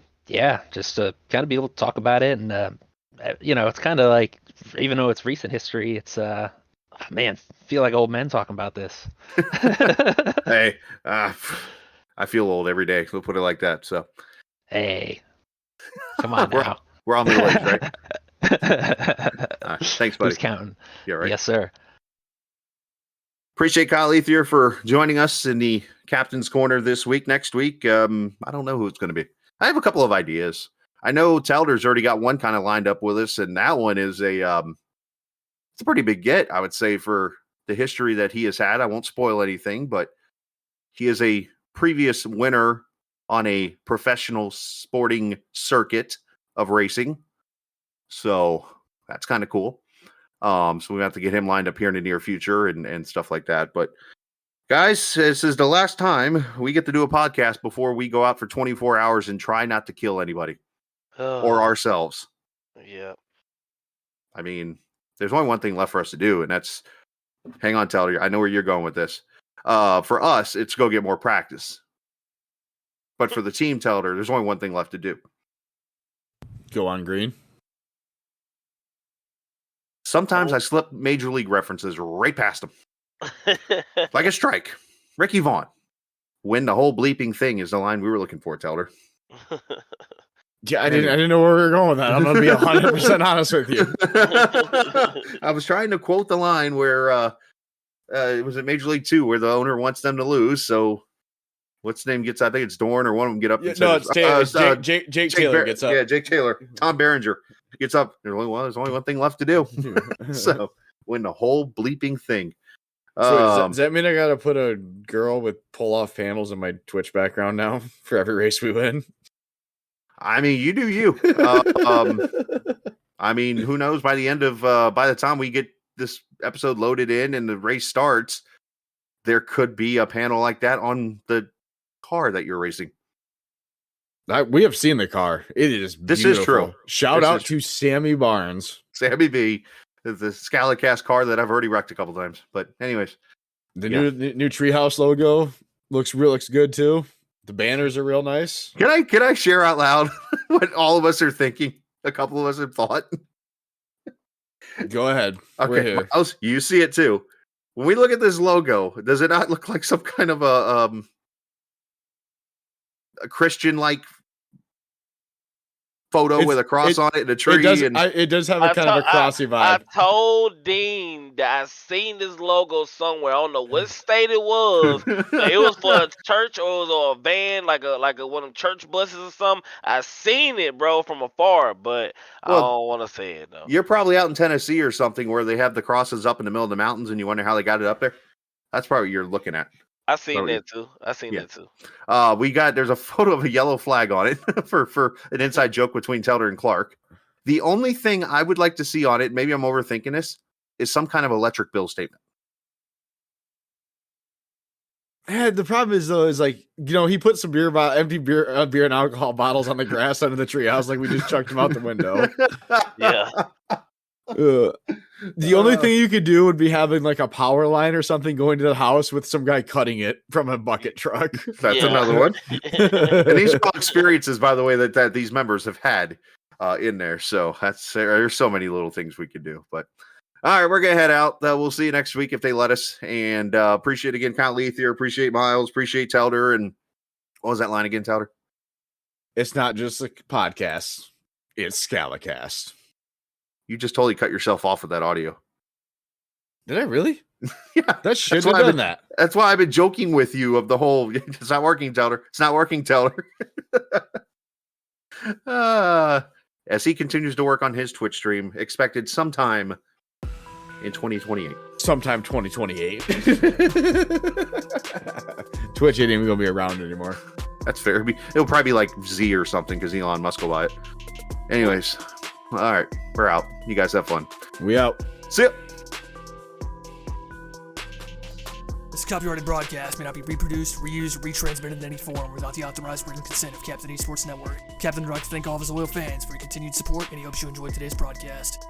just to kind of be able to talk about it. And it's kind of like, even though it's recent history, it's man, feel like old men talking about this. Hey, I feel old every day. We'll put it like that. So, hey, come on now. We're all middle aged, right? Thanks, buddy. Who's counting? Yeah, right. Yes, sir. Appreciate Kyle Ethier for joining us in the Captain's Corner this week. Next week, I don't know who it's going to be. I have a couple of ideas. I know Telder's already got one kind of lined up with us, and that one is it's a pretty big get, I would say, for the history that he has had. I won't spoil anything, but he is a previous winner on a professional sporting circuit of racing. So that's kind of cool. So we have to get him lined up here in the near future and stuff like that. But guys, this is the last time we get to do a podcast before we go out for 24 hours and try not to kill anybody or ourselves. Yeah. I mean, there's only one thing left for us to do, and that's hang on, Telder. I know where you're going with this. For us, it's go get more practice. But for the team, Telder, there's only one thing left to do. Go on green. Sometimes I slip major league references right past them. Like a strike. Ricky Vaughn. Win the whole bleeping thing is the line we were looking for, Telder. Yeah, I didn't know where we were going with that. I'm going to be 100% honest with you. I was trying to quote the line where it was at Major League 2 where the owner wants them to lose. So what's the name gets? I think it's Dorn or one of them get up. Yeah, no, it's Taylor. Jake Taylor gets up. Yeah, Jake Taylor. Tom Berenger gets up. There's only one thing left to do. So win the whole bleeping thing. So does that mean I got to put a girl with pull-off panels in my Twitch background now for every race we win? I mean, you do you. I mean, who knows? By the time we get this episode loaded in and the race starts, there could be a panel like that on the car that you're racing. We have seen the car. It is beautiful. This is true. Shout out to Sammy Barnes. Sammy B, the Skala cast car that I've already wrecked a couple times. But anyways, the new Treehouse logo looks good too. The banners are real nice. Can I share out loud what all of us are thinking? A couple of us have thought. Go ahead. Okay, we're here. Miles, you see it too. When we look at this logo, does it not look like some kind of a Christian-like photo with a cross on it and a tree? It does have a kind of a crossy vibe. I told Dean that I seen this logo somewhere. I don't know what state it was. It was for a church or it was a van, like a one of them church buses or something. I seen it, bro, from afar, but I don't want to say it though. You're probably out in Tennessee or something where they have the crosses up in the middle of the mountains, and you wonder how they got it up there. That's probably what you're looking at. I seen Probably. that too. I seen Yeah. that too. There's a photo of a yellow flag on it for an inside joke between Telder and Clark. The only thing I would like to see on it, maybe I'm overthinking this, is some kind of electric bill statement. And the problem is though, is like, he put some empty beer and alcohol bottles on the grass under the treehouse, like we just chucked them out the window. Yeah. The only thing you could do would be having like a power line or something going to the house with some guy cutting it from a bucket truck. That's Yeah. another one. And these are all experiences, by the way, that these members have had in there. So there's so many little things we could do. But all right, we're gonna head out. We'll see you next week if they let us. And appreciate again, Count Lethier. Appreciate Miles. Appreciate Telder. And what was that line again, Telder? It's not just a podcast; it's ScalaCast. You just totally cut yourself off with that audio. Did I really? Yeah, that should have done that. That's why I've been joking with you of the whole. It's not working, Telder. It's not working, Telder. As he continues to work on his Twitch stream, expected sometime in 2028. Sometime 2028. Twitch ain't even gonna be around anymore. That's fair. It'll probably be like Z or something because Elon Musk will buy it. Anyways, all right, we're out. You guys have fun. We out. See ya. This copyrighted broadcast may not be reproduced, reused, or retransmitted in any form without the authorized written consent of Captain Esports Network. Captain would like to thank all of his loyal fans for your continued support, and he hopes you enjoyed today's broadcast.